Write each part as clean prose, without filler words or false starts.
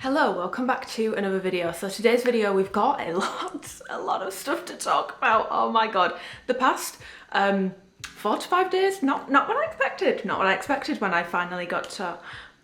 Hello, welcome back to another video. So today's video we've got a lot of stuff to talk about. Oh my god. The past 4 to 5 days, not what I expected. Not what I expected when I finally got to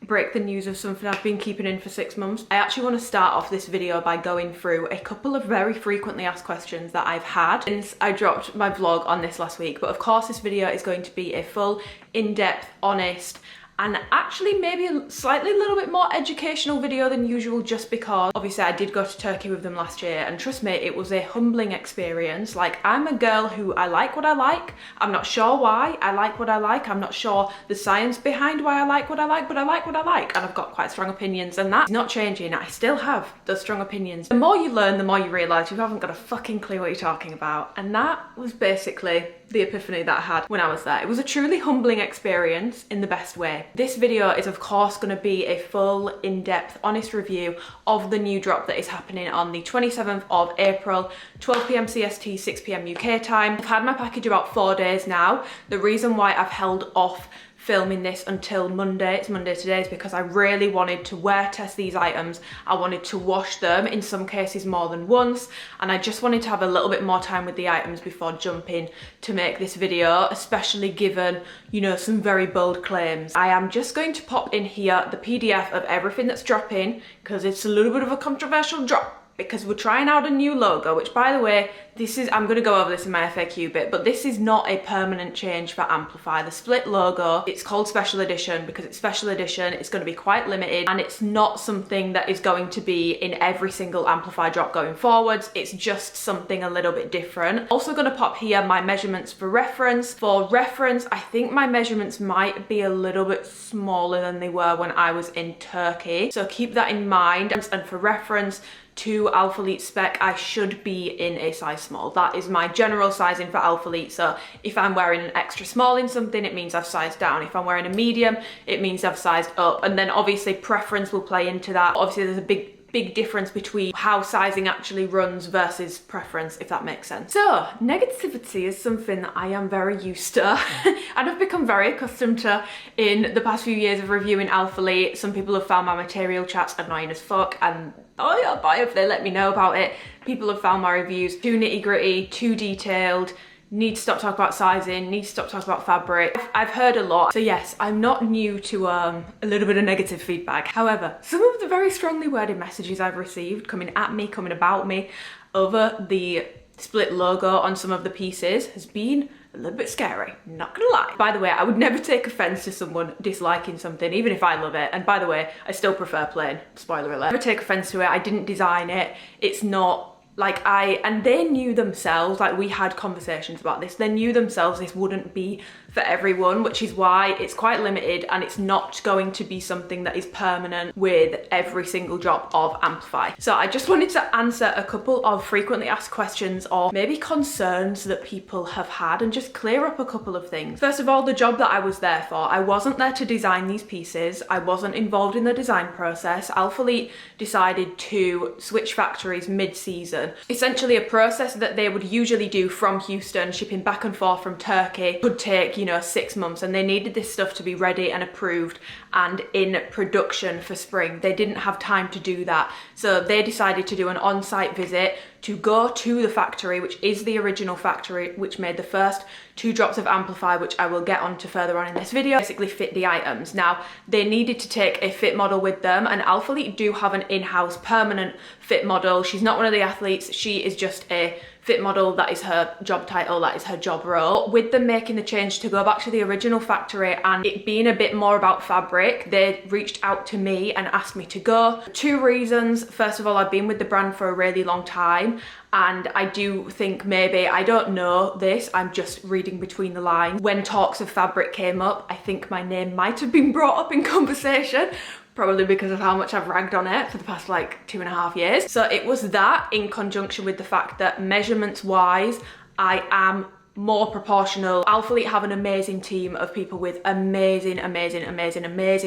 break the news of something I've been keeping in for 6 months. I actually want to start off this video by going through a couple of very frequently asked questions that I've had since I dropped my vlog on this last week. But of course this video is going to be a full, in-depth, honest, and actually maybe a slightly little bit more educational video than usual, just because obviously I did go to Turkey with them last year, and trust me, it was a humbling experience. Like, I'm a girl who I like what I like. I'm not sure why I like what I like. I'm not sure the science behind why I like what I like, but I like what I like, and I've got quite strong opinions, and that's not changing. I still have those strong opinions. The more you learn, the more you realise you haven't got a fucking clue what you're talking about, and that was basically the epiphany that I had when I was there. It was a truly humbling experience in the best way. This video is of course going to be a full, in-depth, honest review of the new drop that is happening on the 27th of April, 12 PM CST, 6 PM UK time. I've had my package about 4 days now. The reason why I've held off filming this until Monday, it's Monday today, is because I really wanted to wear test these items. I wanted to wash them, in some cases more than once, and I just wanted to have a little bit more time with the items before jumping to make this video, especially given, you know, some very bold claims. I am just going to pop in here the PDF of everything that's dropping, because it's a little bit of a controversial drop, because we're trying out a new logo, which, by the way, I'm going to go over this in my FAQ bit, but this is not a permanent change for Amplify. The split logo, it's called Special Edition because it's Special Edition, it's going to be quite limited, and it's not something that is going to be in every single Amplify drop going forwards. It's just something a little bit different. Also going to pop here my measurements for reference. For reference, I think my measurements might be a little bit smaller than they were when I was in Turkey, so keep that in mind. And for reference to Alphalete spec, I should be in a size small. That is my general sizing for Alphalete. So if I'm wearing an extra small in something, it means I've sized down. If I'm wearing a medium, it means I've sized up. And then obviously preference will play into that. Obviously there's a big difference between how sizing actually runs versus preference, if that makes sense. So negativity is something that I am very used to and I've become very accustomed to in the past few years of reviewing Alphalete. Some people have found my material chats annoying as fuck, and oh yeah, bye if they let me know about it. People have found my reviews too nitty gritty, too detailed, need to stop talking about sizing, need to stop talking about fabric. I've heard a lot. So yes, I'm not new to a little bit of negative feedback. However, some of the very strongly worded messages I've received coming at me, coming about me over the split logo on some of the pieces has been a little bit scary, not gonna lie. By the way, I would never take offense to someone disliking something, even if I love it. And by the way, I still prefer plain, spoiler alert. Never take offense to it. I didn't design it. It's not like and they knew themselves, like we had conversations about this, they knew themselves this wouldn't be for everyone, which is why it's quite limited, and it's not going to be something that is permanent with every single drop of Amplify. So I just wanted to answer a couple of frequently asked questions or maybe concerns that people have had and just clear up a couple of things. First of all, the job that I was there for, I wasn't there to design these pieces. I wasn't involved in the design process. Alphalete decided to switch factories mid-season. Essentially a process that they would usually do from Houston, shipping back and forth from Turkey, could take, you know, 6 months, and they needed this stuff to be ready and approved and in production for spring. They didn't have time to do that, so they decided to do an on-site visit to go to the factory, which is the original factory which made the first 2 drops of Amplify, which I will get onto further on in this video, basically fit the items. Now, they needed to take a fit model with them, and Alphalete do have an in-house permanent fit model. She's not one of the athletes, she is just a fit model. That is her job title, that is her job role. With them making the change to go back to the original factory and it being a bit more about fabric, they reached out to me and asked me to go. 2 reasons. First of all, I've been with the brand for a really long time, and I do think maybe, I don't know this, I'm just reading between the lines, when talks of fabric came up, I think my name might have been brought up in conversation, probably because of how much I've ragged on it for the past like 2.5 years. So it was that, in conjunction with the fact that measurements wise, I am more proportional. Alphalete have an amazing team of people with amazing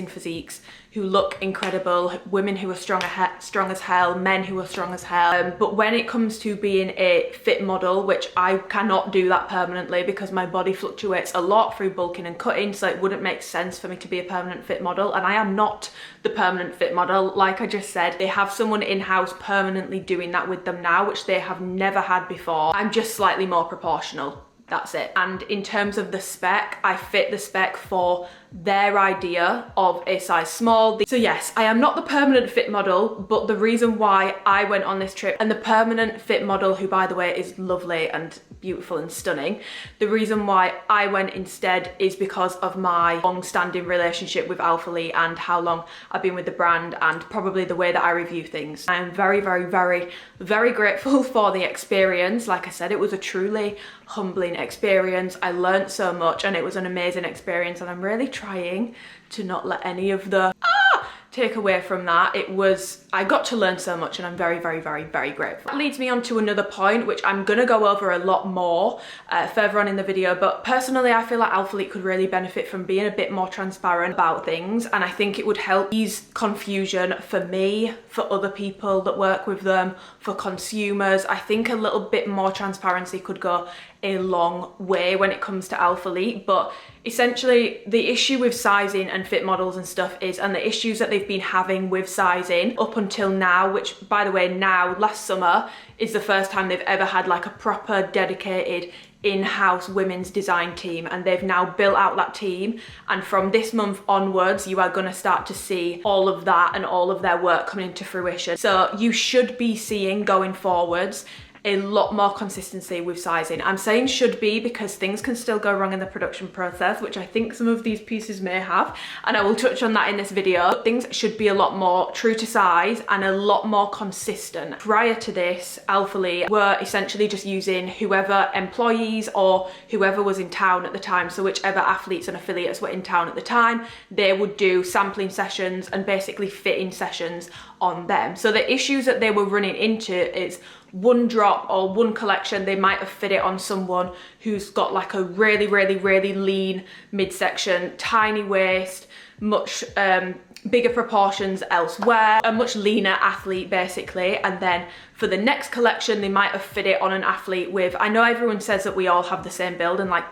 physiques who look incredible, women who are strong as hell, men who are strong as hell. But when it comes to being a fit model, which I cannot do that permanently because my body fluctuates a lot through bulking and cutting, so it wouldn't make sense for me to be a permanent fit model, and I am not the permanent fit model. Like I just said, they have someone in-house permanently doing that with them now, which they have never had before. I'm just slightly more proportional. That's it. And in terms of the spec, I fit the spec for their idea of a size small. So yes, I am not the permanent fit model, but the reason why I went on this trip, and the permanent fit model, who by the way is lovely and beautiful and stunning, the reason why I went instead is because of my long-standing relationship with Alphalete and how long I've been with the brand, and probably the way that I review things. I am very, very, very, very grateful for the experience. Like I said, it was a truly humbling experience. I learned so much and it was an amazing experience, and I'm really trying to not let any of the take away from that. I got to learn so much, and I'm very, very, very, very grateful. That leads me on to another point, which I'm gonna go over a lot more further on in the video, but personally I feel like Alphalete could really benefit from being a bit more transparent about things, and I think it would help ease confusion for me, for other people that work with them, for consumers. I think a little bit more transparency could go a long way when it comes to Alphalete. But essentially the issue with sizing and fit models and stuff is, and the issues that they've been having with sizing up until now, which by the way, now last summer is the first time they've ever had like a proper dedicated in-house women's design team, and they've now built out that team, and from this month onwards you are going to start to see all of that and all of their work coming into fruition. So you should be seeing going forwards a lot more consistency with sizing. I'm saying should be because things can still go wrong in the production process, which I think some of these pieces may have, and I will touch on that in this video. But things should be a lot more true to size and a lot more consistent. Prior to this, Alphalete were essentially just using whoever employees or whoever was in town at the time, so whichever athletes and affiliates were in town at the time, they would do sampling sessions and basically fitting sessions on them. So the issues that they were running into is one drop or one collection, they might have fit it on someone who's got like a really, really, really lean midsection, tiny waist, much bigger proportions elsewhere, a much leaner athlete basically. And then for the next collection, they might have fit it on an athlete with, I know everyone says that we all have the same build, and like,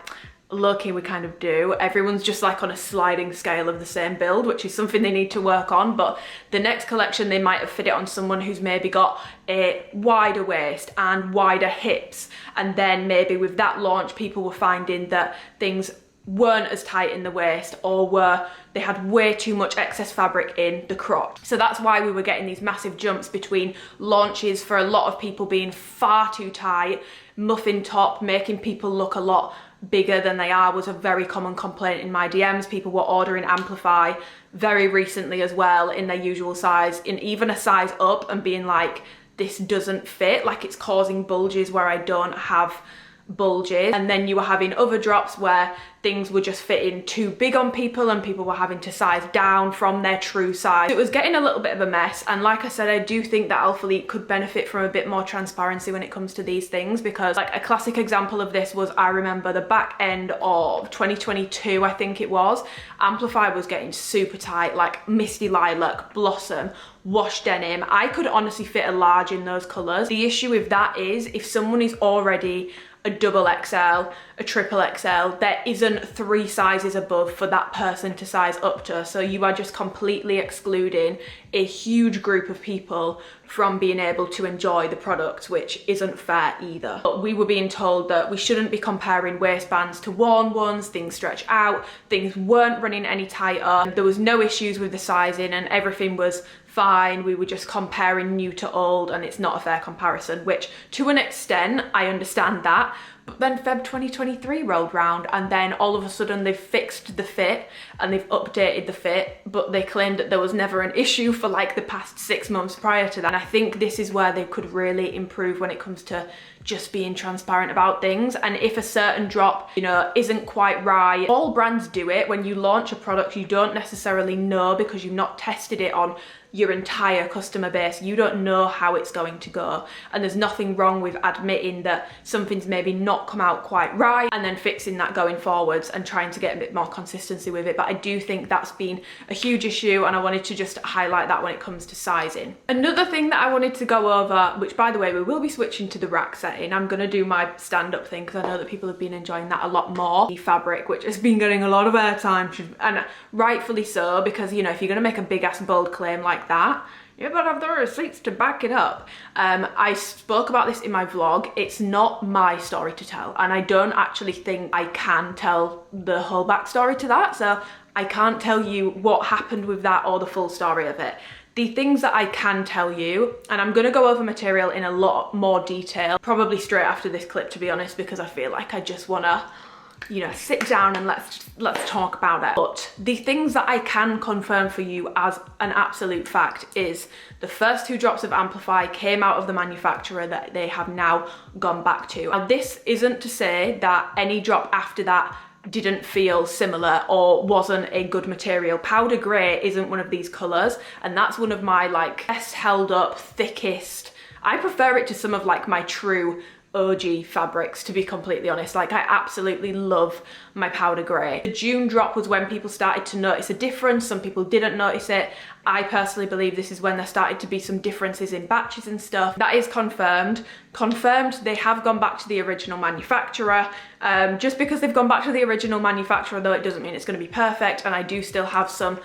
low-key we kind of do. Everyone's just like on a sliding scale of the same build, which is something they need to work on. But the next collection, they might have fit it on someone who's maybe got a wider waist and wider hips, and then maybe with that launch people were finding that things weren't as tight in the waist, or they had way too much excess fabric in the crotch. So that's why we were getting these massive jumps between launches for a lot of people being far too tight, muffin top, making people look a lot bigger than they are was a very common complaint in my DMs. People were ordering Amplify very recently as well in their usual size, in even a size up, and being like, this doesn't fit, like it's causing bulges where I don't have bulges. And then you were having other drops where things were just fitting too big on people and people were having to size down from their true size. It was getting a little bit of a mess, and like I said, I do think that Alphalete could benefit from a bit more transparency when it comes to these things, because like a classic example of this was, I remember the back end of 2022, I think it was, Amplify was getting super tight, like misty lilac, blossom, wash denim. I could honestly fit a large in those colors. The issue with that is if someone is already a double XL, a triple XL, there isn't 3 sizes above for that person to size up to. So you are just completely excluding a huge group of people from being able to enjoy the product, which isn't fair either. But we were being told that we shouldn't be comparing waistbands to worn ones, things stretch out, things weren't running any tighter, there was no issues with the sizing and everything was fine. We were just comparing new to old, and it's not a fair comparison, which to an extent I understand that. But then Feb 2023 rolled round, and then all of a sudden they've fixed the fit and they've updated the fit, but they claimed that there was never an issue for like the past 6 months prior to that. And I think this is where they could really improve when it comes to just being transparent about things. And if a certain drop, you know, isn't quite right, all brands do it. When you launch a product, you don't necessarily know because you've not tested it on your entire customer base. You don't know how it's going to go, and there's nothing wrong with admitting that something's maybe not come out quite right and then fixing that going forwards and trying to get a bit more consistency with it. But I do think that's been a huge issue, and I wanted to just highlight that when it comes to sizing. Another thing that I wanted to go over, which by the way we will be switching to the rack setting. I'm going to do my stand-up thing because I know that people have been enjoying that a lot more. The fabric, which has been getting a lot of airtime, and rightfully so, because you know, if you're going to make a big ass bold claim like that, you better have the receipts to back it up. I spoke about this in my vlog. It's not my story to tell, and I don't actually think I can tell the whole backstory to that, so I can't tell you what happened with that or the full story of it. The things that I can tell you, and I'm gonna go over material in a lot more detail, probably straight after this clip, to be honest, because I feel like I just wanna, you know, sit down and let's talk about it. But the things that I can confirm for you as an absolute fact is the first 2 drops of Amplify came out of the manufacturer that they have now gone back to. And this isn't to say that any drop after that didn't feel similar or wasn't a good material. Powder grey isn't one of these colours, and that's one of my like best held up, thickest. I prefer it to some of like my true OG fabrics, to be completely honest. Like, I absolutely love my powder grey. The June drop was when people started to notice a difference. Some people didn't notice it. I personally believe this is when there started to be some differences in batches and stuff. That is confirmed. They have gone back to the original manufacturer. Just because they've gone back to the original manufacturer though, it doesn't mean it's going to be perfect, and I do still have some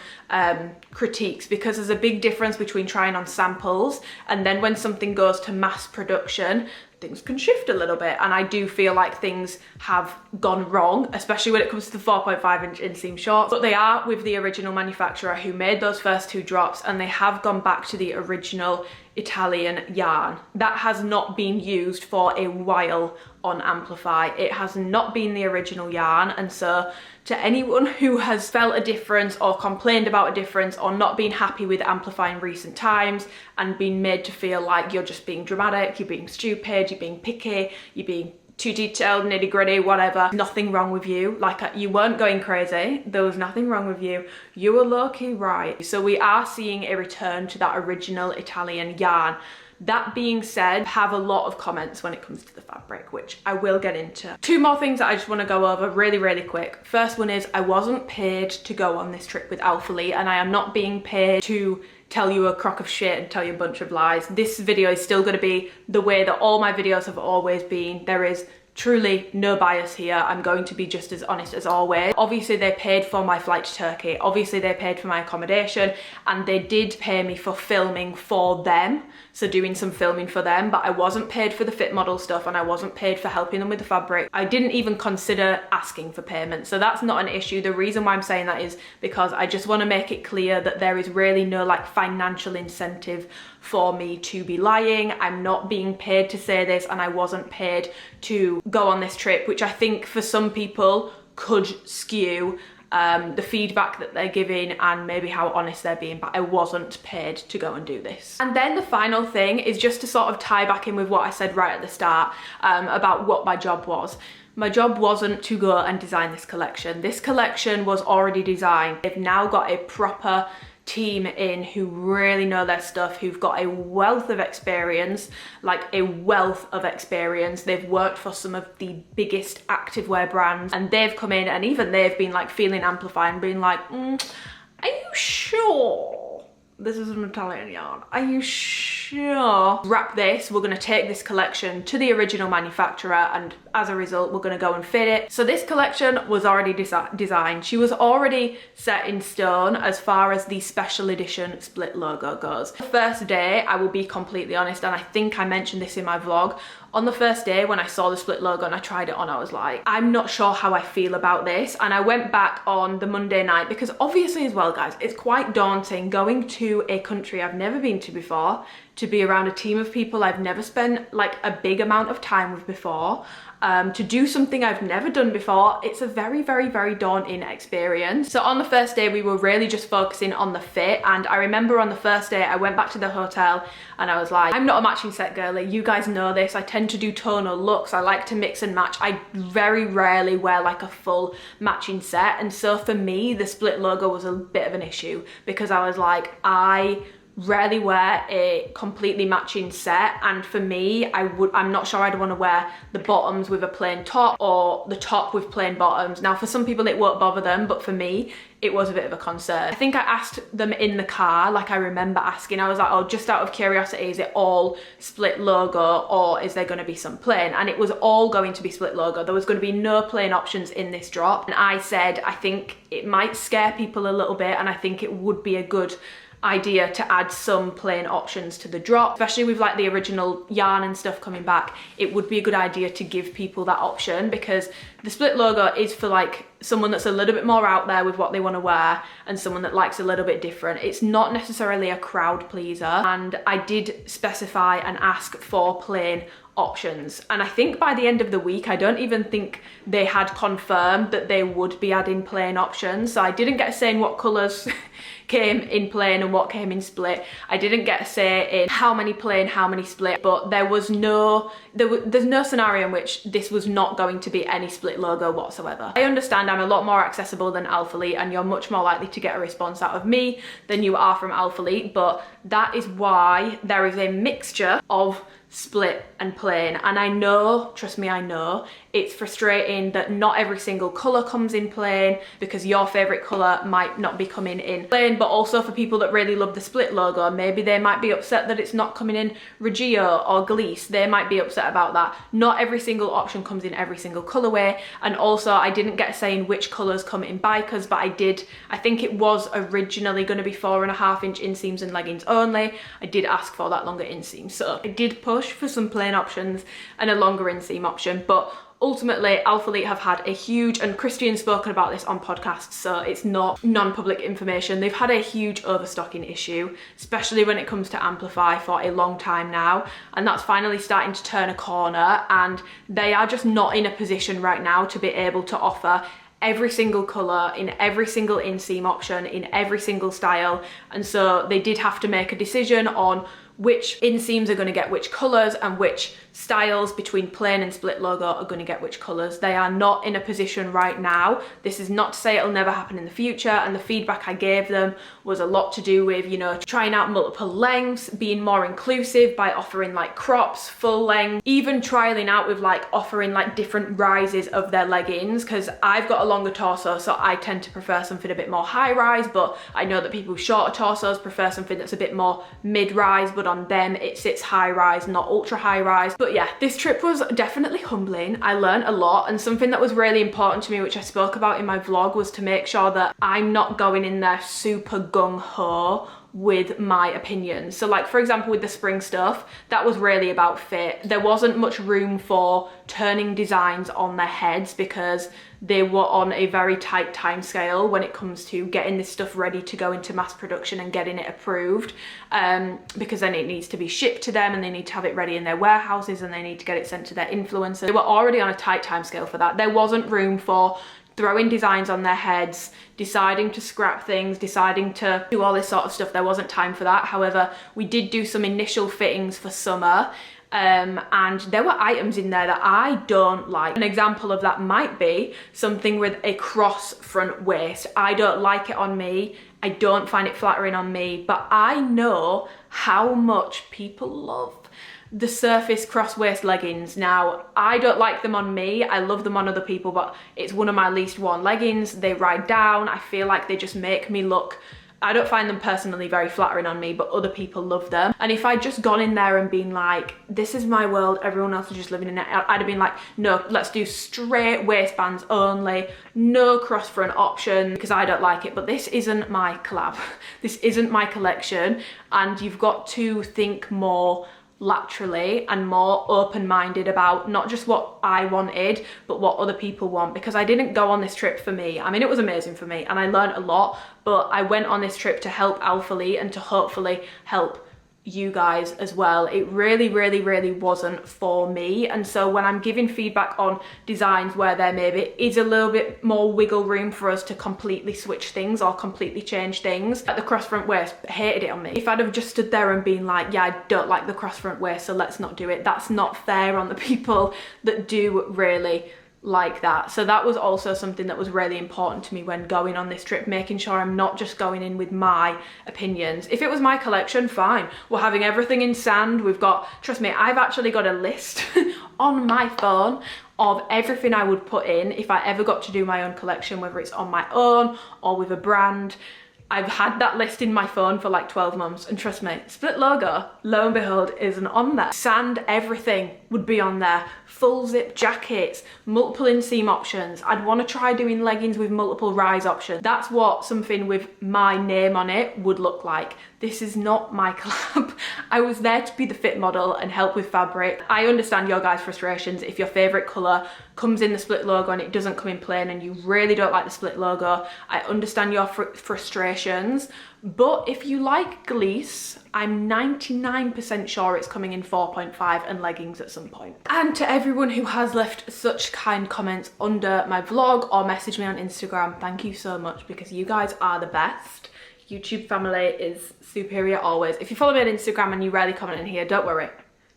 critiques, because there's a big difference between trying on samples and then when something goes to mass production, things can shift a little bit, and I do feel like things have gone wrong, especially when it comes to the 4.5 inch inseam shorts. But they are with the original manufacturer who made those first 2 drops, and they have gone back to the original Italian yarn. That has not been used for a while on Amplify. It has not been the original yarn, and so to anyone who has felt a difference or complained about a difference or not been happy with Amplify in recent times and been made to feel like you're just being dramatic, you're being stupid, you're being picky, you're being too detailed, nitty gritty, whatever, nothing wrong with you. Like, you weren't going crazy. There was nothing wrong with you. You were low-key right. So we are seeing a return to that original Italian yarn. That being said, I have a lot of comments when it comes to the fabric, which I will get into. 2 more things that I just want to go over really, really quick. First one is I wasn't paid to go on this trip with Alphalete, and I am not being paid to tell you a crock of shit and tell you a bunch of lies. This video is still going to be the way that all my videos have always been. There is truly no bias here. I'm going to be just as honest as always. Obviously they paid for my flight to Turkey, obviously they paid for my accommodation, and they did pay me for filming for them, so doing some filming for them, but I wasn't paid for the fit model stuff, and I wasn't paid for helping them with the fabric. I didn't even consider asking for payment, so that's not an issue. The reason why I'm saying that is because I just want to make it clear that there is really no like financial incentive for me to be lying. I'm not being paid to say this, and I wasn't paid to go on this trip, which I think for some people could skew the feedback that they're giving and maybe how honest they're being, but I wasn't paid to go and do this. And then the final thing is just to sort of tie back in with what I said right at the start about what my job was. My job wasn't to go and design this collection. This collection was already designed. They've now got a proper team in who really know their stuff, who've got a wealth of experience, like a wealth of experience. They've worked for some of the biggest activewear brands, and they've come in and even they've been like feeling Amplify and being like, are you sure this is an Italian yarn? Are you sure? Wrap this, we're gonna take this collection to the original manufacturer, and as a result, we're gonna go and fit it. So this collection was already designed. She was already set in stone as far as the special edition split logo goes. The first day, I will be completely honest, and I think I mentioned this in my vlog, on the first day when I saw the split logo and I tried it on, I was like, I'm not sure how I feel about this. And I went back on the Monday night, because obviously as well, guys, it's quite daunting going to a country I've never been to before, to be around a team of people I've never spent like a big amount of time with before, to do something I've never done before. It's a very, very, very daunting experience. So on the first day, we were really just focusing on the fit. And I remember on the first day, I went back to the hotel and I was like, I'm not a matching set girly. You guys know this. I tend to do tonal looks. I like to mix and match. I very rarely wear like a full matching set. And so for me, the split logo was a bit of an issue, because I was like, I rarely wear a completely matching set, and for me, I'm not sure I'd want to wear the bottoms with a plain top or the top with plain bottoms. Now for some people it won't bother them, but for me it was a bit of a concern. I think I asked them in the car, like I remember asking, I was like, oh, just out of curiosity, is it all split logo or is there going to be some plain? And it was all going to be split logo. There was going to be no plain options in this drop. And I said, I think it might scare people a little bit, and I think it would be a good idea to add some plain options to the drop, especially with like the original yarn and stuff coming back. It would be a good idea to give people that option, because the split logo is for like someone that's a little bit more out there with what they want to wear and someone that likes a little bit different. It's not necessarily a crowd pleaser, and I did specify and ask for plain options. And I think by the end of the week, I don't even think they had confirmed that they would be adding plain options. So I didn't get a say in what colours came in plain and what came in split. I didn't get a say in how many plain, how many split, but there's no scenario in which this was not going to be any split logo whatsoever. I understand I'm a lot more accessible than Alphalete, and you're much more likely to get a response out of me than you are from Alphalete, but that is why there is a mixture of split and plain. And I know, trust me, I know it's frustrating that not every single colour comes in plain, because your favourite colour might not be coming in plain. But also for people that really love the split logo, maybe they might be upset that it's not coming in Regio or Gliese. They might be upset about that. Not every single option comes in every single colourway. And also I didn't get a say in which colours come in bikers, but I think it was originally going to be 4.5-inch inseams and leggings only. I did ask for that longer inseam, so I did push for some plain options and a longer inseam option. But ultimately Alphalete have had a huge, and Christian's spoken about this on podcasts, so it's not non-public information, they've had a huge overstocking issue, especially when it comes to Amplify, for a long time now, and that's finally starting to turn a corner, and they are just not in a position right now to be able to offer every single colour in every single inseam option in every single style. And so they did have to make a decision on which inseams are going to get which colours and which styles between plain and split logo are going to get which colours. They are not in a position right now. This is not to say it'll never happen in the future, and the feedback I gave them was a lot to do with, you know, trying out multiple lengths, being more inclusive by offering like crops, full length, even trialing out with like offering like different rises of their leggings, because I've got a longer torso, so I tend to prefer something a bit more high rise, but I know that people with shorter torsos prefer something that's a bit more mid rise, but on them it sits high rise, not ultra high rise. But yeah, this trip was definitely humbling. I learned a lot, and something that was really important to me, which I spoke about in my vlog, was to make sure that I'm not going in there super gung-ho with my opinions. So like for example with the spring stuff, that was really about fit. There wasn't much room for turning designs on their heads, because they were on a very tight time scale when it comes to getting this stuff ready to go into mass production and getting it approved, because then it needs to be shipped to them and they need to have it ready in their warehouses and they need to get it sent to their influencers. They were already on a tight time scale for that. There wasn't room for throwing designs on their heads, deciding to scrap things, deciding to do all this sort of stuff. There wasn't time for that. However, we did do some initial fittings for summer, and there were items in there that I don't like. An example of that might be something with a cross front waist. I don't like it on me. I don't find it flattering on me, but I know how much people love the surface cross waist leggings. Now, I don't like them on me. I love them on other people, but it's one of my least worn leggings. They ride down. I feel like they just make me look, I don't find them personally very flattering on me, but other people love them. And if I'd just gone in there and been like, this is my world, everyone else is just living in it, I'd have been like, no, let's do straight waistbands only, no cross front option, because I don't like it. But this isn't my collab. This isn't my collection, and you've got to think more laterally and more open-minded about not just what I wanted, but what other people want, because I didn't go on this trip for me. I mean, it was amazing for me and I learned a lot, but I went on this trip to help Alphalete and to hopefully help you guys as well. It really wasn't for me. And so when I'm giving feedback on designs where there maybe is a little bit more wiggle room for us to completely switch things or completely change things, like the cross front waist, hated it on me. If I'd have just stood there and been like, yeah, I don't like the cross front waist, so let's not do it, that's not fair on the people that do really like that. So that was also something that was really important to me when going on this trip, making sure I'm not just going in with my opinions. If it was my collection, fine. We're having everything in sand. We've got, trust me, I've actually got a list on my phone of everything I would put in if I ever got to do my own collection, whether it's on my own or with a brand. I've had that list in my phone for like 12 months, and trust me, split logo, lo and behold, isn't on there. Sand, everything would be on there. Full zip jackets, multiple inseam options. I'd want to try doing leggings with multiple rise options. That's what something with my name on it would look like. This is not my collab. I was there to be the fit model and help with fabric. I understand your guys' frustrations if your favorite color comes in the split logo and it doesn't come in plain and you really don't like the split logo. I understand your frustrations, but if you like Gleece, I'm 99% sure it's coming in 4.5 and leggings at some point. And to everyone who has left such kind comments under my vlog or messaged me on Instagram, thank you so much, because you guys are the best. YouTube family is superior always. If you follow me on Instagram and you rarely comment in here, don't worry.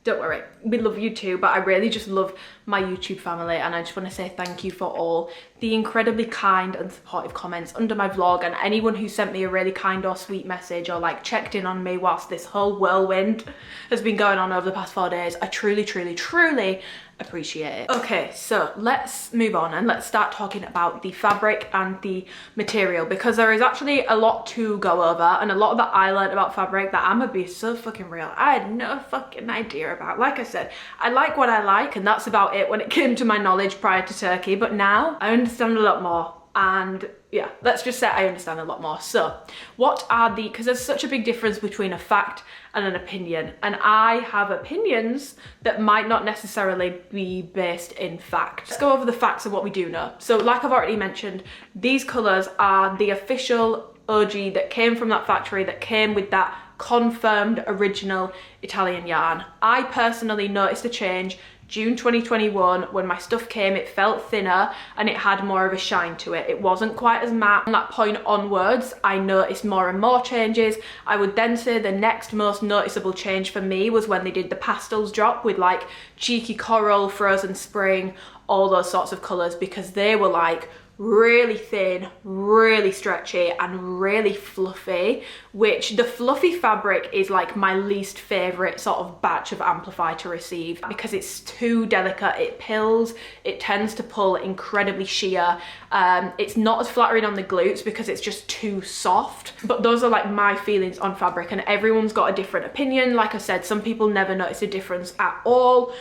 Don't worry, we love you too, but I really just love my YouTube family, and I just want to say thank you for all the incredibly kind and supportive comments under my vlog, and anyone who sent me a really kind or sweet message or like checked in on me whilst this whole whirlwind has been going on over the past 4 days. I truly, truly, truly appreciate it. Okay, so let's move on and let's start talking about the fabric and the material, because there is actually a lot to go over and a lot that I learned about fabric that I'm gonna be so fucking real, I had no fucking idea about. Like I said, I like what I like, and that's about it when it came to my knowledge prior to Turkey, but now I understand a lot more. And yeah, let's just say I understand a lot more. So what are the, because there's such a big difference between a fact and an opinion, and I have opinions that might not necessarily be based in fact. Let's go over the facts of what we do know. So like I've already mentioned, these colours are the official OG that came from that factory, that came with that confirmed original Italian yarn. I personally noticed a change June 2021, when my stuff came. It felt thinner and it had more of a shine to it. It wasn't quite as matte. From that point onwards, I noticed more and more changes. I would then say the next most noticeable change for me was when they did the pastels drop with like cheeky coral, frozen spring, all those sorts of colours, because they were like really thin, really stretchy and really fluffy, which the fluffy fabric is like my least favorite sort of batch of Amplify to receive, because it's too delicate. It pills, it tends to pull incredibly sheer. It's not as flattering on the glutes because it's just too soft. But those are like my feelings on fabric, and everyone's got a different opinion. Like I said, some people never noticed a difference at all.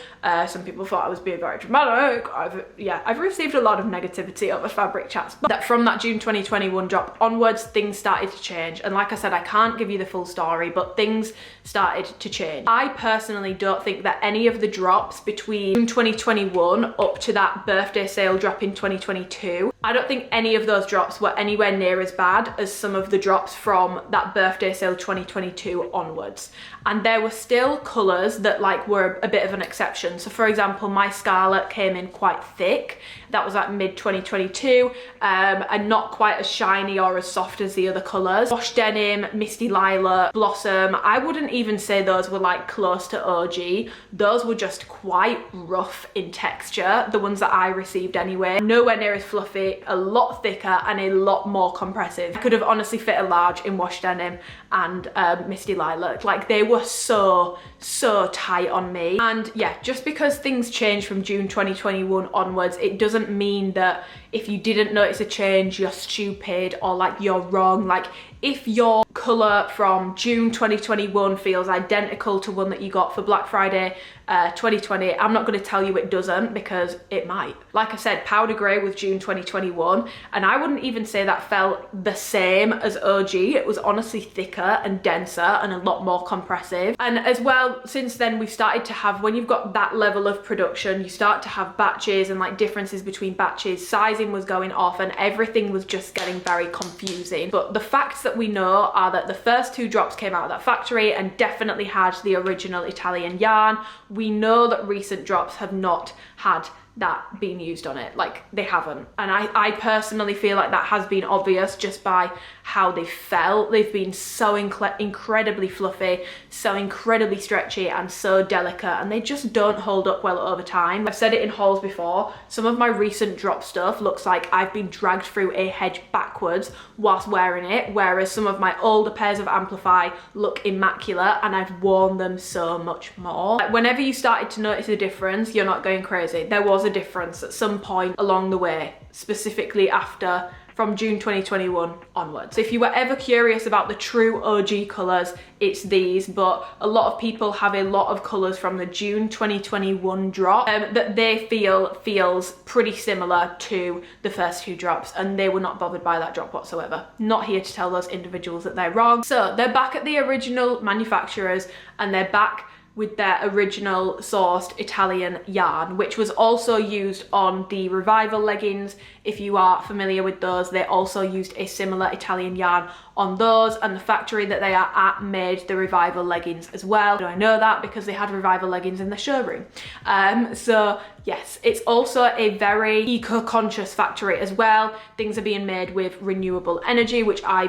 Some people thought I was being very dramatic. I've received a lot of negativity over fabric chats, but from that June 2021 drop onwards, things started to change. And like I said, I can't give you the full story, but things started to change. I personally don't think that any of the drops between June 2021 up to that birthday sale drop in 2022, I don't think any of those drops were anywhere near as bad as some of the drops from that birthday sale 2022 onwards. And there were still colours that like were a bit of an exception. So for example, my scarlet came in quite thick. That was like mid 2022, and not quite as shiny or as soft as the other colours. Wash denim, misty lilac, blossom, I wouldn't even say those were like close to OG. Those were just quite rough in texture, the ones that I received anyway. Nowhere near as fluffy, a lot thicker and a lot more compressive. I could have honestly fit a large in wash denim and misty lilac. Like they were so tight on me. And yeah, just because things changed from June 2021 onwards, it doesn't mean that if you didn't notice a change, you're stupid or like you're wrong. Like if your colour from June 2021 feels identical to one that you got for Black Friday 2020, I'm not going to tell you it doesn't, because it might. Like I said, powder grey was June 2021, and I wouldn't even say that felt the same as OG. It was honestly thicker and denser and a lot more compressive. And as well, since then we've started to have, when you've got that level of production, you start to have batches and like differences between batches. Sizing was going off and everything was just getting very confusing. But the facts that we know are that the first two drops came out of that factory and definitely had the original Italian yarn. We know that recent drops have not had that been used on it. Like, they haven't. And I personally feel like that has been obvious just by how they felt. They've been so incredibly fluffy, so incredibly stretchy, and so delicate, and they just don't hold up well over time. I've said it in hauls before, some of my recent drop stuff looks like I've been dragged through a hedge backwards whilst wearing it, whereas some of my older pairs of Amplify look immaculate, and I've worn them so much more. Like, whenever you started to notice a difference, you're not going crazy. There was a difference at some point along the way, specifically from June 2021 onwards. So if you were ever curious about the true OG colours, it's these, but a lot of people have a lot of colours from the June 2021 drop that they feels pretty similar to the first two drops, and they were not bothered by that drop whatsoever. Not here to tell those individuals that they're wrong. So they're back at the original manufacturers, and they're back with their original sourced Italian yarn, which was also used on the Revival leggings. If you are familiar with those, they also used a similar Italian yarn on those, and the factory that they are at made the Revival leggings as well. I know that because they had Revival leggings in the showroom. So yes, it's also a very eco-conscious factory as well. Things are being made with renewable energy, which I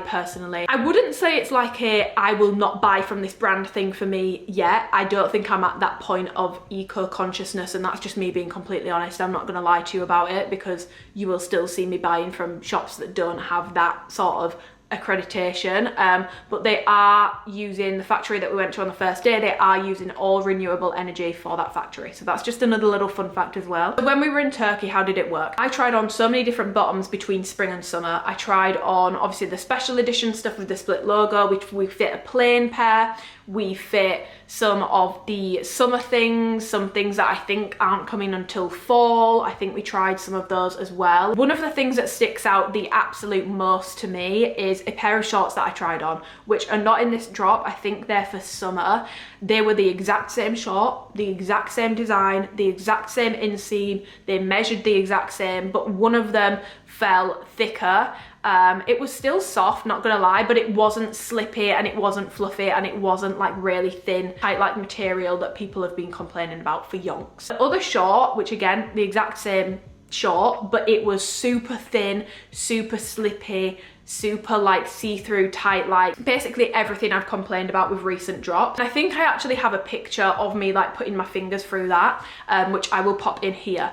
wouldn't say it's like I will not buy from this brand thing for me yet. I don't think I'm at that point of eco-consciousness, and that's just me being completely honest. I'm not gonna lie to you about it, because you will still see me buying from shops that don't have that sort of accreditation, but they are using, the factory that we went to on the first day, they are using all renewable energy for that factory. So that's just another little fun fact as well. So when we were in Turkey, how did it work? I tried on so many different bottoms between spring and summer. I tried on obviously the special edition stuff with the split logo, which we fit a plain pair. We fit some of the summer things, some things that I think aren't coming until fall. I think we tried some of those as well. One of the things that sticks out the absolute most to me is a pair of shorts that I tried on, which are not in this drop. I think they're for summer. They were the exact same short, the exact same design, the exact same inseam. They measured the exact same, but one of them fell thicker. It was still soft, not gonna lie, but it wasn't slippy, and it wasn't fluffy, and it wasn't like really thin, tight-like material that people have been complaining about for yonks. The other short, which again, the exact same short, but it was super thin, super slippy, super like see-through, tight, like basically everything I've complained about with recent drops. And I think I actually have a picture of me like putting my fingers through that, which I will pop in here.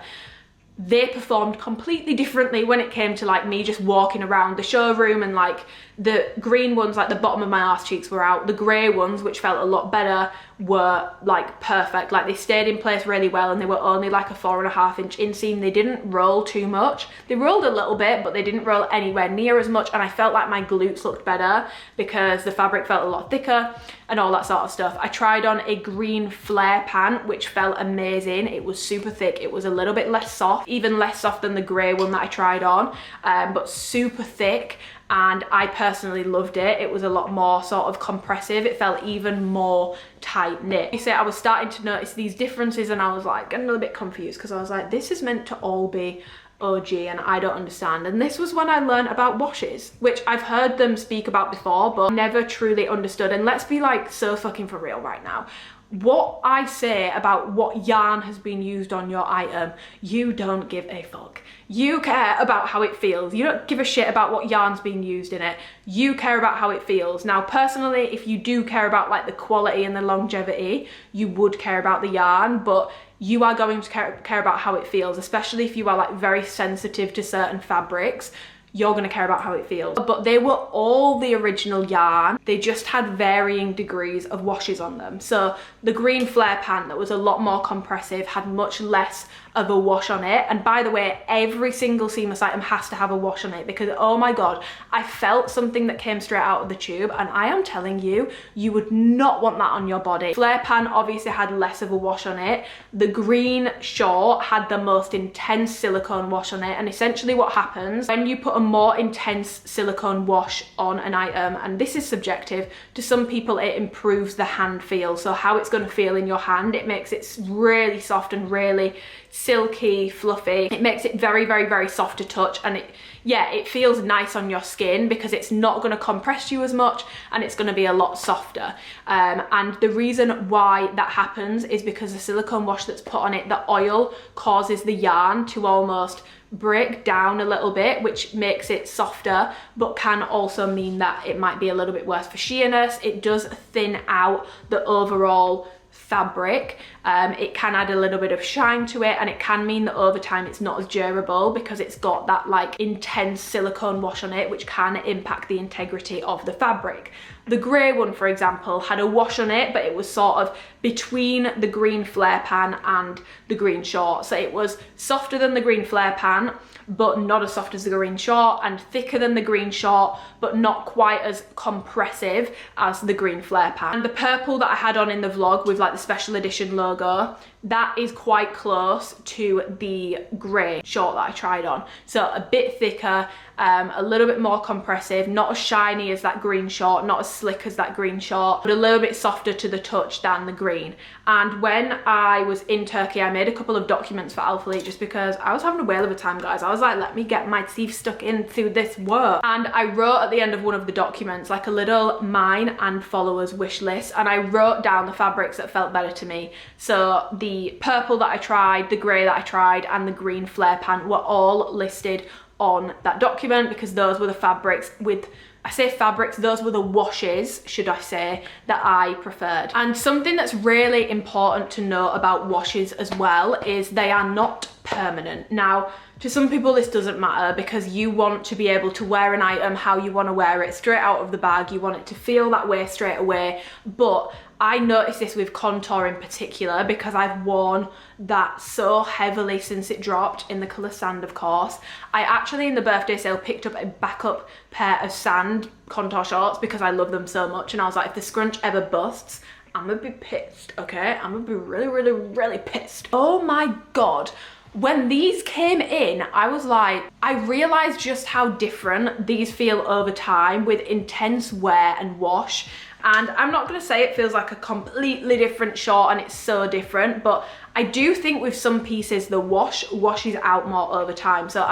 They performed completely differently when it came to like me just walking around the showroom, and like the green ones, like the bottom of my arse cheeks were out. The grey ones, which felt a lot better, were like perfect. Like they stayed in place really well, and they were only like a 4.5 inch inseam. They didn't roll too much. They rolled a little bit, but they didn't roll anywhere near as much, and I felt like my glutes looked better because the fabric felt a lot thicker and all that sort of stuff. I tried on a green flare pant, which felt amazing. It was super thick. It was a little bit less soft, even less soft than the grey one that I tried on, but super thick. And I personally loved it. It was a lot more sort of compressive. It felt even more tight knit. You say I was starting to notice these differences, and I was like getting a little bit confused, because I was like, this is meant to all be OG and I don't understand. And this was when I learned about washes, which I've heard them speak about before, but never truly understood. And let's be like so fucking for real right now. What I say about what yarn has been used on your item, you don't give a fuck. You care about how it feels. You don't give a shit about what yarn's being used in it. You care about how it feels. Now, personally, if you do care about like the quality and the longevity, you would care about the yarn, but you are going to care about how it feels, especially if you are like very sensitive to certain fabrics. You're going to care about how it feels. But they were all the original yarn. They just had varying degrees of washes on them. So the green flare pant that was a lot more compressive had much less of a wash on it. And by the way, every single seamless item has to have a wash on it, because oh my god, I felt something that came straight out of the tube, and I am telling you, you would not want that on your body. Flare pant obviously had less of a wash on it. The green short had the most intense silicone wash on it, and essentially what happens when you put a more intense silicone wash on an item, and this is subjective, to some people it improves the hand feel. So how it's going to feel in your hand, it makes it really soft and really silky, fluffy. It makes it very, very, very soft to touch, and it feels nice on your skin because it's not going to compress you as much and it's going to be a lot softer. And the reason why that happens is because the silicone wash that's put on it, the oil causes the yarn to almost break down a little bit, which makes it softer, but can also mean that it might be a little bit worse for sheerness. It does thin out the overall fabric. It can add a little bit of shine to it, and it can mean that over time it's not as durable because it's got that like intense silicone wash on it, which can impact the integrity of the fabric. The grey one, for example, had a wash on it, but it was sort of between the green flare pan and the green short. So it was softer than the green flare pan, but not as soft as the green short, and thicker than the green short, but not quite as compressive as the green flare pan. And the purple that I had on in the vlog with like the special edition logo, that is quite close to the grey short that I tried on. So a bit thicker, a little bit more compressive, not as shiny as that green short, not as slick as that green short, but a little bit softer to the touch than the green. And when I was in Turkey, I made a couple of documents for Alphalete just because I was having a whale of a time, guys. I was like, let me get my teeth stuck into this work. And I wrote at the end of one of the documents like a little mine and followers wish list, and I wrote down the fabrics that felt better to me. So the purple that I tried, the grey that I tried, and the green flare pan were all listed on that document because those were the fabrics with, I say fabrics, those were the washes, should I say, that I preferred. And something that's really important to know about washes as well is they are not permanent. Now, to some people this doesn't matter because you want to be able to wear an item how you want to wear it straight out of the bag. You want it to feel that way straight away. But I noticed this with contour in particular because I've worn that so heavily since it dropped in the colour sand, of course. I actually in the birthday sale picked up a backup pair of sand contour shorts because I love them so much, and I was like, if the scrunch ever busts, I'm gonna be pissed, okay? I'm gonna be really, really, really pissed. Oh my God. When these came in, I was like, I realized just how different these feel over time with intense wear and wash. And I'm not gonna say it feels like a completely different short and it's so different, but I do think with some pieces the wash washes out more over time. So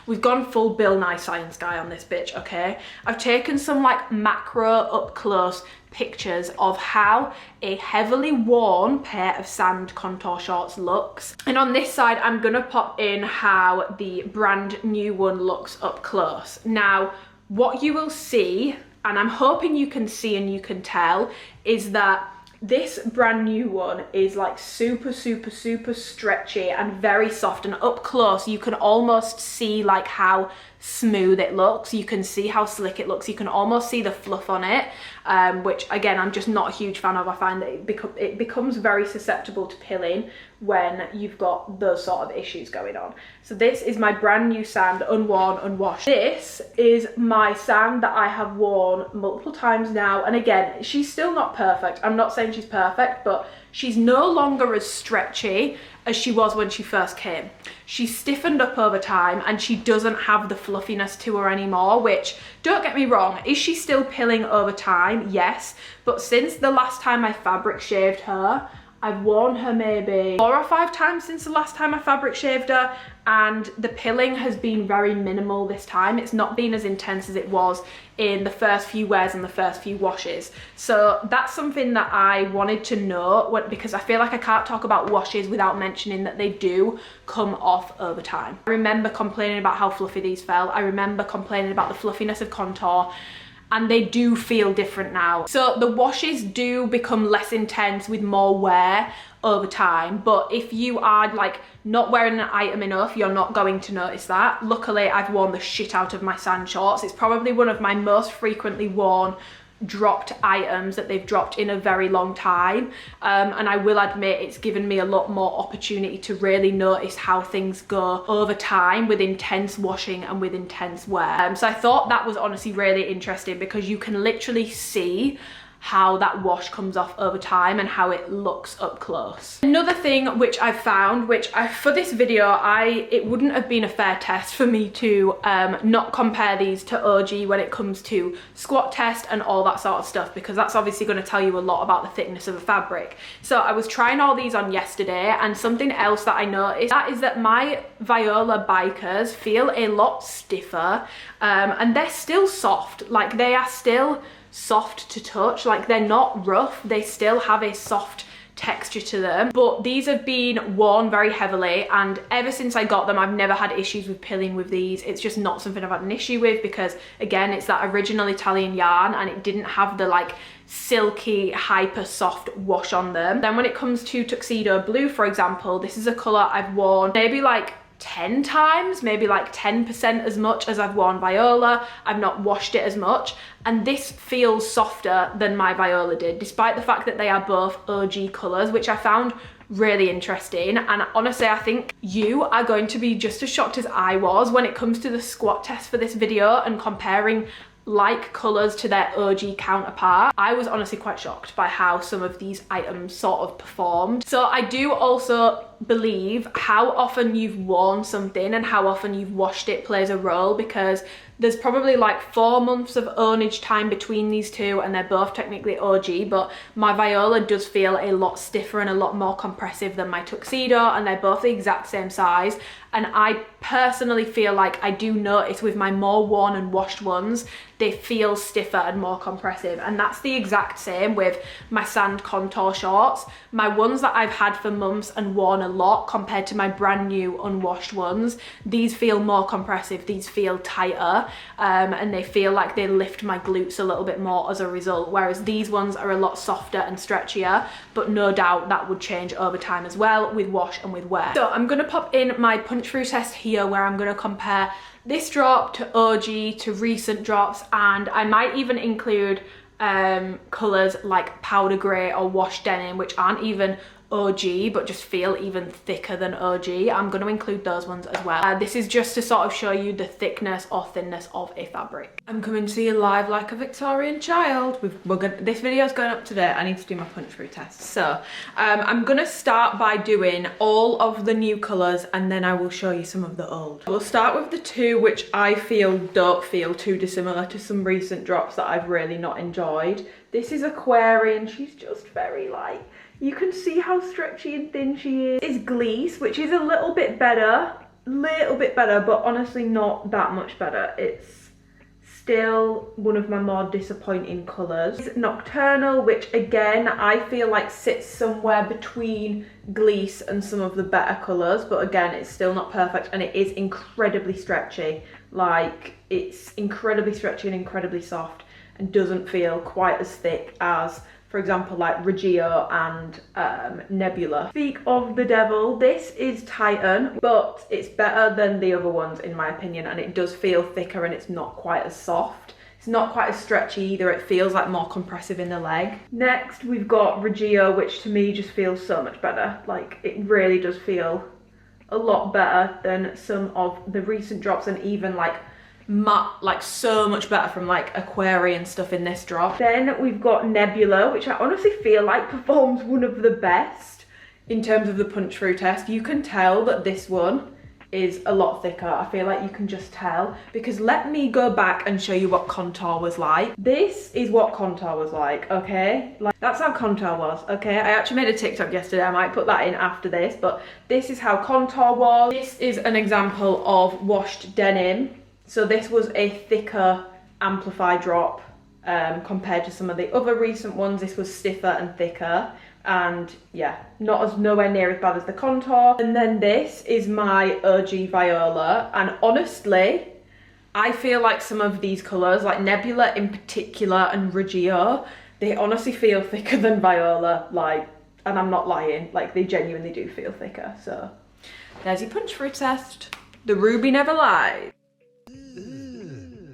we've gone full Bill Nye Science Guy on this bitch, okay? I've taken some like macro up close pictures of how a heavily worn pair of sand contour shorts looks. And on this side, I'm gonna pop in how the brand new one looks up close. Now, what you will see, and I'm hoping you can see and you can tell, is that this brand new one is like super, super, super stretchy and very soft, and up close you can almost see like how smooth it looks. You can see how slick it looks. You can almost see the fluff on it, which again, I'm just not a huge fan of. I find that it becomes very susceptible to pilling when you've got those sort of issues going on. So this is my brand new sand, unworn, unwashed. This is my sand that I have worn multiple times now, and again, she's still not perfect. I'm not saying she's perfect, but she's no longer as stretchy as she was when she first came. She's stiffened up over time and she doesn't have the fluffiness to her anymore, which, don't get me wrong, is she still pilling over time? Yes, but since the last time I fabric shaved her, I've worn her maybe 4 or 5 times since the last time I fabric shaved her, and the pilling has been very minimal this time. It's not been as intense as it was in the first few wears and the first few washes. So that's something that I wanted to know, because I feel like I can't talk about washes without mentioning that they do come off over time. I remember complaining about how fluffy these felt. I remember complaining about the fluffiness of contour, and they do feel different now. So the washes do become less intense with more wear over time, but if you are like not wearing an item enough, you're not going to notice that. Luckily, I've worn the shit out of my sand shorts. It's probably one of my most frequently worn dropped items that they've dropped in a very long time, and I will admit it's given me a lot more opportunity to really notice how things go over time with intense washing and with intense wear. So I thought that was honestly really interesting because you can literally see how that wash comes off over time and how it looks up close. Another thing which I've found, for this video, it wouldn't have been a fair test for me to not compare these to OG when it comes to squat test and all that sort of stuff, because that's obviously going to tell you a lot about the thickness of a fabric. So I was trying all these on yesterday, and something else that I noticed is that my Viola bikers feel a lot stiffer, and they're still soft. Like, they are still soft to touch, like they're not rough, they still have a soft texture to them, but these have been worn very heavily, and ever since I got them I've never had issues with pilling with these. It's just not something I've had an issue with, because again, it's that original Italian yarn and it didn't have the like silky hyper soft wash on them. Then when it comes to tuxedo blue, for example, this is a color I've worn maybe like 10 times, maybe like 10% as much as I've worn Viola. I've not washed it as much, and this feels softer than my Viola did, despite the fact that they are both OG colours, which I found really interesting. And honestly, I think you are going to be just as shocked as I was when it comes to the squat test for this video and comparing like colours to their OG counterpart. I was honestly quite shocked by how some of these items sort of performed. So I do also believe how often you've worn something and how often you've washed it plays a role, because there's probably like 4 months of ownage time between these two, and they're both technically OG, but my Viola does feel a lot stiffer and a lot more compressive than my tuxedo, and they're both the exact same size. And I personally feel like I do notice with my more worn and washed ones, they feel stiffer and more compressive. And that's the exact same with my sand contour shorts. My ones that I've had for months and worn a lot compared to my brand new unwashed ones, these feel more compressive, these feel tighter, and they feel like they lift my glutes a little bit more as a result, whereas these ones are a lot softer and stretchier, but no doubt that would change over time as well with wash and with wear. So I'm gonna pop in my punch through test here, where I'm gonna compare this drop to OG, to recent drops, and I might even include colours like powder grey or wash denim, which aren't even OG but just feel even thicker than OG. I'm going to include those ones as well. This is just to sort of show you the thickness or thinness of a fabric. I'm coming to you live like a Victorian child. This video is going up today. I need to do my punch through test. So I'm going to start by doing all of the new colours, and then I will show you some of the old. We'll start with the two which I feel don't feel too dissimilar to some recent drops that I've really not enjoyed. This is Aquarian. She's just very light. You can see how stretchy and thin she is. Is Gleece, which is a little bit better, but honestly not that much better. It's still one of my more disappointing colours. It's Nocturnal, which again, I feel like sits somewhere between Gleece and some of the better colours, but again, it's still not perfect, and it is incredibly stretchy. Like, it's incredibly stretchy and incredibly soft, and doesn't feel quite as thick as, for example, like Reggio and Nebula. Speak of the devil, this is Titan, but it's better than the other ones in my opinion, and it does feel thicker and it's not quite as soft. It's not quite as stretchy either, it feels like more compressive in the leg. Next, we've got Reggio, which to me just feels so much better. Like, it really does feel a lot better than some of the recent drops, and even like matte, like so much better from like Aquarian stuff in this drop. Then we've got Nebula, which I honestly feel like performs one of the best in terms of the punch through test. You can tell that this one is a lot thicker. I feel like you can just tell, because let me go back and show you what contour was like. This is what contour was like, okay? Like, that's how contour was, okay? I actually made a TikTok yesterday, I might put that in after this, but this is how contour was. This is an example of washed denim. So this was a thicker amplify drop compared to some of the other recent ones. This was stiffer and thicker, and yeah, nowhere near as bad as the contour. And then this is my OG Viola, and honestly, I feel like some of these colours, like Nebula in particular and Reggio, they honestly feel thicker than Viola, like, and I'm not lying, like they genuinely do feel thicker. So there's your punch through test. The ruby never lies.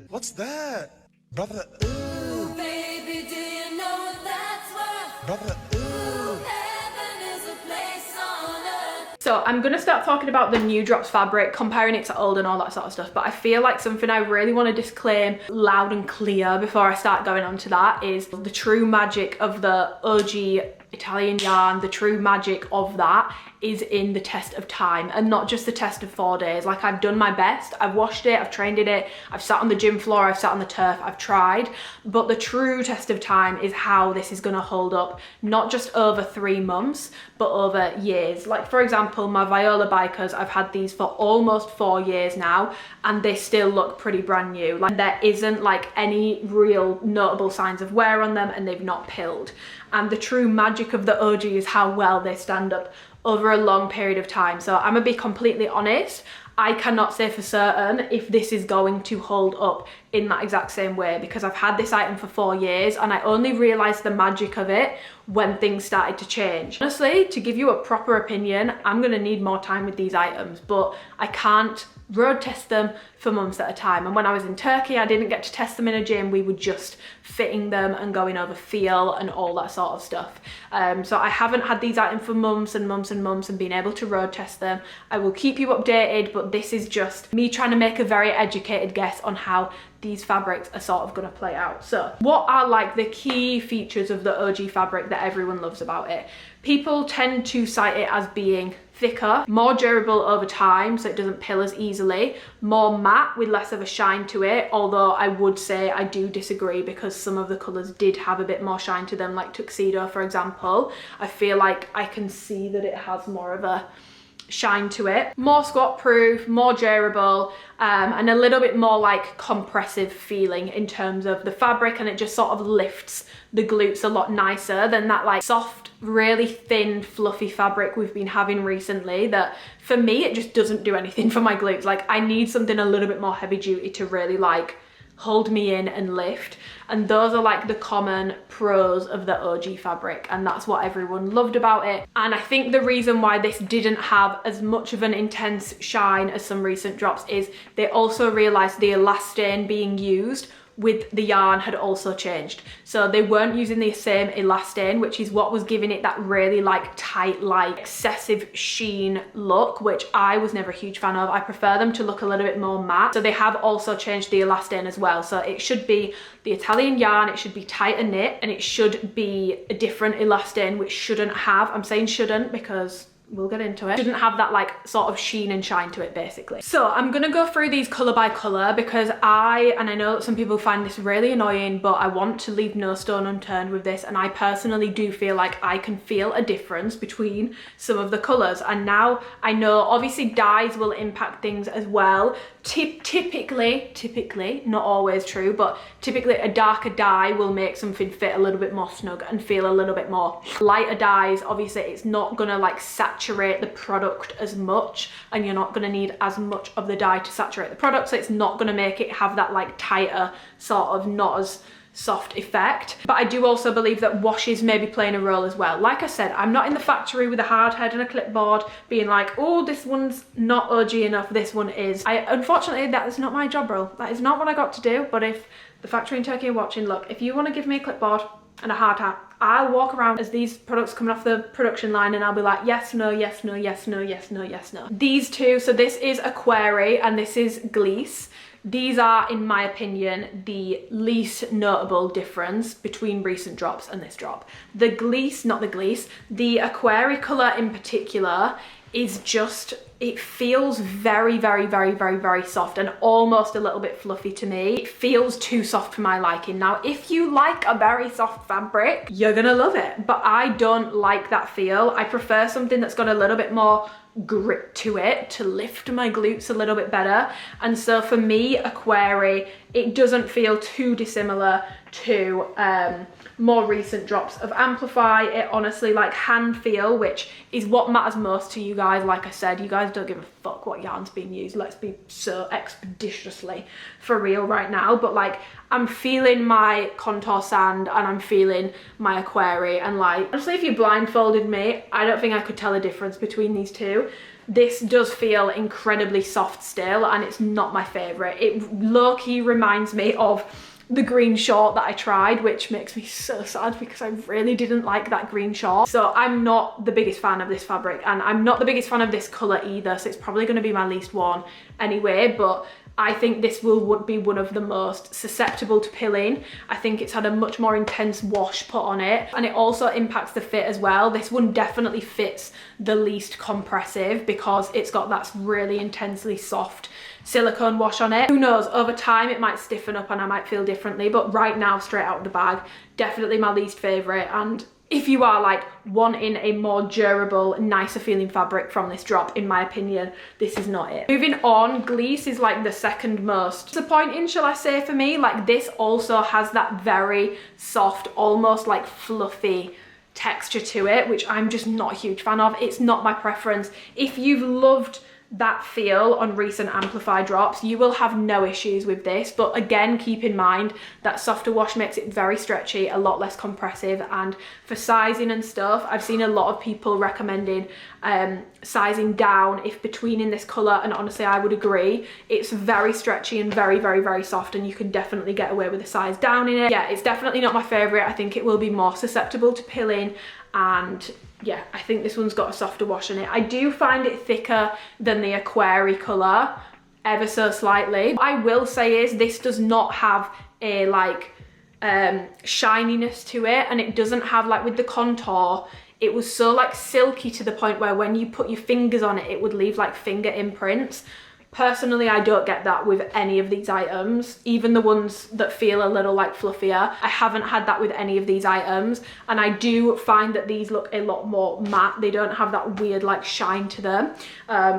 What's that? Brother, ooh. Baby, do you know that's what? Brother, ooh. Heaven is a place on earth. So I'm gonna start talking about the new drops fabric, comparing it to old and all that sort of stuff, but I feel like something I really want to disclaim loud and clear before I start going on to that is the true magic of the OG Italian yarn, the true magic of that is in the test of time, and not just the test of 4 days. Like, I've done my best, I've washed it, I've trained in it, I've sat on the gym floor, I've sat on the turf, I've tried, but the true test of time is how this is going to hold up, not just over 3 months, but over years. Like, for example, my Viola bikers, I've had these for almost 4 years now, and they still look pretty brand new. Like, there isn't like any real notable signs of wear on them, and they've not pilled. And the true magic of the OG is how well they stand up over a long period of time. So I'm gonna be completely honest, I cannot say for certain if this is going to hold up in that exact same way, because I've had this item for 4 years and I only realised the magic of it when things started to change. Honestly, to give you a proper opinion, I'm gonna need more time with these items, but I can't road test them for months at a time. And when I was in Turkey, I didn't get to test them in a gym. We were just fitting them and going over feel and all that sort of stuff. So I haven't had these items for months and months and months and been able to road test them. I will keep you updated, but this is just me trying to make a very educated guess on how these fabrics are sort of going to play out. So what are like the key features of the OG fabric that everyone loves about it? People tend to cite it as being thicker, more durable over time, so it doesn't pill as easily, more matte with less of a shine to it, although I would say I do disagree, because some of the colours did have a bit more shine to them, like Tuxedo for example. I feel like I can see that it has more of a shine to it. More squat proof, more durable, and a little bit more like compressive feeling in terms of the fabric, and it just sort of lifts the glutes a lot nicer than that like soft, really thin, fluffy fabric we've been having recently that for me, it just doesn't do anything for my glutes. Like, I need something a little bit more heavy duty to really like hold me in and lift, and those are like the common pros of the OG fabric, and that's what everyone loved about it. And I think the reason why this didn't have as much of an intense shine as some recent drops is they also realized the elastane being used with the yarn had also changed. So they weren't using the same elastane, which is what was giving it that really like tight, like excessive sheen look, which I was never a huge fan of. I prefer them to look a little bit more matte. So they have also changed the elastane as well. So it should be the Italian yarn, it should be tighter knit, and it should be a different elastane, which shouldn't have, I'm saying shouldn't because we'll get into it, shouldn't have that like sort of sheen and shine to it basically. So I'm gonna go through these colour by colour because I know that some people find this really annoying, but I want to leave no stone unturned with this, and I personally do feel like I can feel a difference between some of the colours. And now I know obviously dyes will impact things as well. Typically, not always true, but typically a darker dye will make something fit a little bit more snug and feel a little bit more. Lighter dyes, obviously it's not gonna like saturate the product as much, and you're not gonna need as much of the dye to saturate the product, so it's not gonna make it have that like tighter sort of not as soft effect. But I do also believe that washes may be playing a role as well. Like I said, I'm not in the factory with a hard head and a clipboard being like, oh, this one's not OG enough, this one is. Unfortunately, that is not my job role. That is not what I got to do. But if the factory in Turkey are watching, look, if you want to give me a clipboard and a hard hat, I'll walk around as these products coming off the production line and I'll be like, yes, no, yes, no, yes, no, yes, no, yes, no. These two, so this is Aquari and this is Gliss. These are, in my opinion, the least notable difference between recent drops and this drop. The Gliss, not the Gliss, the Aquari colour in particular is just, it feels very, very, very, very, very soft and almost a little bit fluffy to me. It feels too soft for my liking. Now, if you like a very soft fabric, you're gonna love it, but I don't like that feel. I prefer something that's got a little bit more grip to it to lift my glutes a little bit better. And so for me, Aquari, it doesn't feel too dissimilar to more recent drops of Amplify. It honestly, like, hand feel, which is what matters most to you guys. Like I said, you guys don't give a fuck what yarn's being used. Let's be so expeditiously for real right now. But like, I'm feeling my contour sand and I'm feeling my Aquari, and like, honestly, if you blindfolded me, I don't think I could tell a difference between these two. This does feel incredibly soft still, and it's not my favorite. It low-key reminds me of the green short that I tried, which makes me so sad because I really didn't like that green short. So I'm not the biggest fan of this fabric, and I'm not the biggest fan of this colour either, so it's probably going to be my least one anyway. But I think this would be one of the most susceptible to pilling. I think it's had a much more intense wash put on it, and it also impacts the fit as well. This one definitely fits the least compressive because it's got that really intensely soft silicone wash on it. Who knows, over time it might stiffen up and I might feel differently, but right now, straight out of the bag, definitely my least favourite. And if you are like wanting a more durable, nicer feeling fabric from this drop, in my opinion, this is not it. Moving on, Gleece is like the second most disappointing, shall I say, for me. Like, this also has that very soft, almost like fluffy texture to it, which I'm just not a huge fan of. It's not my preference. If you've loved that feel on recent Amplify drops, you will have no issues with this. But again, keep in mind that softer wash makes it very stretchy, a lot less compressive, and for sizing and stuff, I've seen a lot of people recommending sizing down if between in this colour, and honestly I would agree. It's very stretchy and very, very, very soft, and you can definitely get away with a size down in it. Yeah, it's definitely not my favourite. I think it will be more susceptible to pilling, and yeah, I think this one's got a softer wash in it. I do find it thicker than the Aquari colour, ever so slightly. What I will say is this does not have a like shininess to it, and it doesn't have, like with the contour, it was so like silky to the point where when you put your fingers on it, it would leave like finger imprints. Personally, I don't get that with any of these items, even the ones that feel a little like fluffier. I haven't had that with any of these items, and I do find that these look a lot more matte. They don't have that weird like shine to them.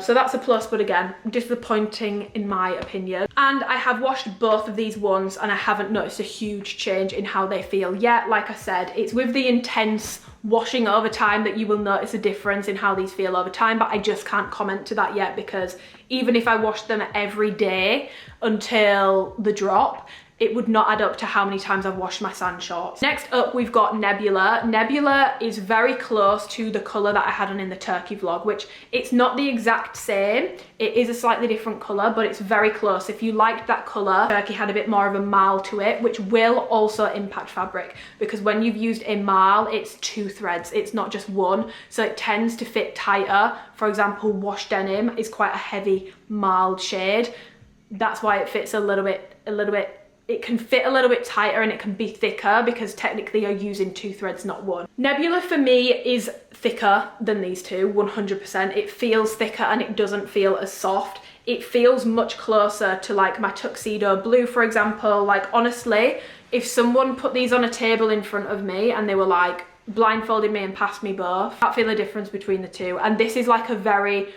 So that's a plus, but again, disappointing in my opinion. And I have washed both of these ones and I haven't noticed a huge change in how they feel yet. Like I said, it's with the intense washing over time that you will notice a difference in how these feel over time, but I just can't comment to that yet because even if I washed them every day until the drop, it would not add up to how many times I've washed my sand shorts. Next up, we've got Nebula. Nebula is very close to the colour that I had on in the Turkey vlog, which it's not the exact same. It is a slightly different colour, but it's very close. If you liked that colour, Turkey had a bit more of a marl to it, which will also impact fabric because when you've used a marl, it's 2 threads. It's not just one, so it tends to fit tighter. For example, wash denim is quite a heavy marled shade. That's why it fits a little bit, it can fit a little bit tighter and it can be thicker because technically you're using 2 threads, not one. Nebula for me is thicker than these two, 100%. It feels thicker and it doesn't feel as soft. It feels much closer to like my tuxedo blue, for example. Like honestly, if someone put these on a table in front of me and they were like blindfolded me and passed me both, I'd feel a difference between the two. And this is like a very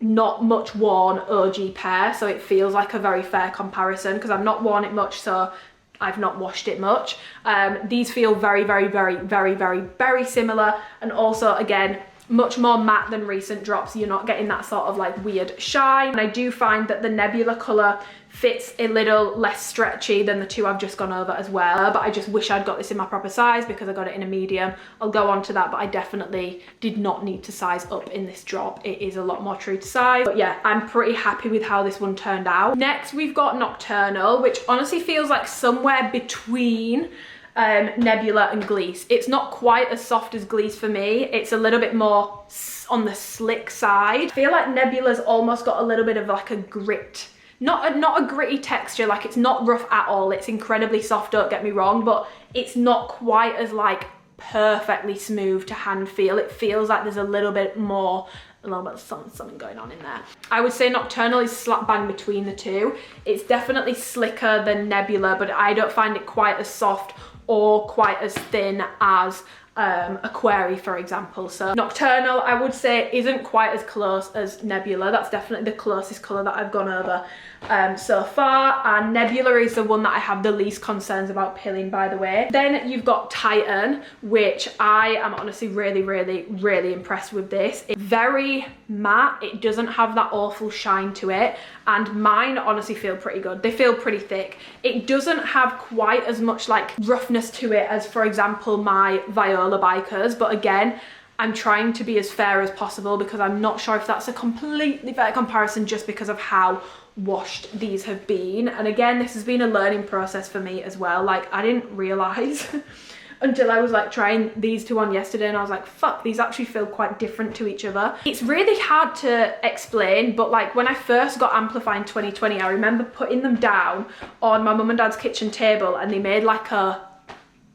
not much worn OG pair, so it feels like a very fair comparison because I've not worn it much, so I've not washed it much. These feel very, very, very, very, very, very similar, and also again much more matte than recent drops. You're not getting that sort of like weird shine, and I do find that the Nebula colour fits a little less stretchy than the two I've just gone over as well, but I just wish I'd got this in my proper size because I got it in a medium. I'll go on to that, but I definitely did not need to size up in this drop. It is a lot more true to size, but yeah, I'm pretty happy with how this one turned out. Next, we've got Nocturnal, which honestly feels like somewhere between Nebula and Gleece. It's not quite as soft as Gleece for me. It's a little bit more on the slick side. I feel like Nebula's almost got a little bit of like a grit. Not a gritty texture, like it's not rough at all. It's incredibly soft, don't get me wrong, but it's not quite as like perfectly smooth to hand feel. It feels like there's a little bit more, a little bit of something going on in there. I would say Nocturnal is slap bang between the two. It's definitely slicker than Nebula, but I don't find it quite as soft or quite as thin as Aquari, for example. So Nocturnal, I would say, isn't quite as close as Nebula. That's definitely the closest colour that I've gone over so far, and Nebula is the one that I have the least concerns about pilling, by the way. Then you've got Titan, which I am honestly really, really, really impressed with this. It's very matte. It doesn't have that awful shine to it, and mine honestly feel pretty good. They feel pretty thick. It doesn't have quite as much like roughness to it as, for example, my Viola Bikers, but again, I'm trying to be as fair as possible because I'm not sure if that's a completely fair comparison just because of how washed these have been. And again, this has been a learning process for me as well. Like, I didn't realize until I was like trying these two on yesterday and I was like, fuck, these actually feel quite different to each other. It's really hard to explain, but like when I first got Amplify in 2020, I remember putting them down on my mum and dad's kitchen table and they made like a,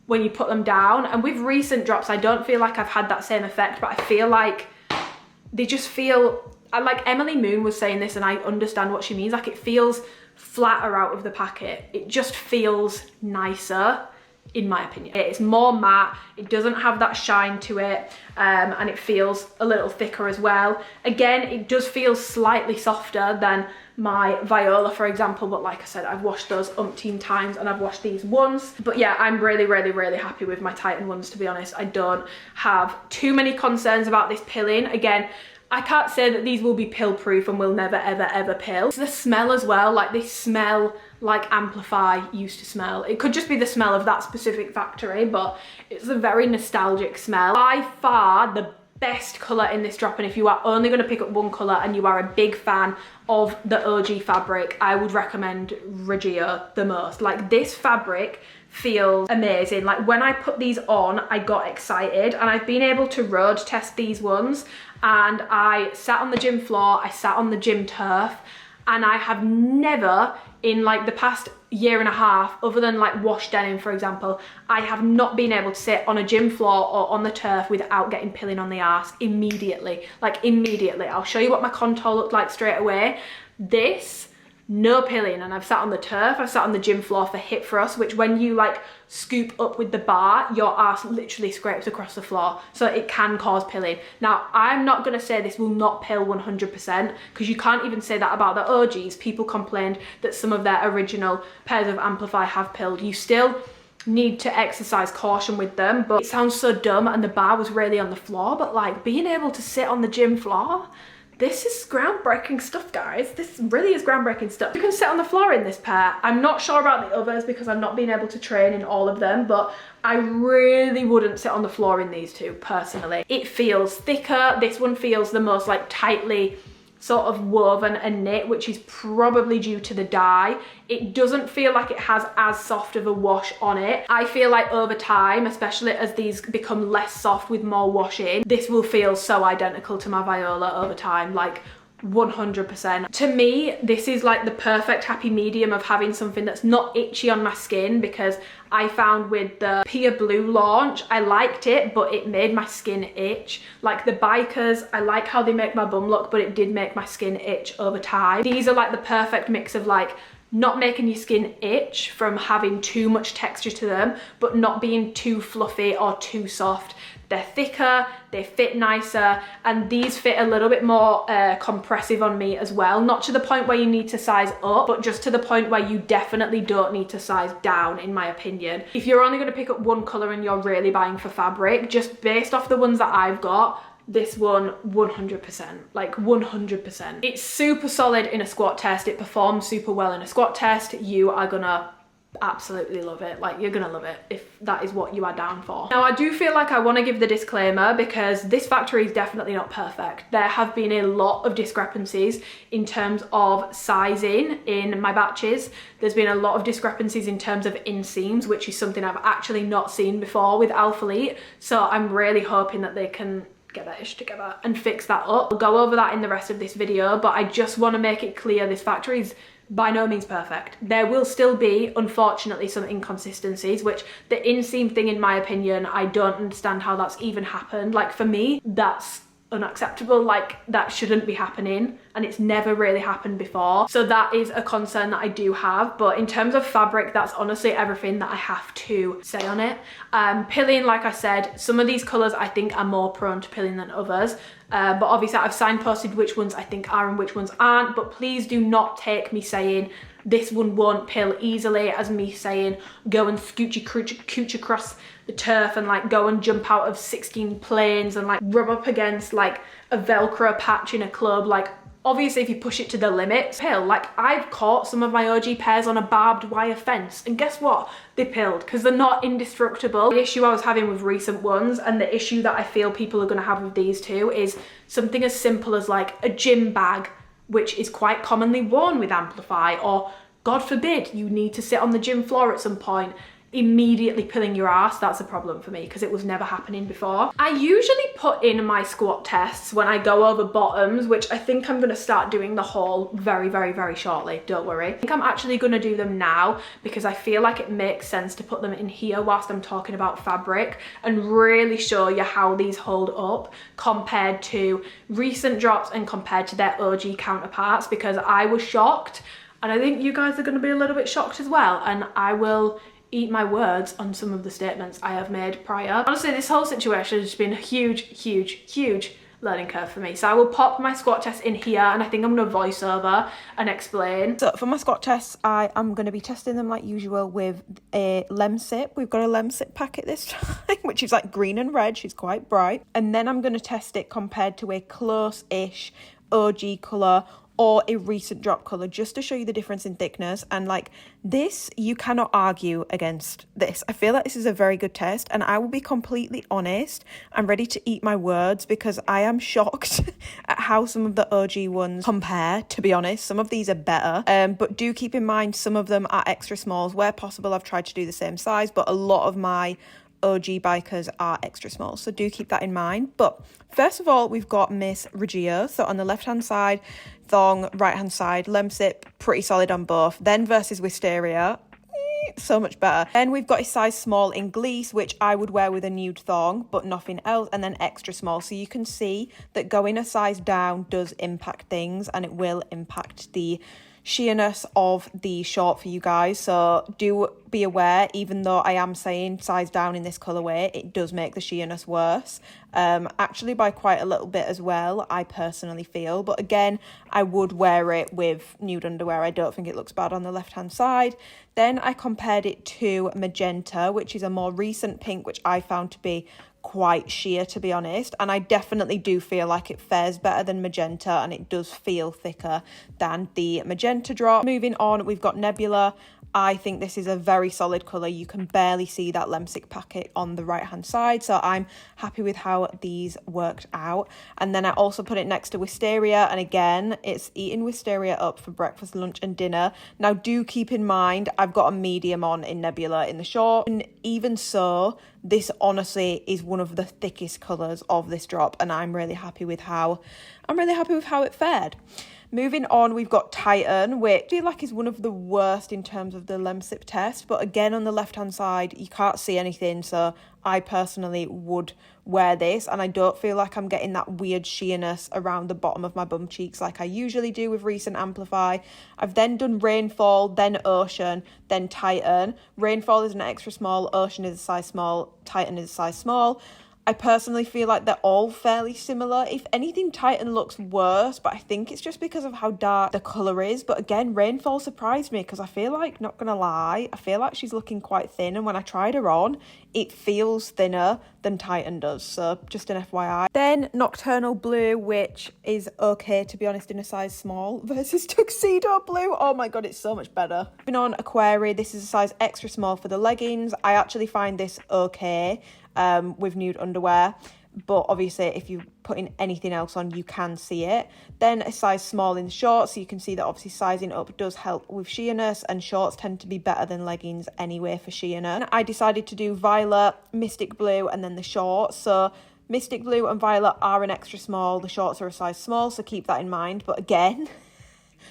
when you put them down, and with recent drops I don't feel like I've had that same effect, but I feel like they just feel, like Emily Moon was saying this and I understand what she means, like it feels flatter out of the packet. It just feels nicer in my opinion. It's more matte, it doesn't have that shine to it, and it feels a little thicker as well. Again, it does feel slightly softer than my Viola, for example, but like I said, I've washed those umpteen times and I've washed these once. But yeah, I'm really happy with my Titan ones, to be honest. I don't have too many concerns about this pilling. Again, I can't say that these will be pill proof and will never ever pill. It's the smell as well, like they smell like Amplify used to smell. It could just be the smell of that specific factory, but it's a very nostalgic smell. By far the best colour in this drop, and if you are only going to pick up one colour and you are a big fan of the OG fabric, I would recommend Reggio the most. Like, this fabric feels amazing. Like, when I put these on, I got excited, and I've been able to road test these ones, and I sat on the gym floor, I sat on the gym turf, and I have never in like the past year and a half, other than like wash denim for example, I have not been able to sit on a gym floor or on the turf without getting pilling on the arse immediately. Like immediately. I'll show you what my contour looked like straight away. This, no pilling, and I've sat on the turf, I've sat on the gym floor for hip thrust, which when you like scoop up with the bar, your arse literally scrapes across the floor, so it can cause pilling. Now, I'm not gonna say this will not pill 100%, because you can't even say that about the OGs. People complained that some of their original pairs of Amplify have pilled. You still need to exercise caution with them, but it sounds so dumb and the bar was really on the floor, but like being able to sit on the gym floor, this is groundbreaking stuff, guys. This really is groundbreaking stuff. You can sit on the floor in this pair. I'm not sure about the others because I've not been able to train in all of them, but I really wouldn't sit on the floor in these two, personally. It feels thicker. This one feels the most like tightly sort of woven and knit, which is probably due to the dye. It doesn't feel like it has as soft of a wash on it. I feel like over time, especially as these become less soft with more washing, this will feel so identical to my Viola over time, like 100%. To me, this is like the perfect happy medium of having something that's not itchy on my skin, because I found with the Pia Blue launch, I liked it, but it made my skin itch. Like the Bikers, I like how they make my bum look, but it did make my skin itch over time. These are like the perfect mix of like not making your skin itch from having too much texture to them, but not being too fluffy or too soft. They're thicker, they fit nicer, and these fit a little bit more compressive on me as well. Not to the point where you need to size up, but just to the point where you definitely don't need to size down, in my opinion. If you're only gonna pick up one color and you're really buying for fabric, just based off the ones that I've got, this one 100%, like 100%. It's super solid in a squat test. It performs super well in a squat test. You are gonna absolutely love it. Like, you're gonna love it if that is what you are down for. Now, I do feel like I want to give the disclaimer, because this factory is definitely not perfect. There have been a lot of discrepancies in terms of sizing in my batches. There's been a lot of discrepancies in terms of inseams, which is something I've actually not seen before with Alphalete. So I'm really hoping that they can get that ish together and fix that up. We'll go over that in the rest of this video, but I just want to make it clear this factory is by no means perfect. There will still be, unfortunately, some inconsistencies, which the inseam thing, in my opinion, I don't understand how that's even happened. Like, for me, that's unacceptable. Like, that shouldn't be happening, and it's never really happened before. So that is a concern that I do have. But in terms of fabric, that's honestly everything that I have to say on it. Pilling, like I said, some of these colors I think are more prone to pilling than others. But obviously I've signposted which ones I think are and which ones aren't, but please do not take me saying this one won't pill easily as me saying go and scooch across the turf and like go and jump out of 16 planes and like rub up against like a Velcro patch in a club. Like, Obviously, if you push it to the limit, pill. Like, I've caught some of my OG pairs on a barbed wire fence, and guess what? They pilled, because they're not indestructible. The issue I was having with recent ones, and the issue that I feel people are going to have with these two, is something as simple as like a gym bag, which is quite commonly worn with Amplify, or God forbid, you need to sit on the gym floor at some point, immediately pilling your ass. That's a problem for me because it was never happening before. I usually put in my squat tests when I go over bottoms, which I think I'm going to start doing the haul very shortly, don't worry. I think I'm actually going to do them now because I feel like it makes sense to put them in here whilst I'm talking about fabric and really show you how these hold up compared to recent drops and compared to their OG counterparts, because I was shocked, and I think you guys are going to be a little bit shocked as well, and I will eat my words on some of the statements I have made prior. Honestly, this whole situation has just been a huge learning curve for me. So I will pop my squat test in here, and I think I'm gonna voice over and explain. So for my squat tests, I am gonna be testing them like usual with a Lemsip. We've got a Lemsip packet this time, which is like green and red. She's quite bright. And then I'm gonna test it compared to a close-ish OG colour or a recent drop colour, just to show you the difference in thickness. And like this, you cannot argue against this. I feel like this is a very good test, and I will be completely honest. I'm ready to eat my words because I am shocked at how some of the OG ones compare, to be honest. Some of these are better, but do keep in mind some of them are extra smalls. Where possible, I've tried to do the same size, but a lot of my OG bikers are extra small, so do keep that in mind. But first of all, we've got Miss Reggio. So on the left hand side, thong, right hand side, Lemsip, pretty solid on both. Then versus Wisteria, so much better. Then we've got a size small in Gleece, which I would wear with a nude thong, but nothing else. And then extra small. So you can see that going a size down does impact things, and it will impact the sheerness of the short for you guys. So do be aware, even though I am saying size down in this colorway, it does make the sheerness worse, actually by quite a little bit as well, I personally feel. But again, I would wear it with nude underwear. I don't think it looks bad on the left hand side. Then I compared it to Magenta, which is a more recent pink, which I found to be quite sheer, to be honest, and I definitely do feel like it fares better than Magenta, and it does feel thicker than the Magenta drop. Moving on, we've got Nebula. I think this is a very solid colour. You can barely see that Lemsip packet on the right hand side, so I'm happy with how these worked out. And then I also put it next to Wisteria, and again, it's eating Wisteria up for breakfast, lunch and dinner. Now do keep in mind, I've got a medium on in Nebula in the short, and even so, this honestly is one of the thickest colours of this drop, and I'm really happy with how it fared. Moving on, we've got Titan, which I feel like is one of the worst in terms of the Lemsip test. But again, on the left-hand side, you can't see anything. So I personally would wear this. And I don't feel like I'm getting that weird sheerness around the bottom of my bum cheeks like I usually do with recent Amplify. I've then done Rainfall, then Ocean, then Titan. Rainfall is an extra small, Ocean is a size small, Titan is a size small. I personally feel like they're all fairly similar. If anything, Titan looks worse, but I think it's just because of how dark the colour is. But again, Rainfall surprised me because I feel like, not gonna lie, I feel like she's looking quite thin, and when I tried her on, it feels thinner than Titan does, so just an FYI. Then Nocturnal Blue, which is okay, to be honest, in a size small, versus Tuxedo Blue. Oh my god, it's so much better. Moving on, Aquari, this is a size extra small for the leggings. I actually find this okay with nude underwear, but obviously if you're putting anything else on, you can see it. Then a size small in shorts, so you can see that obviously sizing up does help with sheerness, and shorts tend to be better than leggings anyway for sheerness. I decided to do Violet, Mystic Blue, and then the shorts. So Mystic Blue and Violet are an extra small, the shorts are a size small, so keep that in mind. But again,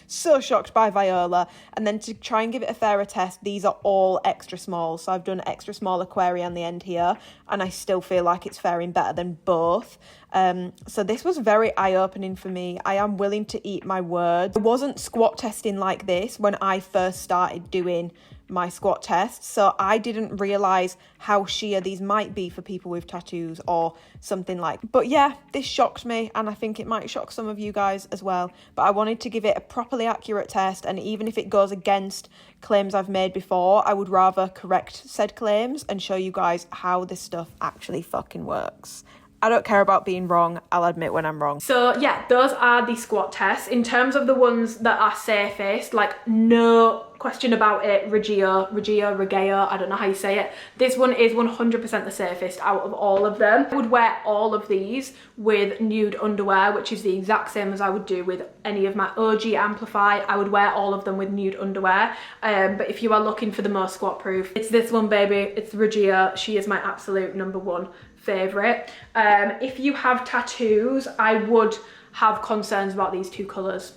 so shocked by Viola. And then to try and give it a fairer test, these are all extra small. So I've done extra small Aquari on the end here, and I still feel like it's faring better than both. So this was very eye-opening for me. I am willing to eat my words. I wasn't squat testing like this when I first started doing my squat tests, so I didn't realise how sheer these might be for people with tattoos or something like. But yeah, this shocked me, and I think it might shock some of you guys as well. But I wanted to give it a properly accurate test, and even if it goes against claims I've made before, I would rather correct said claims and show you guys how this stuff actually fucking works. I don't care about being wrong. I'll admit when I'm wrong. So yeah, those are the squat tests. In terms of the ones that are safest, like no question about it, Regeo, I don't know how you say it. This one is 100% the safest out of all of them. I would wear all of these with nude underwear, which is the exact same as I would do with any of my OG Amplify. I would wear all of them with nude underwear. But if you are looking for the most squat proof, it's this one, baby. It's Regeo. She is my absolute #1 favorite. If you have tattoos, I would have concerns about these two colors.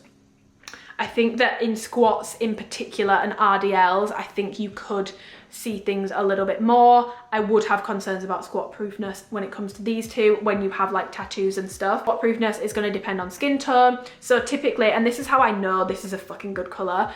I think that in squats in particular and RDLs, I think you could see things a little bit more. I would have concerns about squat proofness when it comes to these two when you have like tattoos and stuff. Squat proofness is going to depend on skin tone. So typically, and this is how I know this is a fucking good color,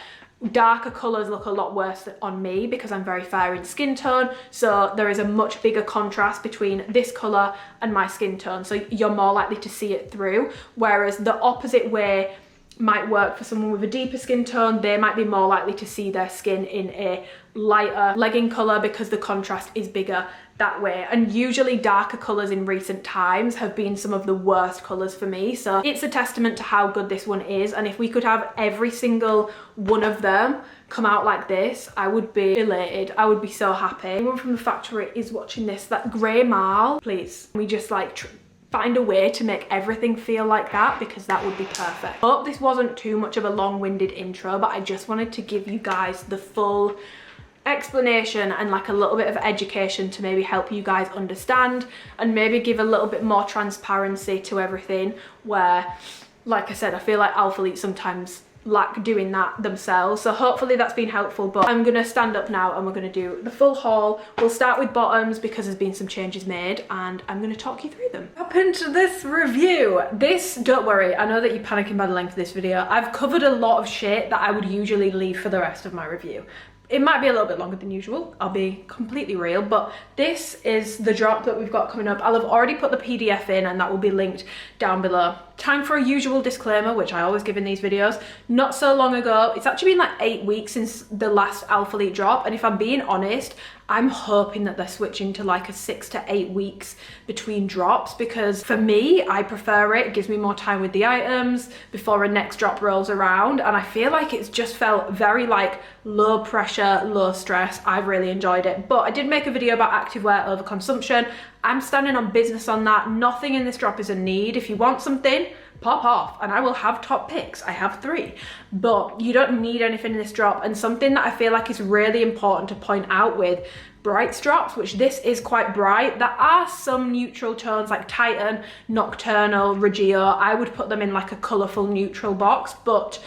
darker colors look a lot worse on me because I'm very fair in skin tone, so there is a much bigger contrast between this color and my skin tone, so you're more likely to see it through, whereas the opposite way might work for someone with a deeper skin tone. They might be more likely to see their skin in a lighter legging color because the contrast is bigger that way. And usually darker colors in recent times have been some of the worst colors for me, so it's a testament to how good this one is. And if we could have every single one of them come out like this, I would be elated. I would be so happy. Anyone from the factory is watching this, that grey marl, please, we just like find a way to make everything feel like that, because that would be perfect. Hope this wasn't too much of a long-winded intro, but I just wanted to give you guys the full explanation and like a little bit of education to maybe help you guys understand and maybe give a little bit more transparency to everything, where, like I said, I feel like Alphalete sometimes lack doing that themselves. So hopefully that's been helpful, but I'm gonna stand up now and we're gonna do the full haul. We'll start with bottoms because there's been some changes made and I'm gonna talk you through them. Up into this review. This, don't worry, I know that you're panicking by the length of this video. I've covered a lot of shit that I would usually leave for the rest of my review. It might be a little bit longer than usual, I'll be completely real, but this is the drop that we've got coming up. I'll have already put the PDF in and that will be linked down below. Time for a usual disclaimer, which I always give in these videos. Not so long ago, it's actually been like 8 weeks since the last Alphalete drop, and if I'm being honest, I'm hoping that they're switching to like a 6 to 8 weeks between drops, because for me, I prefer it. It gives me more time with the items before a next drop rolls around, and I feel like it's just felt very like low pressure, low stress. I've really enjoyed it, but I did make a video about activewear overconsumption. I'm standing on business on that. Nothing in this drop is a need. If you want something, pop off and I will have top picks. I have 3, but you don't need anything in this drop. And something that I feel like is really important to point out with bright drops, which this is quite bright, there are some neutral tones like Titan, Nocturnal, Regeo. I would put them in like a colourful neutral box, but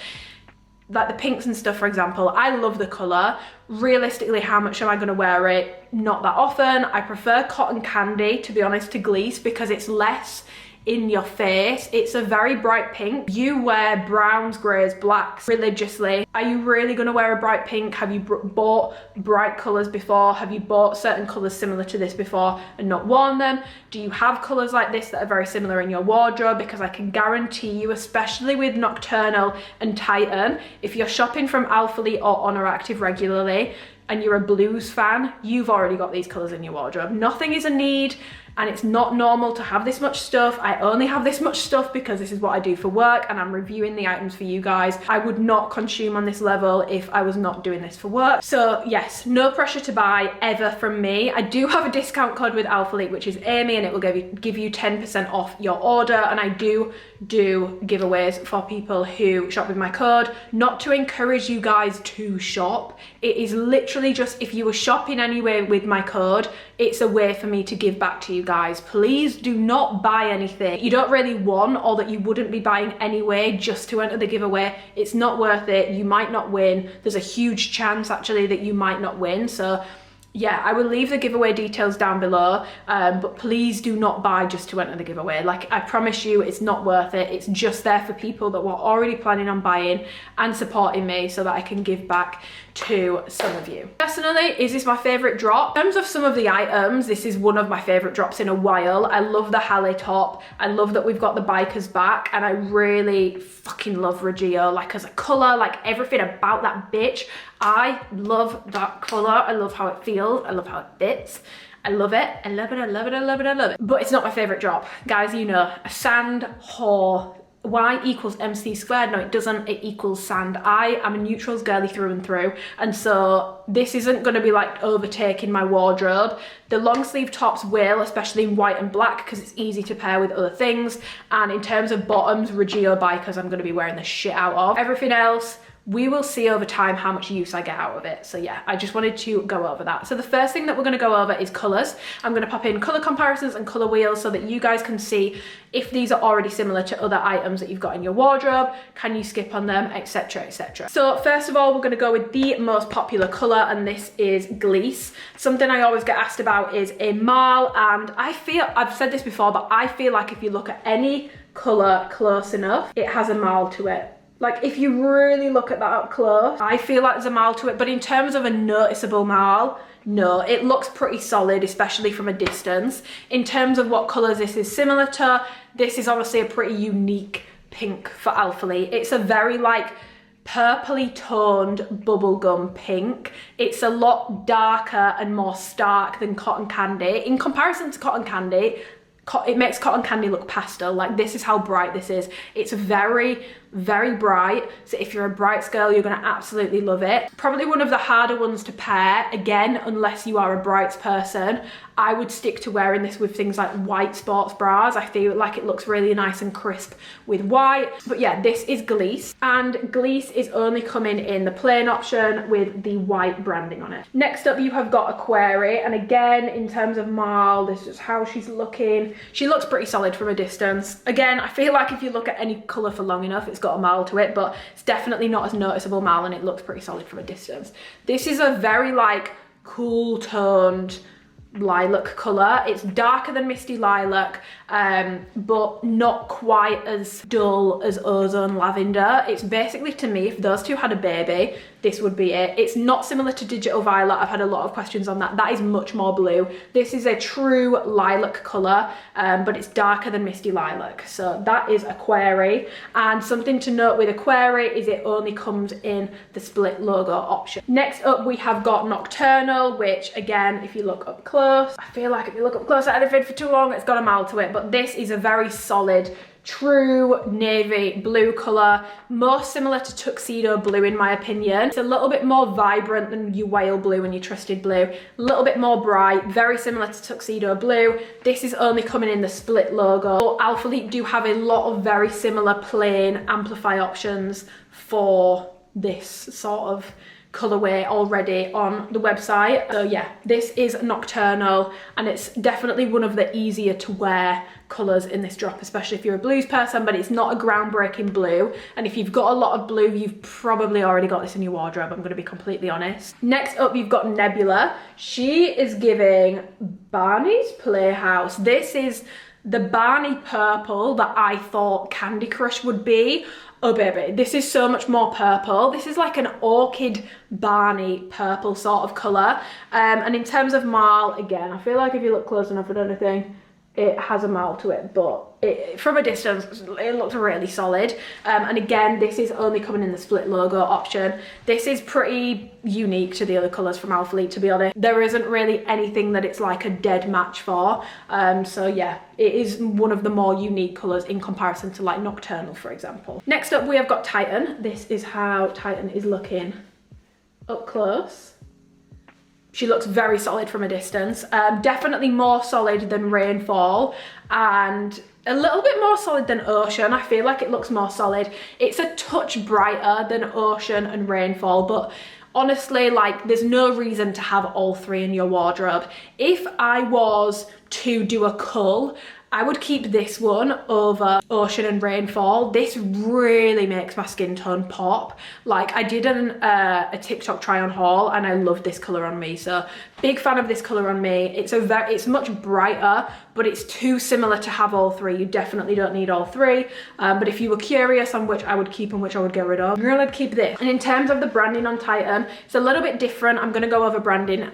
like the pinks and stuff, for example, I love the colour. Realistically, how much am I going to wear it? Not that often. I prefer Cotton Candy, to be honest, to Gleece because it's less in your face. It's a very bright pink. You wear browns, greys, blacks religiously. Are you really going to wear a bright pink? Have you bought bright colours before? Have you bought certain colours similar to this before and not worn them? Do you have colours like this that are very similar in your wardrobe? Because I can guarantee you, especially with Nocturnal and Titan, if you're shopping from Alphalete or Honor Active regularly and you're a blues fan, you've already got these colours in your wardrobe. Nothing is a need, and it's not normal to have this much stuff. I only have this much stuff because this is what I do for work and I'm reviewing the items for you guys. I would not consume on this level if I was not doing this for work. So yes, no pressure to buy ever from me. I do have a discount code with Alphalete, which is Amy, and it will give you 10% off your order. And I do giveaways for people who shop with my code, not to encourage you guys to shop. It is literally just, if you were shopping anyway with my code, it's a way for me to give back to you guys. Please do not buy anything you don't really want or that you wouldn't be buying anyway just to enter the giveaway. It's not worth it. You might not win. There's a huge chance actually that you might not win. So yeah, I will leave the giveaway details down below, but please do not buy just to enter the giveaway. Like, I promise you, it's not worth it. It's just there for people that were already planning on buying and supporting me so that I can give back to some of you. Personally, is this my favorite drop? In terms of some of the items, this is one of my favorite drops in a while. I love the Halle top. I love that we've got the bikers back, and I really fucking love Regeo, like as a color, like everything about that bitch. I love that color. I love how it feels. I love how it fits. I love it. I love it, I love it, I love it, I love it. But it's not my favorite drop. Guys, you know, a sand whore. Y equals MC squared. No, it doesn't. It equals sand. I am a neutrals girly through and through. And so this isn't going to be like overtaking my wardrobe. The long sleeve tops will, especially in white and black, because it's easy to pair with other things. And in terms of bottoms, Regio bikers, I'm going to be wearing the shit out of. Everything else, we will see over time how much use I get out of it. So yeah, I just wanted to go over that. So the first thing that we're going to go over is colours. I'm going to pop in colour comparisons and colour wheels so that you guys can see if these are already similar to other items that you've got in your wardrobe, can you skip on them, etc, etc. So first of all, we're going to go with the most popular colour, and this is Gliss. Something I always get asked about is a marl, and I feel, I've said this before, but I feel like if you look at any colour close enough, it has a marl to it. Like if you really look at that up close, I feel like there's a marl to it, but in terms of a noticeable marl, no, it looks pretty solid, especially from a distance. In terms of what colours this is similar to, this is obviously a pretty unique pink for Alphalete. It's a very like purpley toned bubblegum pink. It's a lot darker and more stark than cotton candy. In comparison to cotton candy, it makes cotton candy look pastel. Like this is how bright this is. It's very, very bright. So if you're a brights girl, you're gonna absolutely love it. Probably one of the harder ones to pair, again, unless you are a brights person. I would stick to wearing this with things like white sports bras. I feel like it looks really nice and crisp with white. But yeah, this is Gliss, and Gliss is only coming in the plain option with the white branding on it. Next up, you have got Aquari, and again, in terms of marl, this is how she's looking. She looks pretty solid from a distance. Again, I feel like if you look at any colour for long enough, it's got a marl to it, but it's definitely not as noticeable marl, and it looks pretty solid from a distance. This is a very like cool toned lilac colour. It's darker than Misty Lilac, but not quite as dull as Ozone Lavender. It's basically, to me, if those two had a baby, this would be it. It's not similar to Digital Violet. I've had a lot of questions on that. That is much more blue. This is a true lilac colour, but it's darker than Misty Lilac. So that is Aquari. And something to note with Aquari is it only comes in the split logo option. Next up, we have got Nocturnal, which again, if you look up close, I feel like if you look up close at anything for too long, it's got a marl to it. But this is a very solid, true navy blue colour, more similar to tuxedo blue in my opinion. It's a little bit more vibrant than your whale blue and your trusted blue, a little bit more bright, very similar to tuxedo blue. This is only coming in the split logo. Alphalete do have a lot of very similar plain amplify options for this sort of colorway already on the website. So yeah, this is Nocturnal, and it's definitely one of the easier to wear colors in this drop, especially if you're a blues person, but it's not a groundbreaking blue. And if you've got a lot of blue, you've probably already got this in your wardrobe, I'm going to be completely honest. Next up, you've got Nebula. She is giving Barney's Playhouse. This is the Barney purple that I thought Candy Crush would be. Oh baby, this is so much more purple. This is like an orchid Barney purple sort of colour. And in terms of marl, again, I feel like if you look close enough at anything, it has a marl to it, but from a distance, it looks really solid. And again, this is only coming in the split logo option. This is pretty unique to the other colours from Alphalete, to be honest. There isn't really anything that it's like a dead match for. So yeah, it is one of the more unique colours in comparison to like Nocturnal, for example. Next up, we have got Titan. This is how Titan is looking up close. She looks very solid from a distance, definitely more solid than Rainfall, and a little bit more solid than Ocean. I feel like it looks more solid. It's a touch brighter than Ocean and Rainfall, but honestly, like, there's no reason to have all three in your wardrobe. If I was to do a cull, I would keep this one over Ocean and Rainfall. This really makes my skin tone pop. Like, I did a TikTok try on haul and I loved this colour on me. So big fan of this colour on me. It's much brighter, but it's too similar to have all three. You definitely don't need all three. But if you were curious on which I would keep and which I would get rid of, I'm gonna keep this. And in terms of the branding on Titan, it's a little bit different. I'm gonna go over branding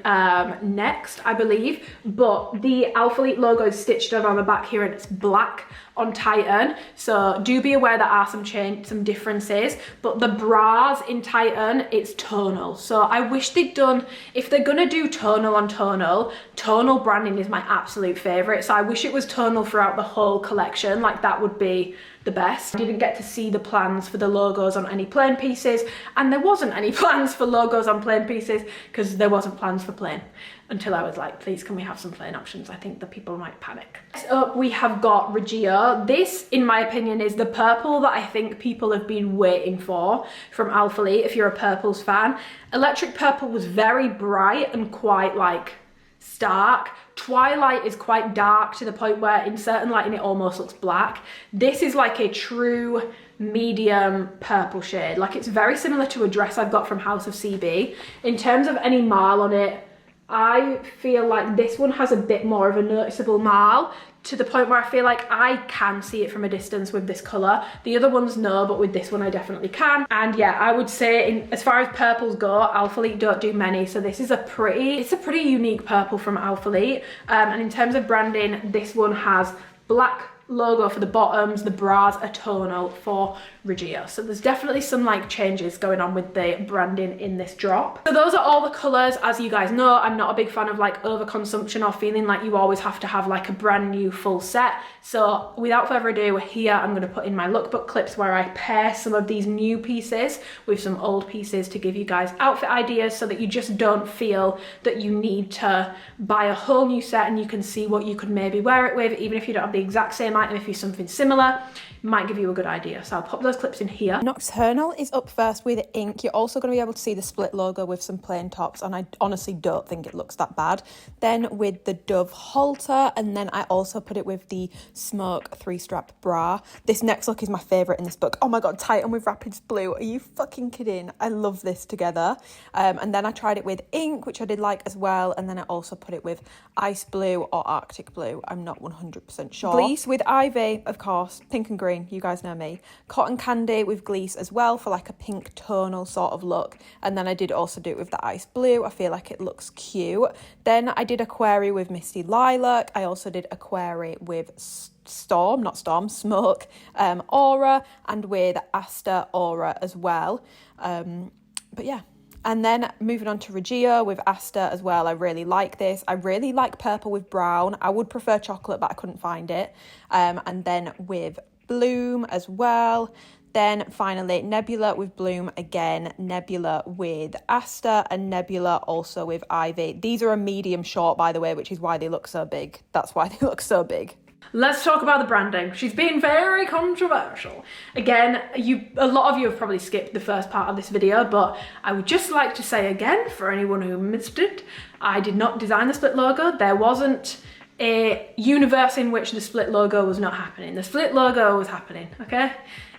next, I believe, but the Alphalete logo is stitched on the back here and it's black on Titan, so do be aware there are some differences, but the bras in Titan, it's tonal. So I wish they'd done, if they're gonna do tonal on tonal branding is my absolute favorite, so I wish it was tonal throughout the whole collection. Like, that would be the best. I didn't get to see the plans for the logos on any plain pieces, and there wasn't any plans for logos on plain pieces because there wasn't plans for plain until I was like, please can we have some plain options? I think the people might panic. Next up we have got Regia. This, in my opinion, is the purple that I think people have been waiting for from Alphalete, if you're a purples fan. Electric purple was very bright and quite like stark. Twilight is quite dark to the point where in certain lighting it almost looks black. This is like a true medium purple shade. Like, it's very similar to a dress I've got from House of CB. In terms of any marl on it, I feel like this one has a bit more of a noticeable marl, to the point where I feel like I can see it from a distance with this colour. The other ones no, but with this one I definitely can. And yeah, I would say as far as purples go, Alphalete don't do many, so this is a pretty unique purple from Alphalete. And in terms of branding, this one has black logo for the bottoms, the bras are tonal for Regia. So there's definitely some like changes going on with the branding in this drop. So those are all the colours. As you guys know, I'm not a big fan of like overconsumption or feeling like you always have to have like a brand new full set. So without further ado, here I'm going to put in my lookbook clips where I pair some of these new pieces with some old pieces to give you guys outfit ideas, so that you just don't feel that you need to buy a whole new set, and you can see what you could maybe wear it with, even if you don't have the exact same item. If you're something similar, might give you a good idea. So I'll pop those clips in here. Nocturnal is up first with ink. You're also going to be able to see the split logo with some plain tops, and I honestly don't think it looks that bad. Then with the Dove halter, and then I also put it with the Smoke 3-strap bra. This next look is my favourite in this book. Oh my god, Titan with Rapids Blue. Are you fucking kidding? I love this together. And then I tried it with ink, which I did like as well, and then I also put it with Ice Blue or Arctic Blue. I'm not 100% sure. Gleece with Ivy, of course, pink and green. You guys know me. Cotton Candy with Gleece as well for like a pink tonal sort of look. And then I did also do it with the Ice Blue. I feel like it looks cute. Then I did Aquari with Misty Lilac. I also did Aquari with Smoke Aura, and with Asta Aura as well. But yeah. And then moving on to Regia with Asta as well. I really like this. I really like purple with brown. I would prefer chocolate, but I couldn't find it. And then with Bloom as well. Then finally Nebula with Bloom again, Nebula with Asta, and Nebula also with Ivy. These are a medium short, by the way, which is why they look so big. That's why they look so big. Let's talk about the branding. She's been very controversial. Again, a lot of you have probably skipped the first part of this video, but I would just like to say again, for anyone who missed it, I did not design the split logo. There wasn't a universe in which the split logo was not happening. The split logo was happening, okay?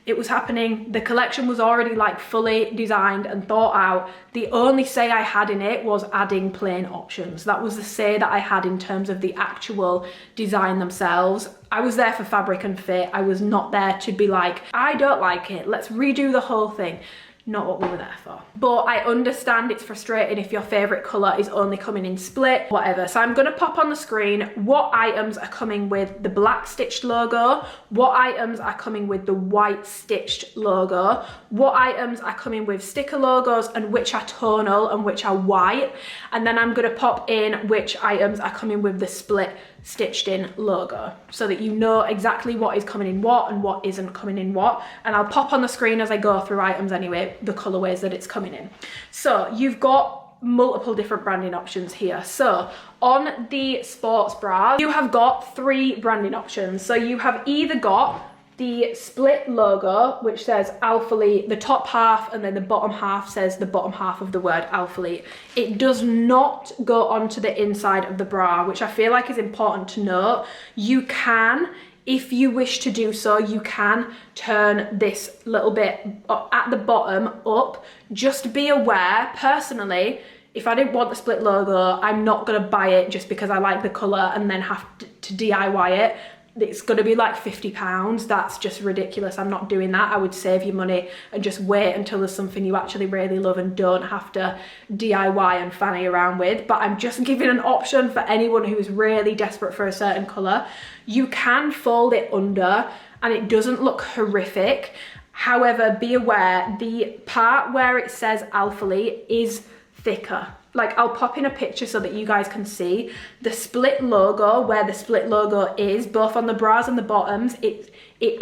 It was happening. The collection was already like fully designed and thought out. The only say I had in it was adding plain options. That was the say that I had in terms of the actual design themselves. I was there for fabric and fit. I was not there to be like, I don't like it, let's redo the whole thing. Not what we were there for. But I understand it's frustrating if your favorite color is only coming in split, whatever. So I'm gonna pop on the screen what items are coming with the black stitched logo, what items are coming with the white stitched logo, what items are coming with sticker logos and which are tonal and which are white. And then I'm gonna pop in which items are coming with the split stitched in logo, so that you know exactly what is coming in what and what isn't coming in what. And I'll pop on the screen as I go through items anyway, the colorways that it's coming in. So you've got multiple different branding options here. So on the sports bras, you have got 3 branding options. So you have either got the split logo, which says Alphalete, the top half, and then the bottom half says the bottom half of the word Alphalete. It does not go onto the inside of the bra, which I feel like is important to note. You can, if you wish to do so, you can turn this little bit at the bottom up. Just be aware, personally, if I didn't want the split logo, I'm not gonna buy it just because I like the colour and then have to DIY it. It's gonna be like £50. That's just ridiculous. I'm not doing that. I would save you money and just wait until there's something you actually really love and don't have to DIY and fanny around with. But I'm just giving an option for anyone who is really desperate for a certain colour. You can fold it under and it doesn't look horrific. However, be aware, the part where it says Alphalete is thicker. Like, I'll pop in a picture so that you guys can see the split logo, where the split logo is, both on the bras and the bottoms. It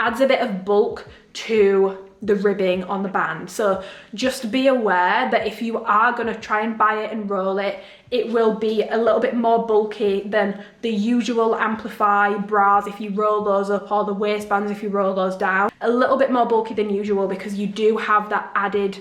adds a bit of bulk to the ribbing on the band. So just be aware that if you are going to try and buy it and roll it, it will be a little bit more bulky than the usual Amplify bras if you roll those up, or the waistbands if you roll those down. A little bit more bulky than usual because you do have that added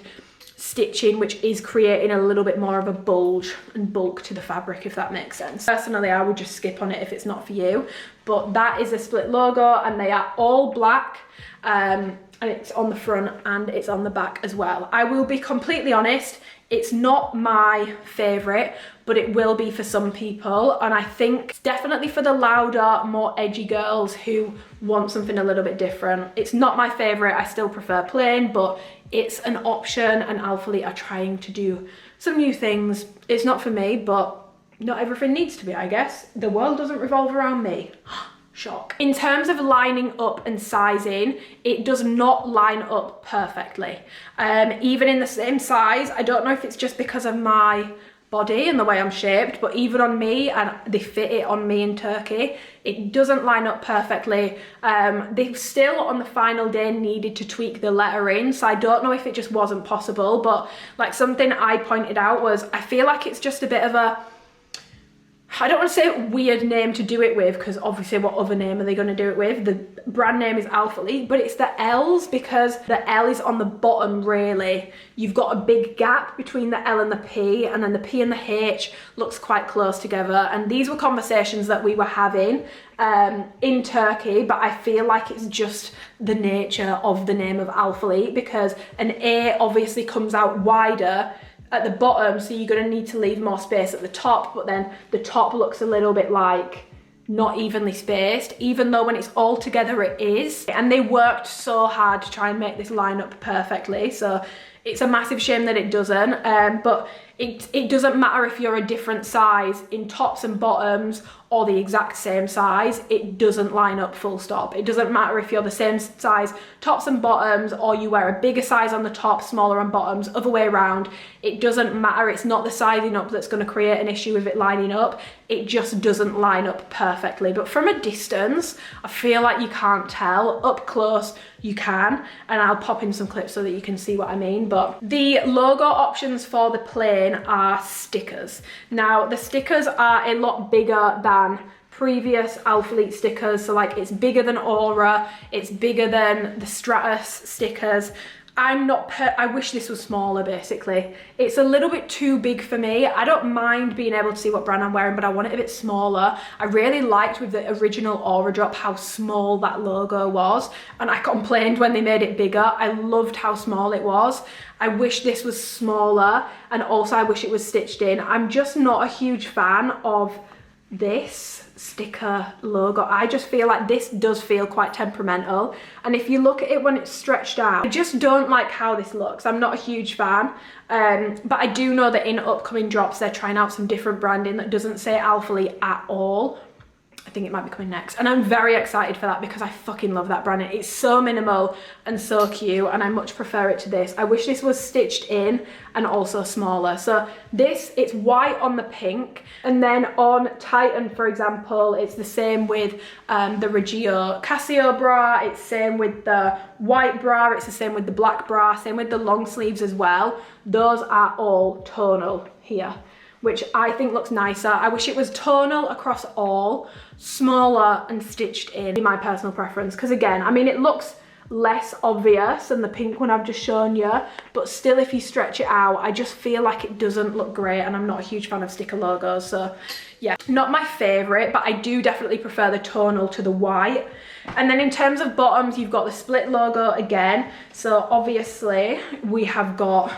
stitching, which is creating a little bit more of a bulge and bulk to the fabric, if that makes sense. Personally, I would just skip on it if it's not for you, but that is a split logo and they are all black, and it's on the front and it's on the back as well. I will be completely honest, it's not my favorite, but it will be for some people, and I think it's definitely for the louder, more edgy girls who want something a little bit different. It's not my favorite. I still prefer plain, but it's an option, and Alphalete are trying to do some new things. It's not for me, but not everything needs to be, I guess. The world doesn't revolve around me. Shock. In terms of lining up and sizing, it does not line up perfectly. Even in the same size, I don't know if it's just because of my body and the way I'm shaped, but even on me, and they fit it on me in Turkey, it doesn't line up perfectly. They still on the final day needed to tweak the lettering, so I don't know if it just wasn't possible, but like something I pointed out was, I feel like it's just a bit of a, I don't want to say a weird name to do it with, because obviously what other name are they going to do it with? The brand name is Alphalete, but it's the L's, because the L is on the bottom really. You've got a big gap between the L and the P, and then the P and the H looks quite close together. And these were conversations that we were having in Turkey, but I feel like it's just the nature of the name of Alphalete, because an A obviously comes out wider at the bottom, so you're going to need to leave more space at the top, but then the top looks a little bit like not evenly spaced, even though when it's all together it is. And they worked so hard to try and make this line up perfectly, so it's a massive shame that it doesn't, but it doesn't matter if you're a different size in tops and bottoms or the exact same size, it doesn't line up full stop. It doesn't matter if you're the same size tops and bottoms, or you wear a bigger size on the top, smaller on bottoms, other way around. It doesn't matter. It's not the sizing up that's going to create an issue with it lining up. It just doesn't line up perfectly. But from a distance, I feel like you can't tell. Up close, you can, and I'll pop in some clips so that you can see what I mean. But the logo options for the plain are stickers. Now, the stickers are a lot bigger than previous Alphalete stickers, so like it's bigger than Aura, it's bigger than the Stratus stickers. I wish this was smaller basically. It's a little bit too big for me. I don't mind being able to see what brand I'm wearing, but I want it a bit smaller. I really liked with the original Aura drop how small that logo was, and I complained when they made it bigger. I loved how small it was. I wish this was smaller, and also I wish it was stitched in. I'm just not a huge fan of this sticker logo. I just feel like this does feel quite temperamental, and if you look at it when it's stretched out, I just don't like how this looks. I'm not a huge fan, but I do know that in upcoming drops they're trying out some different branding that doesn't say Alphalete at all. I think it might be coming next, and I'm very excited for that because I fucking love that branding. It's so minimal and so cute, and I much prefer it to this. I wish this was stitched in and also smaller. So this, it's white on the pink, and then on Titan, for example, it's the same with the Reggio Casio bra, it's same with the white bra, it's the same with the black bra, same with the long sleeves as well. Those are all tonal here, which I think looks nicer. I wish it was tonal across all, smaller and stitched in my personal preference. Because again, I mean, it looks less obvious than the pink one I've just shown you, but still if you stretch it out, I just feel like it doesn't look great, and I'm not a huge fan of sticker logos. So yeah, not my favorite, but I do definitely prefer the tonal to the white. And then in terms of bottoms, you've got the split logo again. So obviously we have got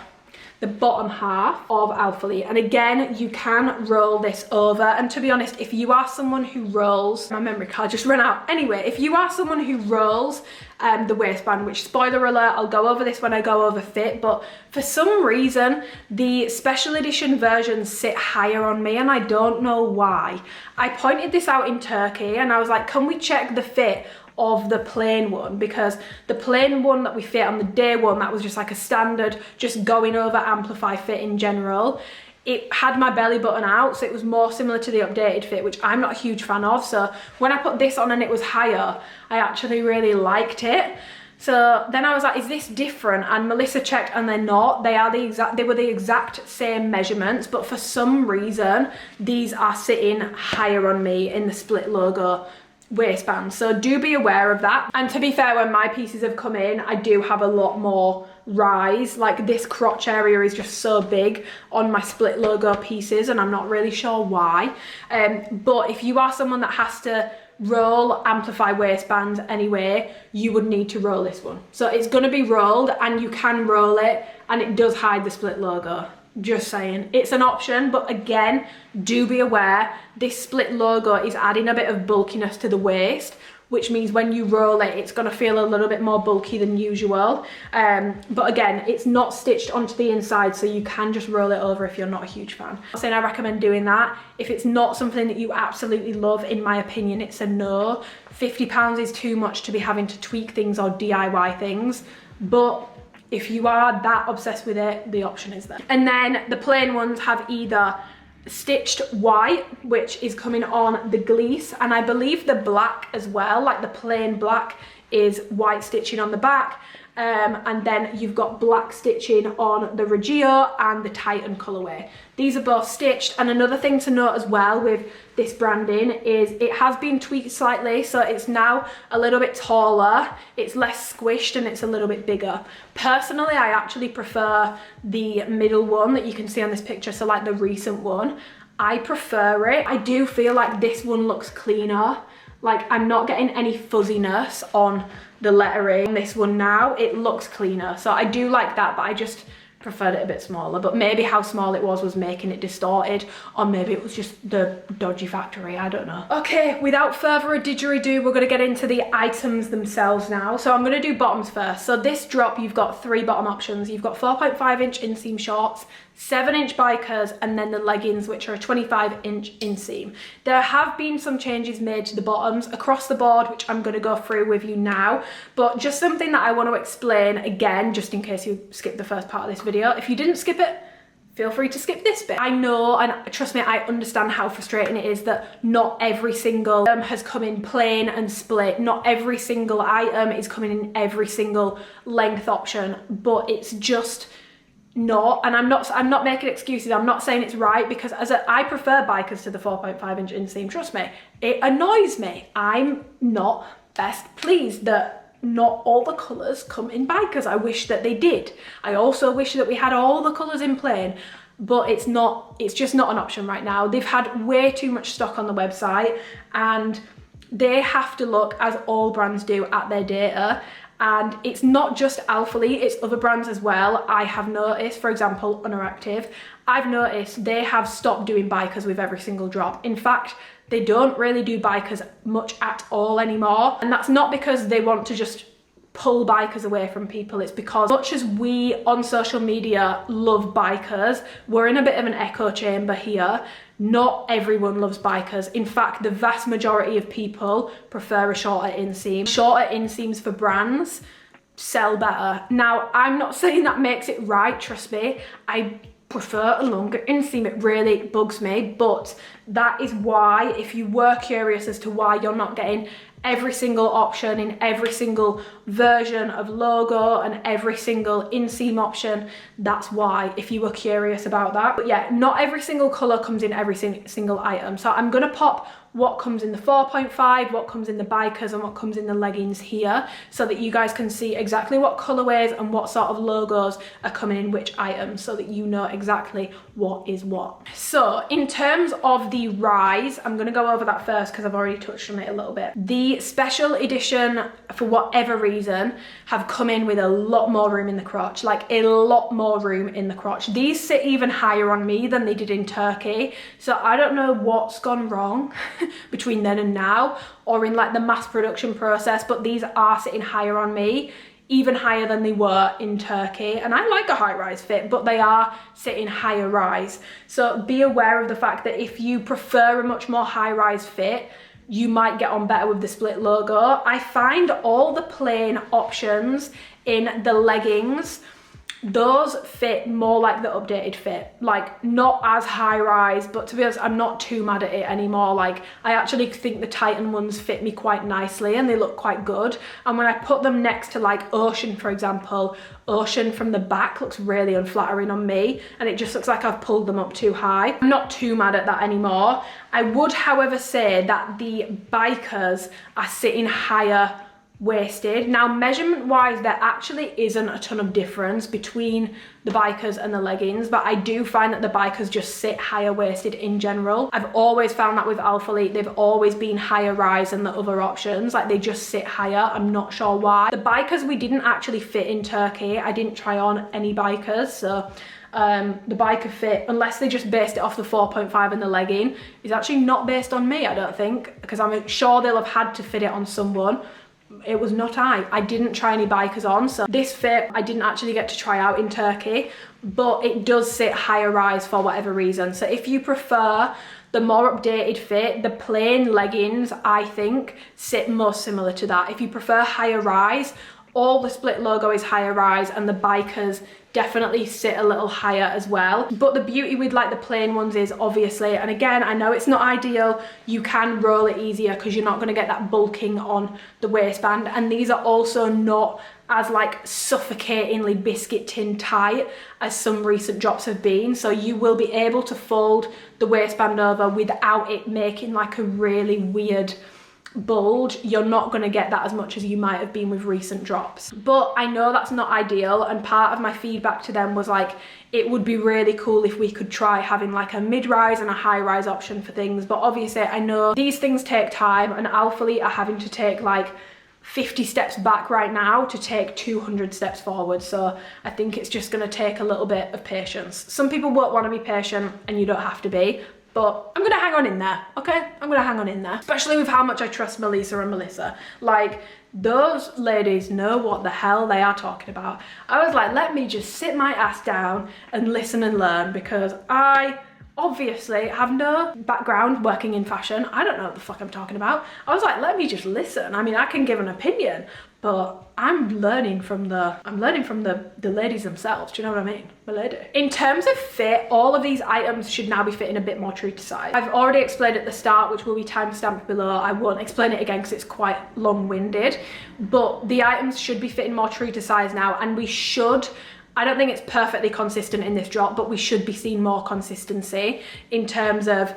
the bottom half of Alphalete. And again, you can roll this over. And to be honest, if you are someone who rolls, my memory card just ran out. Anyway, if you are someone who rolls the waistband, which, spoiler alert, I'll go over this when I go over fit, but for some reason the special edition versions sit higher on me and I don't know why. I pointed this out in Turkey and I was like, can we check the fit of the plain one? Because the plain one that we fit on the day one, that was just like a standard, just going over amplify fit in general. It had my belly button out, so it was more similar to the updated fit, which I'm not a huge fan of. So when I put this on and it was higher, I actually really liked it. So then I was like, is this different? And Melissa checked and they're not. They were the exact same measurements, but for some reason, these are sitting higher on me in the split logo waistband. So do be aware of that. And to be fair, when my pieces have come in, I do have a lot more rise. Like this crotch area is just so big on my split logo pieces and I'm not really sure why. But if you are someone that has to roll amplify waistbands anyway, you would need to roll this one. So it's going to be rolled and you can roll it and it does hide the split logo. Just saying, it's an option, but again, do be aware this split logo is adding a bit of bulkiness to the waist, which means when you roll it, it's going to feel a little bit more bulky than usual. But again, it's not stitched onto the inside, so you can just roll it over if you're not a huge fan. I'm not saying I recommend doing that. If it's not something that you absolutely love, in my opinion, it's a no. £50 is too much to be having to tweak things or DIY things, but if you are that obsessed with it, the option is there. And then the plain ones have either stitched white, which is coming on the Gleece, and I believe the black as well, like the plain black is white stitching on the back, and then you've got black stitching on the Reggio and the Titan colorway. These are both stitched. And another thing to note as well with this branding is it has been tweaked slightly, so it's now a little bit taller, it's less squished, and it's a little bit bigger. Personally, I actually prefer the middle one that you can see on this picture, so like the recent one. I prefer it. I do feel like this one looks cleaner. Like I'm not getting any fuzziness on the lettering. This one now, it looks cleaner. So I do like that, but I just preferred it a bit smaller. But maybe how small it was making it distorted, or maybe it was just the dodgy factory, I don't know. Okay, without further ado, we're gonna get into the items themselves now. So I'm gonna do bottoms first. So this drop, you've got 3 bottom options. You've got 4.5-inch inseam shorts, 7-inch bikers, and then the leggings, which are a 25-inch inseam. There have been some changes made to the bottoms across the board, which I'm going to go through with you now, but just something that I want to explain again, just in case you skipped the first part of this video. If you didn't skip it, feel free to skip this bit. I know, and trust me, I understand how frustrating it is that not every single item has come in plain and split. Not every single item is coming in every single length option, but it's just not, and I'm not making excuses. I'm not saying it's right, because I prefer bikers to the 4.5-inch inseam. Trust me, it annoys me. I'm not best pleased that not all the colours come in bikers. I wish that they did. I also wish that we had all the colours in plain, but it's just not an option right now. They've had way too much stock on the website, and they have to look, as all brands do, at their data. And it's not just Alphalete, it's other brands as well. I have noticed, for example, Underactive, I've noticed they have stopped doing bikers with every single drop. In fact, they don't really do bikers much at all anymore. And that's not because they want to just pull bikers away from people. It's because much as we on social media love bikers, we're in a bit of an echo chamber here. Not everyone loves bikers. In fact, the vast majority of people prefer a shorter inseam. Shorter inseams for brands sell better. Now, I'm not saying that makes it right, trust me. I prefer a longer inseam, it really bugs me, but that is why, if you were curious as to why you're not getting every single option in every single version of logo and every single inseam option, that's why, if you were curious about that. But yeah, not every single colour comes in every single item. So I'm gonna pop what comes in the 4.5, what comes in the bikers, and what comes in the leggings here, so that you guys can see exactly what colorways and what sort of logos are coming in which items, so that you know exactly what is what. So in terms of the rise, I'm going to go over that first because I've already touched on it a little bit. The special edition, for whatever reason, have come in with a lot more room in the crotch, like a lot more room in the crotch. These sit even higher on me than they did in Turkey, so I don't know what's gone wrong between then and now, or in like the mass production process, but these are sitting higher on me, even higher than they were in Turkey. And I like a high rise fit, but they are sitting higher rise. So be aware of the fact that if you prefer a much more high rise fit, you might get on better with the split logo. I find all the plain options in the leggings, those fit more like the updated fit, like not as high rise, but to be honest, I'm not too mad at it anymore. Like I actually think the Titan ones fit me quite nicely and they look quite good. And when I put them next to like Ocean, for example, Ocean from the back looks really unflattering on me, and it just looks like I've pulled them up too high. I'm not too mad at that anymore. I would, however, say that the bikers are sitting higher waisted. Now, measurement wise, there actually isn't a ton of difference between the bikers and the leggings, but I do find that the bikers just sit higher waisted in general. I've always found that with Alphalete, they've always been higher rise than the other options, like they just sit higher. I'm not sure why. The bikers we didn't actually fit in Turkey. I didn't try on any bikers, so the biker fit, unless they just based it off the 4.5 and the legging, is actually not based on me, I don't think, because I'm sure they'll have had to fit it on someone. It was not I didn't try any bikers on, so this fit I didn't actually get to try out in Turkey, but it does sit higher rise for whatever reason. So if you prefer the more updated fit, the plain leggings I think sit most similar to that. If you prefer higher rise, all the split logo is higher rise, and the bikers definitely sit a little higher as well. But the beauty with like the plain ones is, obviously, and again, I know it's not ideal, you can roll it easier because you're not going to get that bulking on the waistband, and these are also not as like suffocatingly biscuit tin tight as some recent drops have been, so you will be able to fold the waistband over without it making like a really weird bulge. You're not going to get that as much as you might have been with recent drops. But I know that's not ideal, and part of my feedback to them was like, it would be really cool if we could try having like a mid-rise and a high-rise option for things, but obviously I know these things take time, and Alphalete are having to take like 50 steps back right now to take 200 steps forward, so I think it's just going to take a little bit of patience. Some people won't want to be patient, and you don't have to be, but I'm gonna hang on in there, okay? I'm gonna hang on in there, especially with how much I trust Melissa and Melissa. Like, those ladies know what the hell they are talking about. I was like, let me just sit my ass down and listen and learn, because I obviously have no background working in fashion. I don't know what the fuck I'm talking about. I was like, let me just listen. I mean, I can give an opinion, but I'm learning from the ladies themselves. Do you know what I mean? My lady. In terms of fit, all of these items should now be fitting a bit more true to size. I've already explained at the start, which will be timestamped below. I won't explain it again because it's quite long-winded, but the items should be fitting more true to size now, and we should, I don't think it's perfectly consistent in this drop, but we should be seeing more consistency in terms of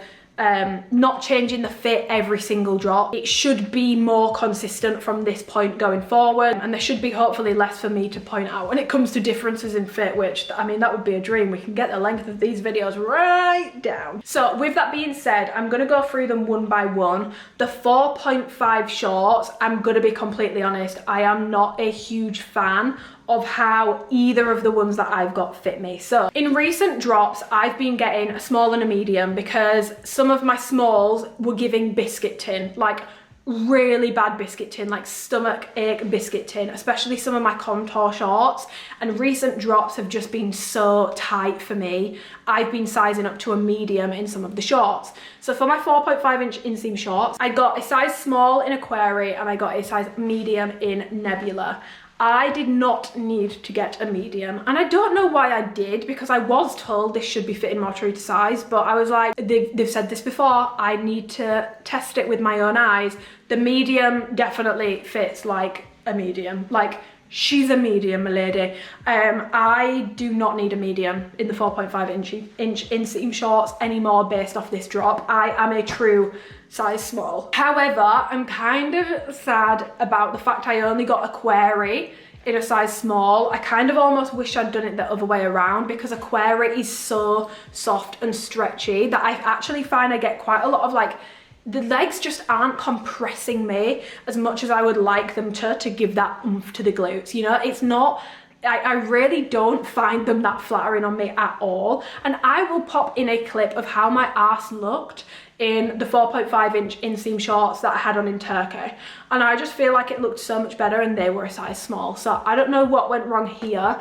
not changing the fit every single drop. It should be more consistent from this point going forward, and there should be hopefully less for me to point out when it comes to differences in fit, which, I mean, that would be a dream. We can get the length of these videos right down. So with that being said, I'm gonna go through them one by one. The 4.5 shorts, I'm gonna be completely honest, I am not a huge fan of how either of the ones that I've got fit me. So in recent drops, I've been getting a small and a medium because some of my smalls were giving biscuit tin, like really bad biscuit tin, like stomach ache biscuit tin, especially some of my contour shorts, and recent drops have just been so tight for me. I've been sizing up to a medium in some of the shorts. So for my 4.5-inch inseam shorts, I got a size small in Aquari and I got a size medium in Nebula. I did not need to get a medium, and I don't know why I did, because I was told this should be fitting more true to size, but I was like, they've said this before, I need to test it with my own eyes. The medium definitely fits like a medium, like she's a medium, my lady. I do not need a medium in the 4.5 inch inseam shorts anymore based off this drop. I am a true size small. However, I'm kind of sad about the fact I only got a query in a size small. I kind of almost wish I'd done it the other way around, because a query is so soft and stretchy that I actually find I get quite a lot of like, the legs just aren't compressing me as much as I would like them to give that oomph to the glutes. You know, it's not, I really don't find them that flattering on me at all. And I will pop in a clip of how my ass looked in the 4.5 inch inseam shorts that I had on in Turkey. And I just feel like it looked so much better and they were a size small. So I don't know what went wrong here.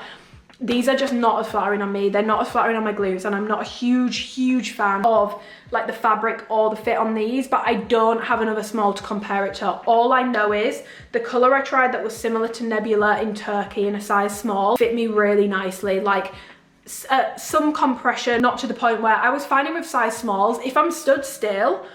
These are just not as flattering on me. They're not as flattering on my glutes, and I'm not a huge fan of like the fabric or the fit on these, but I don't have another small to compare it to. All I know is the color I tried that was similar to Nebula in Turkey in a size small fit me really nicely. Like some compression, not to the point where I was finding with size smalls, if I'm stood still,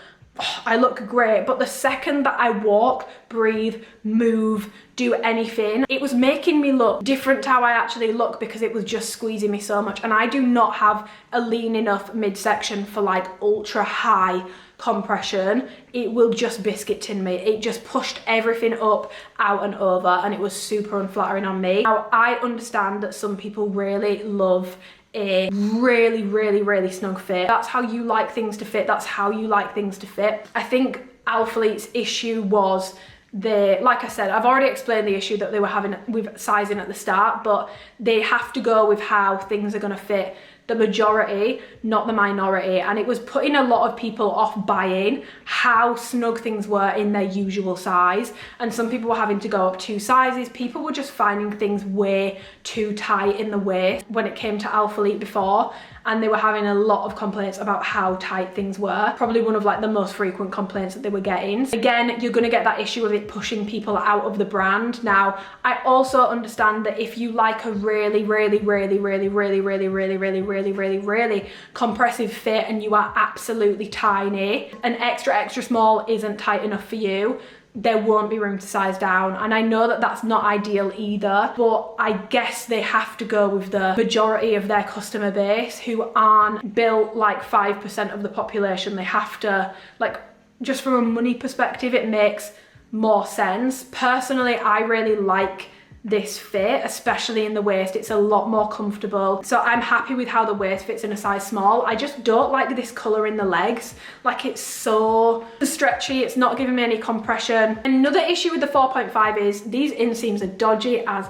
I look great, but the second that I walk, breathe, move, do anything, it was making me look different to how I actually look, because it was just squeezing me so much. And I do not have a lean enough midsection for like ultra high compression. It will just biscuit tin me. It just pushed everything up, out and over, and it was super unflattering on me. Now, I understand that some people really love a really snug fit. That's how you like things to fit. That's how you like things to fit. I think Alphalete's issue was like I said, I've already explained the issue that they were having with sizing at the start, but they have to go with how things are going to fit the majority, not the minority. And it was putting a lot of people off buying how snug things were in their usual size. And some people were having to go up 2 sizes. People were just finding things way too tight in the waist when it came to Alphalete before. And they were having a lot of complaints about how tight things were. Probably one of like the most frequent complaints that they were getting. Again, you're gonna get that issue of it pushing people out of the brand. Now, I also understand that if you like a really compressive fit and you are absolutely tiny, an extra small isn't tight enough for you, there won't be room to size down. And I know that that's not ideal either, but I guess they have to go with the majority of their customer base who aren't built like 5% of the population. They have to, like, just from a money perspective, it makes more sense. Personally, I really like this fit, especially in the waist. It's a lot more comfortable. So I'm happy with how the waist fits in a size small. I just don't like this color in the legs. Like, it's so stretchy. It's not giving me any compression. Another issue with the 4.5 is these inseams are dodgy as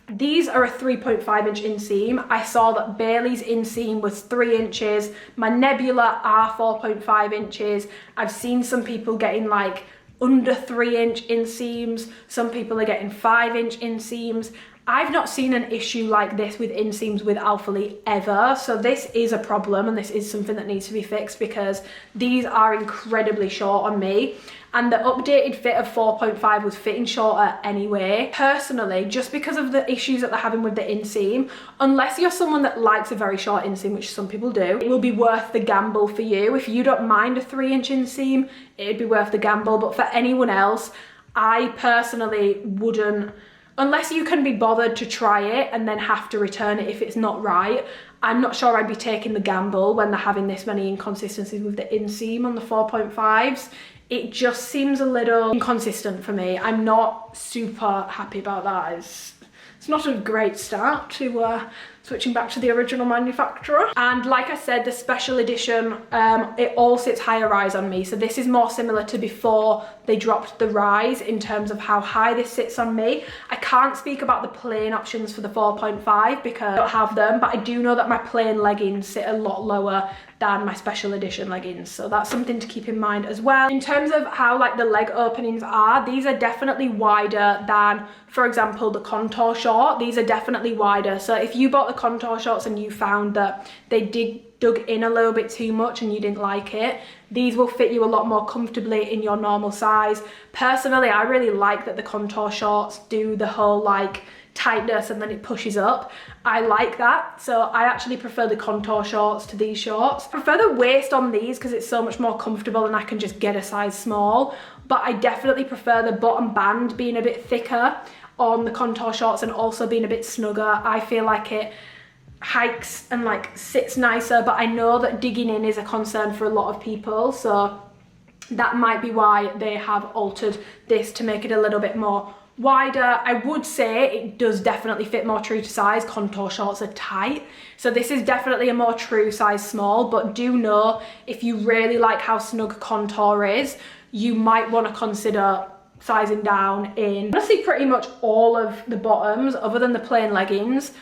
these are a 3.5 inch inseam. I saw that Bailey's inseam was 3 inches. My Nebula are 4.5 inches. I've seen some people getting like under 3 inch inseams. Some people are getting 5 inch inseams. I've not seen an issue like this with inseams with Alphalete ever. So this is a problem, and this is something that needs to be fixed, because these are incredibly short on me. And the updated fit of 4.5 was fitting shorter anyway. Personally, just because of the issues that they're having with the inseam, unless you're someone that likes a very short inseam, which some people do, it will be worth the gamble for you. If you don't mind a 3 inch inseam, it'd be worth the gamble. But for anyone else, I personally wouldn't, unless you can be bothered to try it and then have to return it if it's not right. I'm not sure I'd be taking the gamble when they're having this many inconsistencies with the inseam on the 4.5s. It just seems a little inconsistent for me. I'm not super happy about that. It's not a great start to switching back to the original manufacturer. And like I said, the special edition, it all sits higher rise on me. So this is more similar to before they dropped the rise in terms of how high this sits on me. I can't speak about the plain options for the 4.5 because I don't have them, but I do know that my plain leggings sit a lot lower than my special edition leggings. So that's something to keep in mind as well. In terms of how like the leg openings are, these are definitely wider than, for example, the contour short. These are definitely wider. So if you bought the contour shorts and you found that they dug in a little bit too much and you didn't like it, these will fit you a lot more comfortably in your normal size. Personally, I really like that the contour shorts do the whole like tightness and then it pushes up. I like that, so I actually prefer the contour shorts to these shorts. I prefer the waist on these because it's so much more comfortable and I can just get a size small, but I definitely prefer the bottom band being a bit thicker. on the contour shorts and also being a bit snugger. I feel like it hikes and like sits nicer, but I know that digging in is a concern for a lot of people, so that might be why they have altered this to make it a little bit more wider. I would say it does definitely fit more true to size. Contour shorts are tight, so this is definitely a more true size small, but do know if you really like how snug contour is, you might want to consider sizing down in honestly pretty much all of the bottoms other than the plain leggings.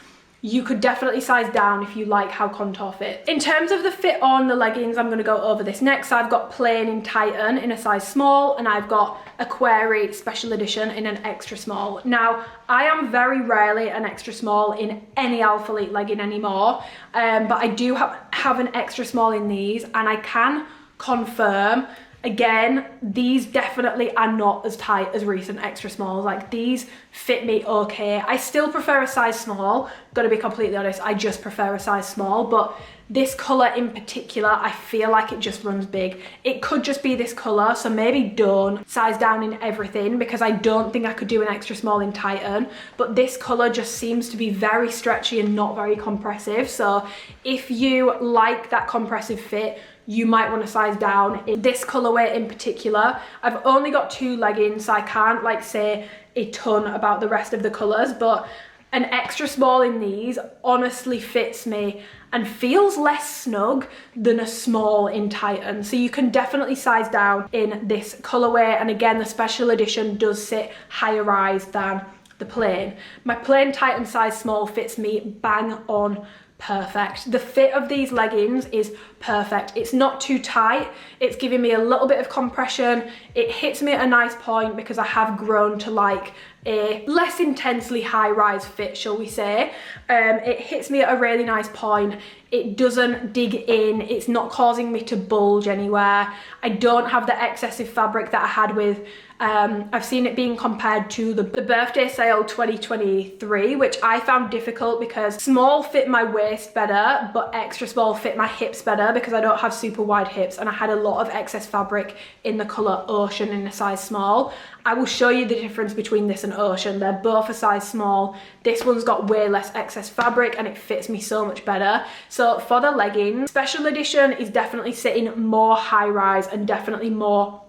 You could definitely size down if you like how contour fits. In terms of the fit on the leggings, I'm going to go over this next. I've got plain in Titan in a size small, and I've got Aquari special edition in an extra small. Now, I am very rarely an extra small in any Alphalete legging anymore, but I do have an extra small in these, and I can confirm, again, these definitely are not as tight as recent extra smalls. Like, these fit me okay. I still prefer a size small, gotta be completely honest, I just prefer a size small, but this colour in particular, I feel like it just runs big. It could just be this colour, so maybe don't size down in everything, because I don't think I could do an extra small in Titan, but this colour just seems to be very stretchy and not very compressive. So if you like that compressive fit, you might want to size down in this colorway in particular. I've only got 2 leggings, so I can't like say a ton about the rest of the colors, but an extra small in these honestly fits me and feels less snug than a small in Titan. So you can definitely size down in this colorway. And again, the special edition does sit higher rise than the plain. My plain Titan size small fits me bang on perfect. The fit of these leggings is perfect. It's not too tight. It's giving me a little bit of compression. It hits me at a nice point because I have grown to like a less intensely high-rise fit, shall we say. It hits me at a really nice point. It doesn't dig in. It's not causing me to bulge anywhere. I don't have the excessive fabric that I had with I've seen it being compared to the birthday sale 2023, which I found difficult because small fit my waist better, but extra small fit my hips better because I don't have super wide hips, and I had a lot of excess fabric in the colour Ocean in a size small. I will show you the difference between this and Ocean. They're both a size small. This one's got way less excess fabric and it fits me so much better. So for the leggings, special edition is definitely sitting more high rise and definitely more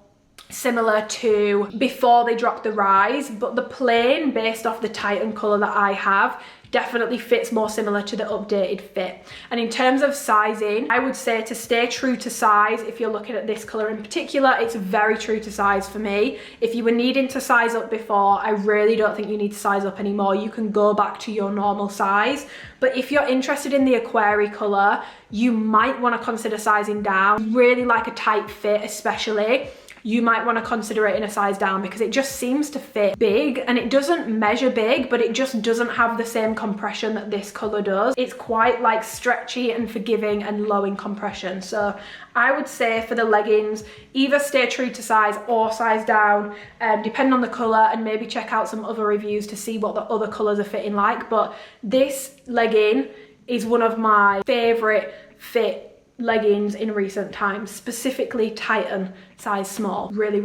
similar to before they dropped the rise, but the plain, based off the Titan colour that I have, definitely fits more similar to the updated fit. And in terms of sizing, I would say to stay true to size. If you're looking at this colour in particular, it's very true to size for me. If you were needing to size up before, I really don't think you need to size up anymore. You can go back to your normal size. But if you're interested in the Aquari colour, you might want to consider sizing down. Really like a tight fit especially, you might want to consider it in a size down because it just seems to fit big, and it doesn't measure big, but it just doesn't have the same compression that this color does. It's quite like stretchy and forgiving and low in compression. So I would say for the leggings, either stay true to size or size down, depending on the color, and maybe check out some other reviews to see what the other colors are fitting like. But this legging is one of my favorite fit leggings in recent times, specifically Titan size small. Really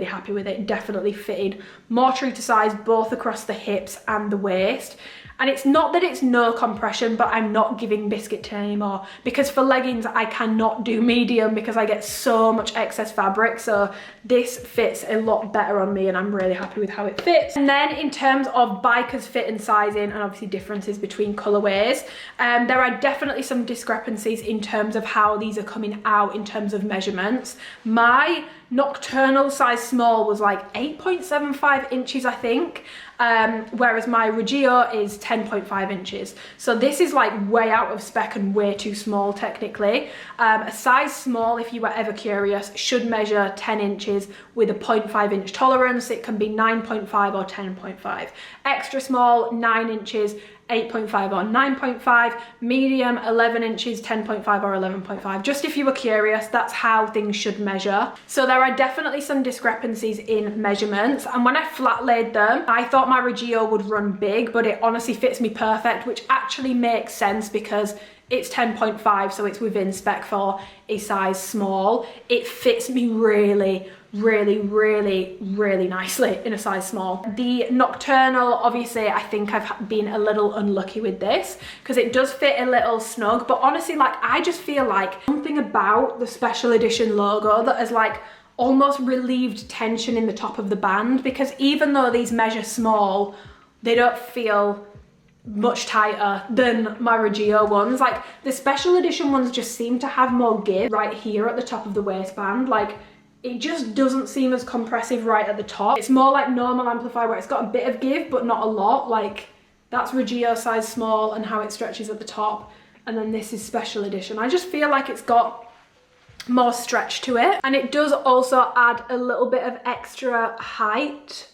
happy with it. Definitely fitted more true to size both across the hips and the waist. And it's not that it's no compression, but I'm not giving biscuit tin anymore, because for leggings I cannot do medium because I get so much excess fabric. So this fits a lot better on me and I'm really happy with how it fits. And then in terms of bikers fit and sizing, and obviously differences between colorways, there are definitely some discrepancies in terms of how these are coming out in terms of measurements. My nocturnal size small was like 8.75 inches, I think. Whereas my Regio is 10.5 inches. So this is like way out of spec and way too small technically. A size small, if you were ever curious, should measure 10 inches with a 0.5 inch tolerance. It can be 9.5 or 10.5. Extra small, 9 inches, 8.5 or 9.5, medium 11 inches, 10.5 or 11.5. Just if you were curious, that's how things should measure. So there are definitely some discrepancies in measurements, and when I flat laid them, I thought my Regio would run big, but it honestly fits me perfect, which actually makes sense because it's 10.5, so it's within spec for a size small. It fits me really really, really, really nicely in a size small. The nocturnal, obviously, I think I've been a little unlucky with this because it does fit a little snug, but honestly, like, I just feel like something about the special edition logo that has like almost relieved tension in the top of the band, because even though these measure small, they don't feel much tighter than my Regio ones. Like, the special edition ones just seem to have more give right here at the top of the waistband. Like, it just doesn't seem as compressive right at the top. It's more like normal Amplify where it's got a bit of give but not a lot. Like, that's Regio size small and how it stretches at the top, and then this is special edition. I just feel like it's got more stretch to it, and it does also add a little bit of extra height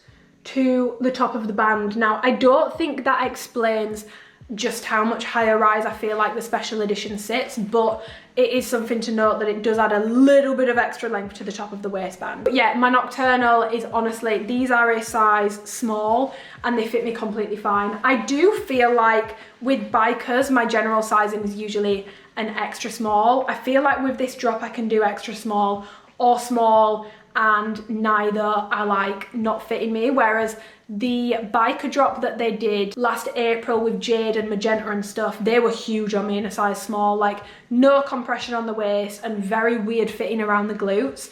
to the top of the band. Now, I don't think that explains just how much higher rise I feel like the special edition sits, but it is something to note that it does add a little bit of extra length to the top of the waistband. But yeah, my nocturnal is honestly, these are a size small and they fit me completely fine. I do feel like with bikers, my general sizing is usually an extra small. I feel like with this drop I can do extra small or small, and neither are like not fitting me, whereas the biker drop that they did last April with Jade and Magenta and stuff, they were huge on me in a size small, like no compression on the waist and very weird fitting around the glutes.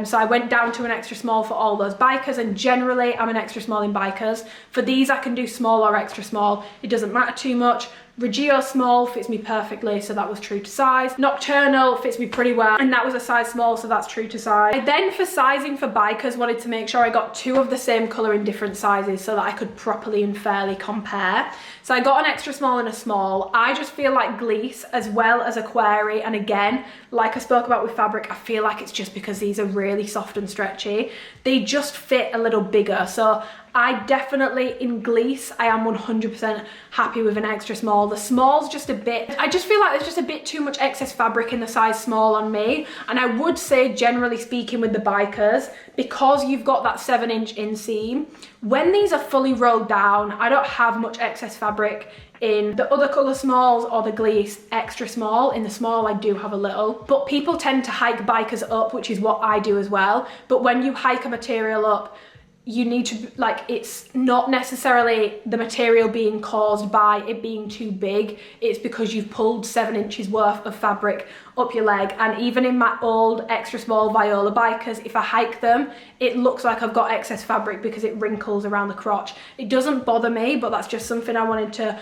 So I went down to an extra small for all those bikers, and generally I'm an extra small in bikers. For these I can do small or extra small, it doesn't matter too much. Regio small fits me perfectly, so that was true to size. Nocturnal fits me pretty well, and that was a size small, so that's true to size. I then, for sizing for bikers, wanted to make sure I got two of the same colour in different sizes so that I could properly and fairly compare. So I got an extra small and a small. I just feel like Gliese as well as Aquari, and again, like I spoke about with fabric, I feel like it's just because these are really soft and stretchy, they just fit a little bigger. So I definitely, in Gliese, I am 100% happy with an extra small. The small's just a bit, I just feel like there's just a bit too much excess fabric in the size small on me. And I would say, generally speaking, with the bikers, because you've got that 7-inch inseam, when these are fully rolled down, I don't have much excess fabric in the other colour smalls or the Gliese extra small. In the small, I do have a little, but people tend to hike bikers up, which is what I do as well. But when you hike a material up, you need to, like, it's not necessarily the material being caused by it being too big, it's because you've pulled 7 inches worth of fabric up your leg. And even in my old extra small Viola bikers, if I hike them, it looks like I've got excess fabric because it wrinkles around the crotch. It doesn't bother me, but that's just something I wanted to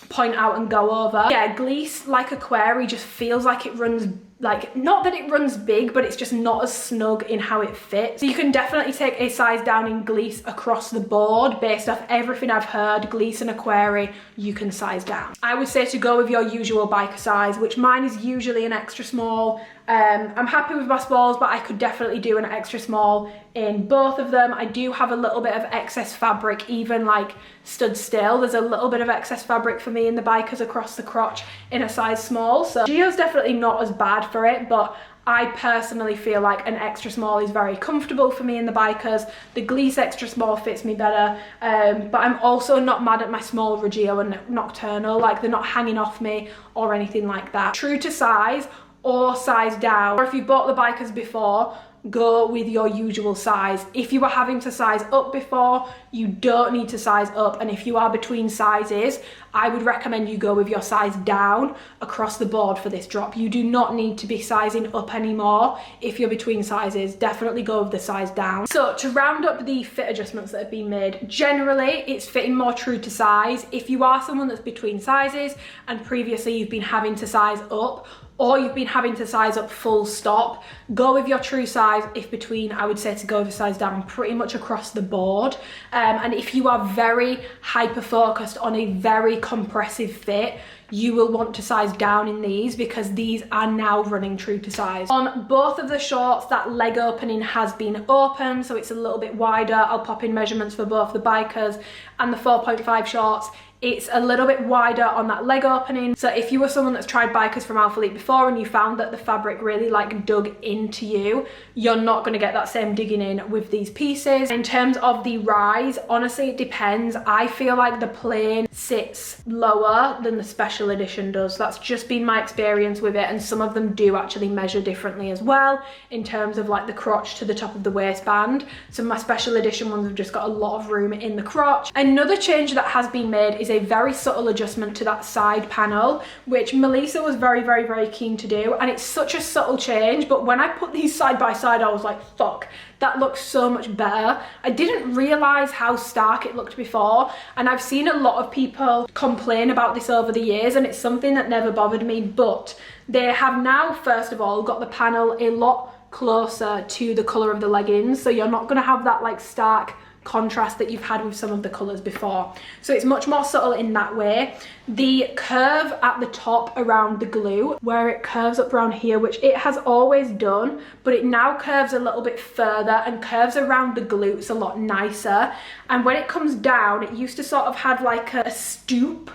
point out and go over. Yeah, Gliese, like Aquari, just feels like it runs, like, not that it runs big, but it's just not as snug in how it fits. So you can definitely take a size down in Gliese across the board. Based off everything I've heard, Gliese and Aquari, you can size down. I would say to go with your usual biker size, which mine is usually an extra small. I'm happy with my smalls, but I could definitely do an extra small in both of them. I do have a little bit of excess fabric, even like stood still. There's a little bit of excess fabric for me in the bikers across the crotch in a size small. So Gio's definitely not as bad for it, but I personally feel like an extra small is very comfortable for me in the bikers. The Gliese extra small fits me better, but I'm also not mad at my small Regio and Nocturnal. Like, they're not hanging off me or anything like that. True to size or size down, or if you bought the bikers before, go with your usual size. If you were having to size up before, you don't need to size up, and if you are between sizes, I would recommend you go with your size down across the board for this drop. You do not need to be sizing up anymore if you're between sizes. Definitely go with the size down. So to round up the fit adjustments that have been made, generally it's fitting more true to size. If you are someone that's between sizes and previously you've been having to size up, or you've been having to size up full stop, go with your true size. If between, I would say to go with a size down pretty much across the board. And if you are very hyper focused on a very compressive fit, you will want to size down in these because these are now running true to size. On both of the shorts, that leg opening has been open, so it's a little bit wider. I'll pop in measurements for both the bikers and the 4.5 shorts. It's a little bit wider on that leg opening. So if you were someone that's tried bikers from Alphalete before and you found that the fabric really like dug into you, you're not going to get that same digging in with these pieces. In terms of the rise, honestly, it depends. I feel like the plain sits lower than the special edition does. That's just been my experience with it, and some of them do actually measure differently as well in terms of like the crotch to the top of the waistband. So my special edition ones have just got a lot of room in the crotch. Another change that has been made is a very subtle adjustment to that side panel, which Melissa was very keen to do, and it's such a subtle change, but when I put these side by side I was like, fuck, that looks so much better. I didn't realize how stark it looked before, and I've seen a lot of people complain about this over the years, and it's something that never bothered me, but they have now, first of all, got the panel a lot closer to the color of the leggings, so you're not going to have that like stark contrast that you've had with some of the colors before. So it's much more subtle in that way. The curve at the top around the glute, where it curves up around here, which it has always done, but it now curves a little bit further and curves around the glutes a lot nicer. And when it comes down, it used to sort of have like a stoop,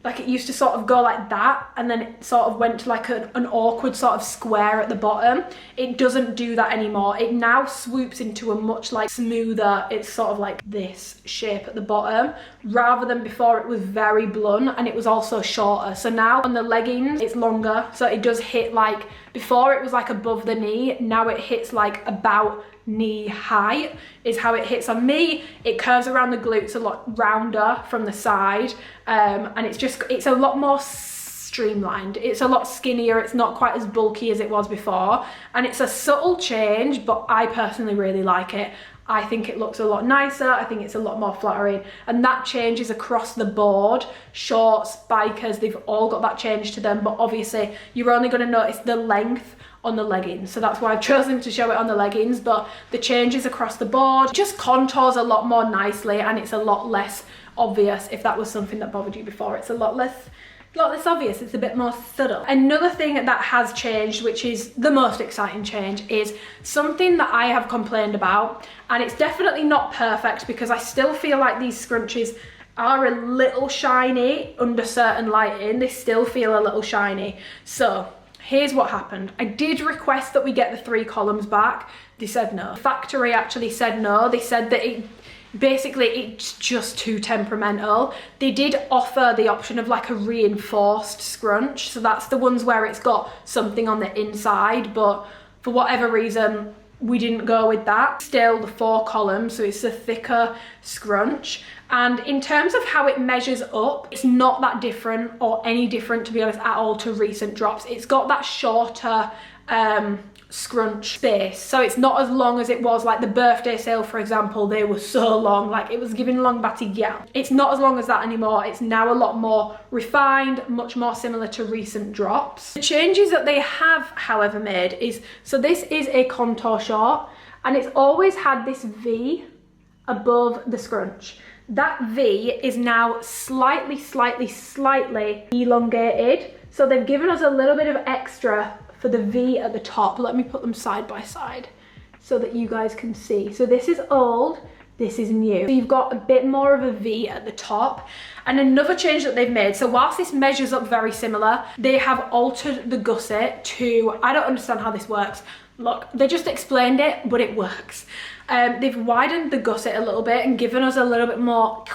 like it used to sort of go like that, and then it sort of went to like an awkward sort of square at the bottom. It doesn't do that anymore. It now swoops into a much like smoother, it's sort of like this shape at the bottom, rather than before it was very blunt, and it was also shorter. So now on the leggings it's longer, so it does hit like, before it was like above the knee, now it hits like about knee height is how it hits on me. It curves around the glutes a lot rounder from the side, and it's a lot more streamlined. It's a lot skinnier. It's not quite as bulky as it was before, and it's a subtle change, but I personally really like it. I think it looks a lot nicer. I think it's a lot more flattering, and that changes across the board. Shorts, bikers, they've all got that change to them, but obviously you're only going to notice the length on the leggings, so that's why I've chosen to show it on the leggings. But the changes across the board just contours a lot more nicely, and it's a lot less obvious. If that was something that bothered you before, it's a lot less obvious. It's a bit more subtle. Another thing that has changed, which is the most exciting change, is something that I have complained about, and it's definitely not perfect because I still feel like these scrunchies are a little shiny under certain lighting. They still feel a little shiny. So here's what happened. I did request that we get the 3 columns back. They said no. The factory actually said no. They said that it's just too temperamental. They did offer the option of like a reinforced scrunch, so that's the ones where it's got something on the inside, but for whatever reason we didn't go with that. Still the 4 columns, so it's a thicker scrunch. And in terms of how it measures up, it's not that different, or any different to be honest at all, to recent drops. It's got that shorter scrunch space, so it's not as long as it was. Like the birthday sale, for example, they were so long, like it was giving long batty gal. It's not as long as that anymore. It's now a lot more refined, much more similar to recent drops. The changes that they have, however, made is, so this is a contour short, and it's always had this V above the scrunch. That V is now slightly elongated, so they've given us a little bit of extra for the V at the top. Let me put them side by side so that you guys can see. So this is old, this is new. So you've got a bit more of a V at the top. And another change that they've made, so whilst this measures up very similar, they have altered the gusset to, I don't understand how this works. Look, they just explained it, but it works. They've widened the gusset a little bit and given us a little bit more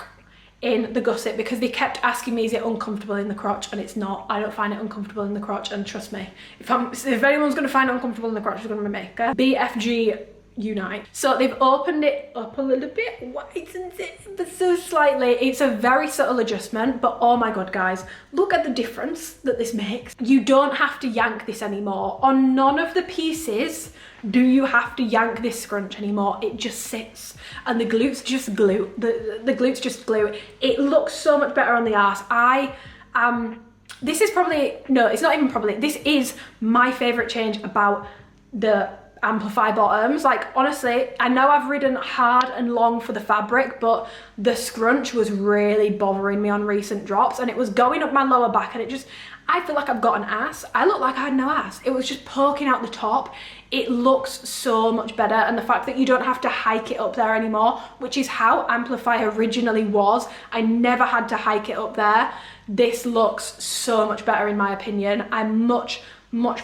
in the gusset, because they kept asking me, is it uncomfortable in the crotch? And it's not. I don't find it uncomfortable in the crotch, and trust me, if anyone's going to find it uncomfortable in the crotch, it's going to be me. Okay? BFG unite. So they've opened it up a little bit, widened it but so slightly. It's a very subtle adjustment, but oh my god guys, look at the difference that this makes. You don't have to yank this anymore. On none of the pieces do you have to yank this scrunch anymore. It just sits, and the glutes just glue. The glutes just glue. It looks so much better on the arse. This is probably, no, it's not even probably, this is my favorite change about the amplify bottoms. Like honestly, I know I've ridden hard and long for the fabric, but the scrunch was really bothering me on recent drops, and it was going up my lower back, and it just, I feel like I've got an ass. I look like I had no ass. It was just poking out the top. It looks so much better, and the fact that you don't have to hike it up there anymore, which is how Amplify originally was. I never had to hike it up there. This looks so much better in my opinion. I much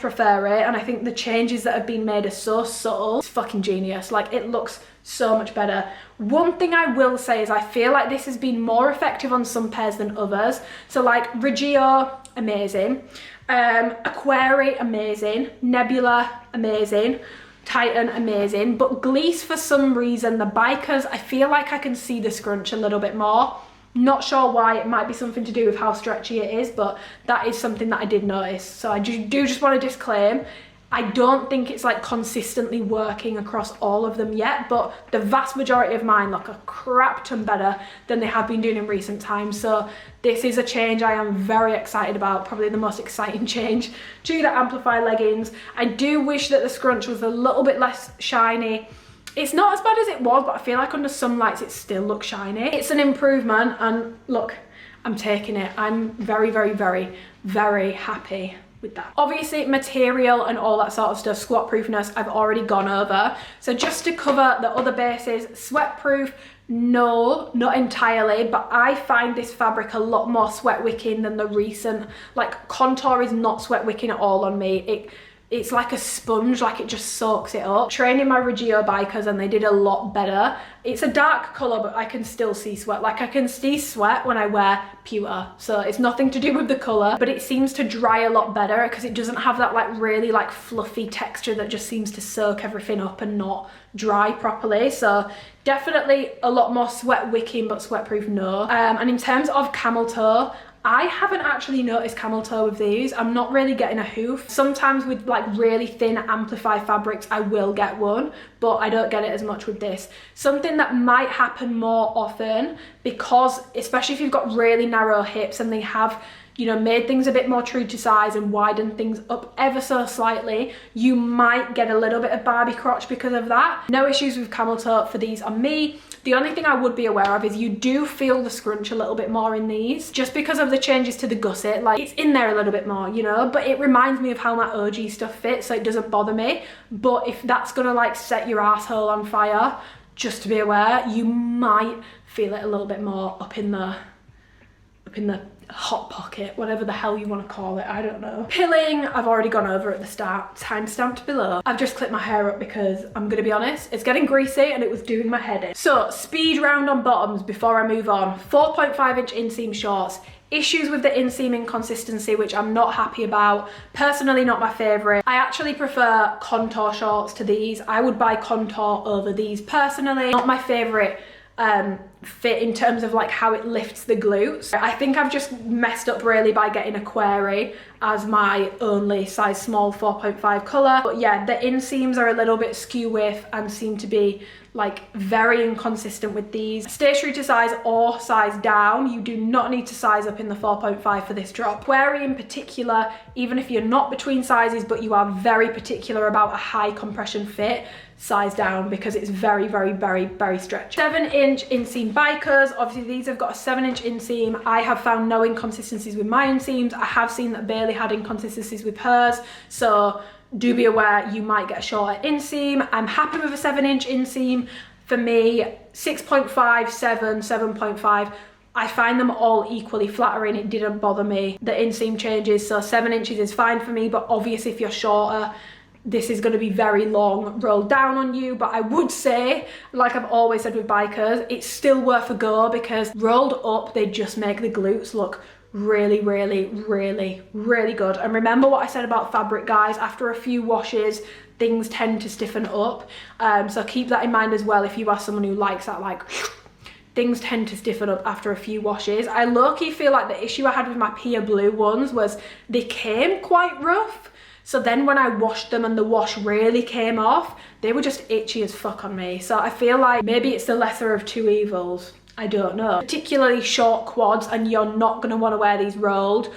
prefer it, and I think the changes that have been made are so subtle. It's fucking genius. Like, it looks so much better. One thing I will say is I feel like this has been more effective on some pairs than others. So like Regio, amazing. Aquari, amazing. Nebula, amazing. Titan, amazing. But Gleece, for some reason, the bikers, I feel like I can see the scrunch a little bit more. Not sure why. It might be something to do with how stretchy it is, but that is something that I did notice. So I just want to disclaim, I don't think it's like consistently working across all of them yet, but the vast majority of mine look a crap ton better than they have been doing in recent times. So this is a change I am very excited about, probably the most exciting change to the Amplify leggings. I do wish that the scrunch was a little bit less shiny. It's not as bad as it was, but I feel like under some lights it still looks shiny. It's an improvement, and look, I'm taking it. I'm very happy with that. Obviously, material and all that sort of stuff, squat proofness, I've already gone over. So just to cover the other bases, sweat proof, no, not entirely, but I find this fabric a lot more sweat wicking than the recent, like Contour is not sweat wicking at all on me. It's like a sponge, like it just soaks it up. Training my Regio bikers and they did a lot better. It's a dark color, but I can still see sweat. Like I can see sweat when I wear pewter. So it's nothing to do with the color, but it seems to dry a lot better because it doesn't have that like really like fluffy texture that just seems to soak everything up and not dry properly. So definitely a lot more sweat wicking, but sweat proof no. And in terms of camel toe, I haven't actually noticed camel toe with these. I'm not really getting a hoof. Sometimes with like really thin Amplify fabrics, I will get one, but I don't get it as much with this. Something that might happen more often, because especially if you've got really narrow hips and they have, you know, made things a bit more true to size and widened things up ever so slightly, you might get a little bit of Barbie crotch because of that. No issues with camel toe for these on me. The only thing I would be aware of is you do feel the scrunch a little bit more in these, just because of the changes to the gusset. Like, it's in there a little bit more, you know, but it reminds me of how my OG stuff fits, so it doesn't bother me. But if that's gonna like set your asshole on fire, just to be aware, you might feel it a little bit more up in the hot pocket, whatever the hell you want to call it, I don't know. Pilling, I've already gone over at the start, timestamped below. I've just clipped my hair up because I'm gonna be honest, it's getting greasy and it was doing my head in. So speed round on bottoms before I move on. 4.5 inch inseam shorts. Issues with the inseam inconsistency, which I'm not happy about. Personally, not my favorite. I actually prefer Contour shorts to these. I would buy Contour over these personally. Not my favorite fit in terms of like how it lifts the glutes. I think I've just messed up really by getting Aquari as my only size small 4.5 colour. But yeah, the inseams are a little bit skew with and seem to be like very inconsistent with these. Stay true to size or size down. You do not need to size up in the 4.5 for this drop. Aquari in particular, even if you're not between sizes but you are very particular about a high compression fit, size down because it's very stretchy. 7-inch inseam bikers. Obviously these have got a 7-inch inseam. I have found no inconsistencies with my inseams. I have seen that Bailey had inconsistencies with hers, so do be aware you might get a shorter inseam. I'm happy with a 7-inch inseam. For me, 6.5, 7, 7.5, I find them all equally flattering. It didn't bother me, the inseam changes, so 7 inches is fine for me, but obviously if you're shorter, this is going to be very long rolled down on you. But I would say, like I've always said with bikers, it's still worth a go because rolled up, they just make the glutes look really good. And remember what I said about fabric, guys, after a few washes things tend to stiffen up, so keep that in mind as well if you are someone who likes that, like things tend to stiffen up after a few washes. I low-key feel like the issue I had with my Pia Blue ones was they came quite rough. So then when I washed them and the wash really came off, they were just itchy as fuck on me. So I feel like maybe it's the lesser of two evils. I don't know. Particularly short quads and you're not going to want to wear these rolled.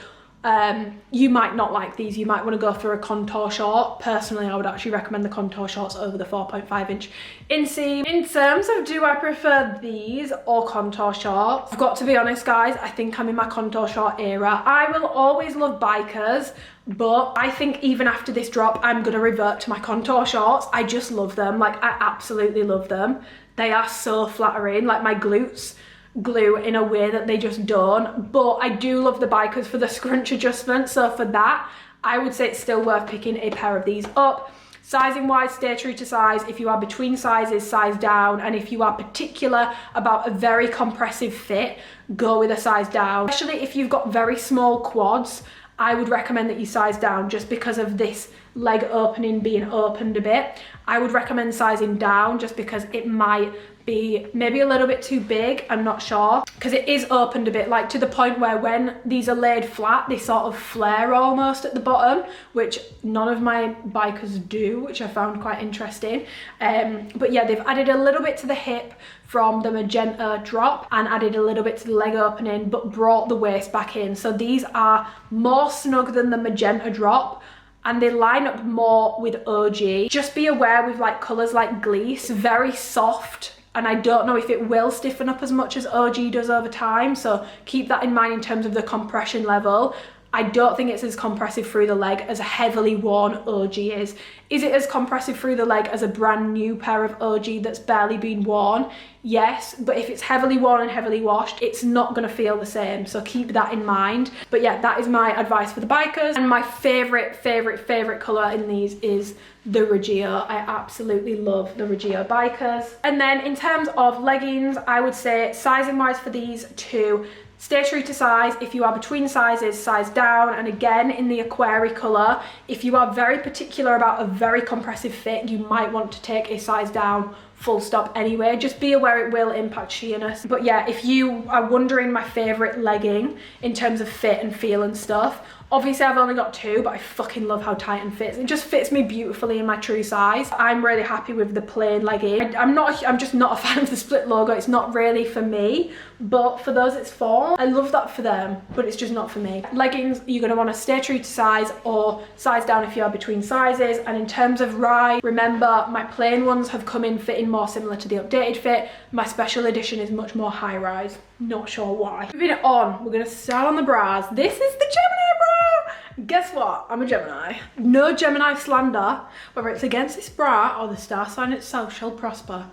You might not like these. You might want to go for a contour short. Personally, I would actually recommend the contour shorts over the 4.5 inch inseam. In terms of do I prefer these or contour shorts, I've got to be honest guys, I think I'm in my contour short era. I will always love bikers, but I think even after this drop, I'm gonna revert to my contour shorts. I just love them. Like, I absolutely love them. They are so flattering. Like, my glutes glue in a way that they just don't. But I do love the bikers for the scrunch adjustment. So for that, I would say it's still worth picking a pair of these up. Sizing wise, stay true to size. If you are between sizes, size down. And if you are particular about a very compressive fit, go with a size down. Especially if you've got very small quads, I would recommend that you size down just because of this leg opening being opened a bit. I would recommend sizing down just because it might be maybe a little bit too big, I'm not sure, because it is opened a bit, like to the point where when these are laid flat, they sort of flare almost at the bottom, which none of my bikers do, which I found quite interesting. But yeah, they've added a little bit to the hip from the magenta drop and added a little bit to the leg opening, but brought the waist back in. So these are more snug than the magenta drop, and they line up more with OG. Just be aware with like colours like Gleece, very soft, and I don't know if it will stiffen up as much as OG does over time, so keep that in mind in terms of the compression level. I don't think it's as compressive through the leg as a heavily worn OG is. Is it as compressive through the leg as a brand new pair of OG that's barely been worn? Yes, but if it's heavily worn and heavily washed, it's not gonna feel the same, so keep that in mind. But yeah, that is my advice for the bikers. And my favorite color in these is the Regio. I absolutely love the Regio bikers. And then in terms of leggings, I would say sizing wise for these two, stay true to size. If you are between sizes, size down. And again, in the Aquari colour, if you are very particular about a very compressive fit, you might want to take a size down, full stop anyway. Just be aware it will impact sheerness. But yeah, if you are wondering my favourite legging in terms of fit and feel and stuff, obviously I've only got two, but I fucking love how Titan fits. It just fits me beautifully in my true size. I'm really happy with the plain legging. I'm just not a fan of the split logo. It's not really for me, but for those it's for, I love that for them, but it's just not for me. Leggings, you're gonna wanna stay true to size or size down if you are between sizes. And in terms of rise, remember my plain ones have come in fitting more similar to the updated fit. My special edition is much more high rise. Not sure why. Moving it on, we're gonna start on the bras. This is the Gemini bra. Guess what? I'm a Gemini. No Gemini slander, whether it's against this bra or the star sign itself shall prosper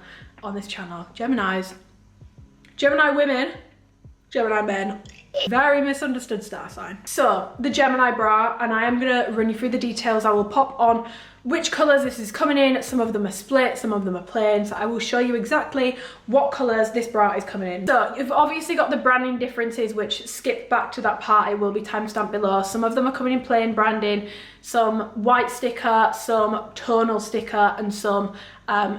on this channel. Geminis, Gemini women, Gemini men. Very misunderstood star sign. So the Gemini bra, and I am gonna run you through the details. I will pop on which colours this is coming in. Some of them are split, some of them are plain, so I will show you exactly what colours this bra is coming in. So you've obviously got the branding differences, which skip back to that part. It will be timestamped below. Some of them are coming in plain branding, some white sticker, some tonal sticker, and some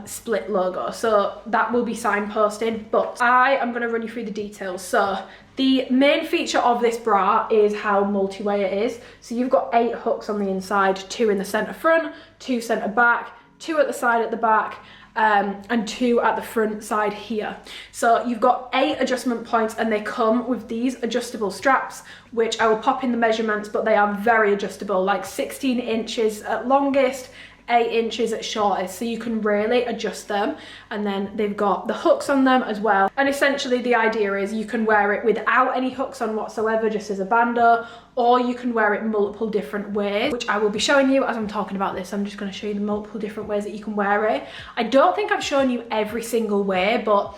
split logo. So that will be signposted, but I am going to run you through the details. So the main feature of this bra is how multi-way it is. So you've got 8 hooks on the inside, 2 in the centre front, 2 centre back, 2 at the side at the back, and 2 at the front side here. So you've got 8 adjustment points, and they come with these adjustable straps, which I will pop in the measurements, but they are very adjustable, like 16 inches at longest, 8 inches at shortest, so you can really adjust them. And then they've got the hooks on them as well, and essentially the idea is you can wear it without any hooks on whatsoever, just as a bandeau, or you can wear it multiple different ways, which I will be showing you as I'm talking about this. I'm just going to show you the multiple different ways that you can wear it. I don't think I've shown you every single way, but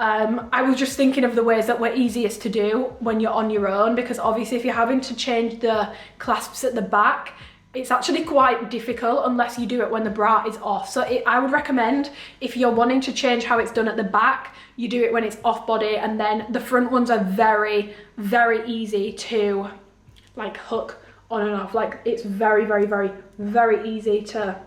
I was just thinking of the ways that were easiest to do when you're on your own, because obviously if you're having to change the clasps at the back, it's actually quite difficult unless you do it when the bra is off. So I would recommend, if you're wanting to change how it's done at the back, you do it when it's off body, and then the front ones are very, very easy to like hook on and off. Like it's very, very, very, very easy to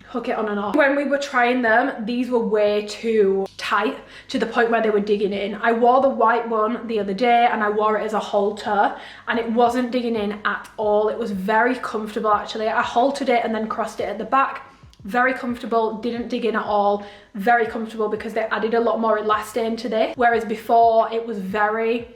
hook it on and off. When we were trying them, these were way too tight to the point where they were digging in. I wore the white one the other day and I wore it as a halter, and it wasn't digging in at all. It was very comfortable actually. I haltered it and then crossed it at the back. Very comfortable, didn't dig in at all. Very comfortable because they added a lot more elastane to this, whereas before it was very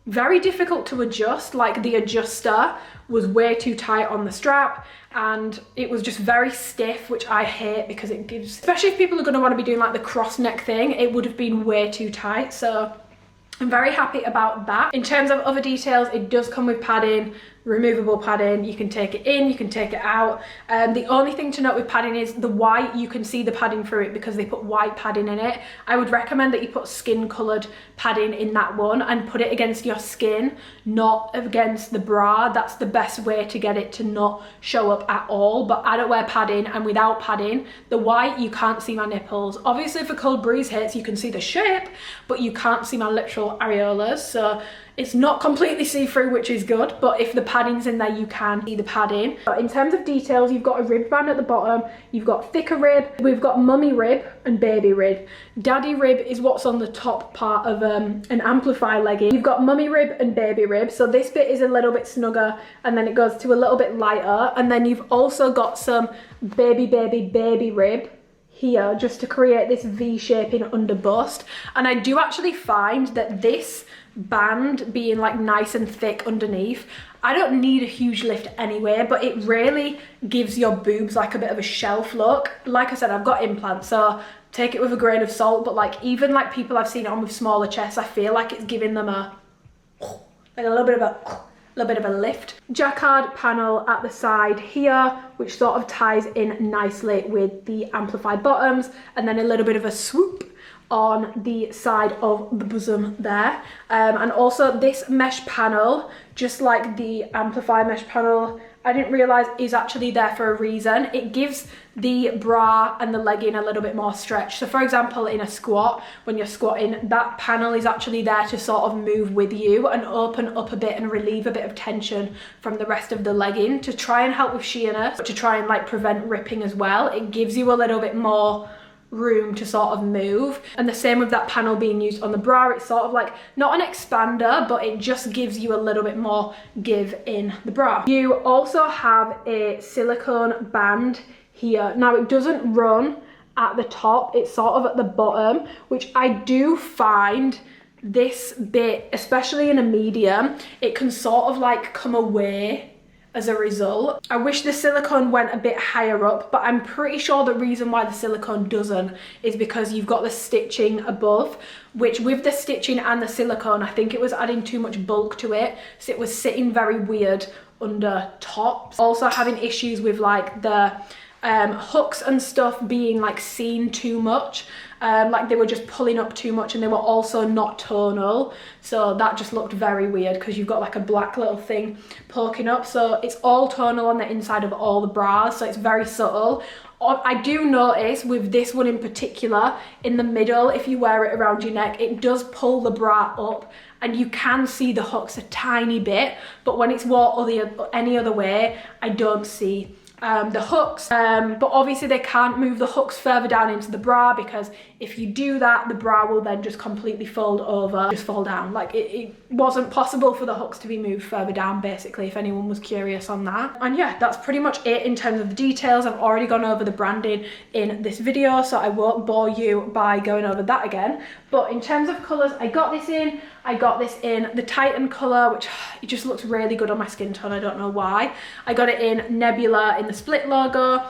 very difficult to adjust. Like the adjuster was way too tight on the strap and it was just very stiff, which I hate because it gives, especially if people are going to want to be doing like the cross neck thing, it would have been way too tight. So I'm very happy about that. In terms of other details, it does come with padding, removable padding. You can take it in, you can take it out. The only thing to note with padding is the white, you can see the padding through it because they put white padding in it. I would recommend that you put skin coloured padding in that one and put it against your skin, not against the bra. That's the best way to get it to not show up at all. But I don't wear padding, and without padding, the white, you can't see my nipples. Obviously if a cold breeze hits, you can see the shape, but you can't see my literal areolas. So it's not completely see-through, which is good, but if the padding's in there, you can see the padding. But in terms of details, you've got a rib band at the bottom, you've got thicker rib, we've got mummy rib and baby rib. Daddy rib is what's on the top part of an amplify legging. You've got mummy rib and baby rib, so this bit is a little bit snugger and then it goes to a little bit lighter, and then you've also got some baby rib here just to create this V-shaping under bust. And I do actually find that this band being like nice and thick underneath, I don't need a huge lift anyway, but it really gives your boobs like a bit of a shelf look. Like I said, I've got implants, so take it with a grain of salt, but like even like people I've seen it on with smaller chests, I feel like it's giving them a little bit of a lift. Jacquard panel at the side here, which sort of ties in nicely with the amplified bottoms, and then a little bit of a swoop on the side of the bosom there. And also this mesh panel, just like the amplify mesh panel, I didn't realise is actually there for a reason. It gives the bra and the legging a little bit more stretch. So for example, in a squat, when you're squatting, that panel is actually there to sort of move with you and open up a bit and relieve a bit of tension from the rest of the legging to try and help with sheerness, but to try and like prevent ripping as well. It gives you a little bit more room to sort of move. And the same with that panel being used on the bra. It's sort of like not an expander, but it just gives you a little bit more give in the bra. You also have a silicone band here. Now it doesn't run at the top, it's sort of at the bottom, which I do find this bit, especially in a medium, it can sort of like come away as a result. I wish the silicone went a bit higher up, but I'm pretty sure the reason why the silicone doesn't is because you've got the stitching above, which with the stitching and the silicone, I think it was adding too much bulk to it, so it was sitting very weird under tops. Also having issues with like the hooks and stuff being like seen too much, like they were just pulling up too much, and they were also not tonal, so that just looked very weird because you've got like a black little thing poking up. So it's all tonal on the inside of all the bras, so it's very subtle. I do notice with this one in particular, in the middle, if you wear it around your neck, it does pull the bra up and you can see the hooks a tiny bit, but when it's worn any other way, I don't see the hooks, but obviously they can't move the hooks further down into the bra, because if you do that, the bra will then just completely fold over, just fall down. Like it wasn't possible for the hooks to be moved further down, basically, if anyone was curious on that. And yeah, that's pretty much it in terms of the details. I've already gone over the branding in this video, so I won't bore you by going over that again. But in terms of colours, I got this in the Titan colour, which it just looks really good on my skin tone, I don't know why. I got it in Nebula in the split logo,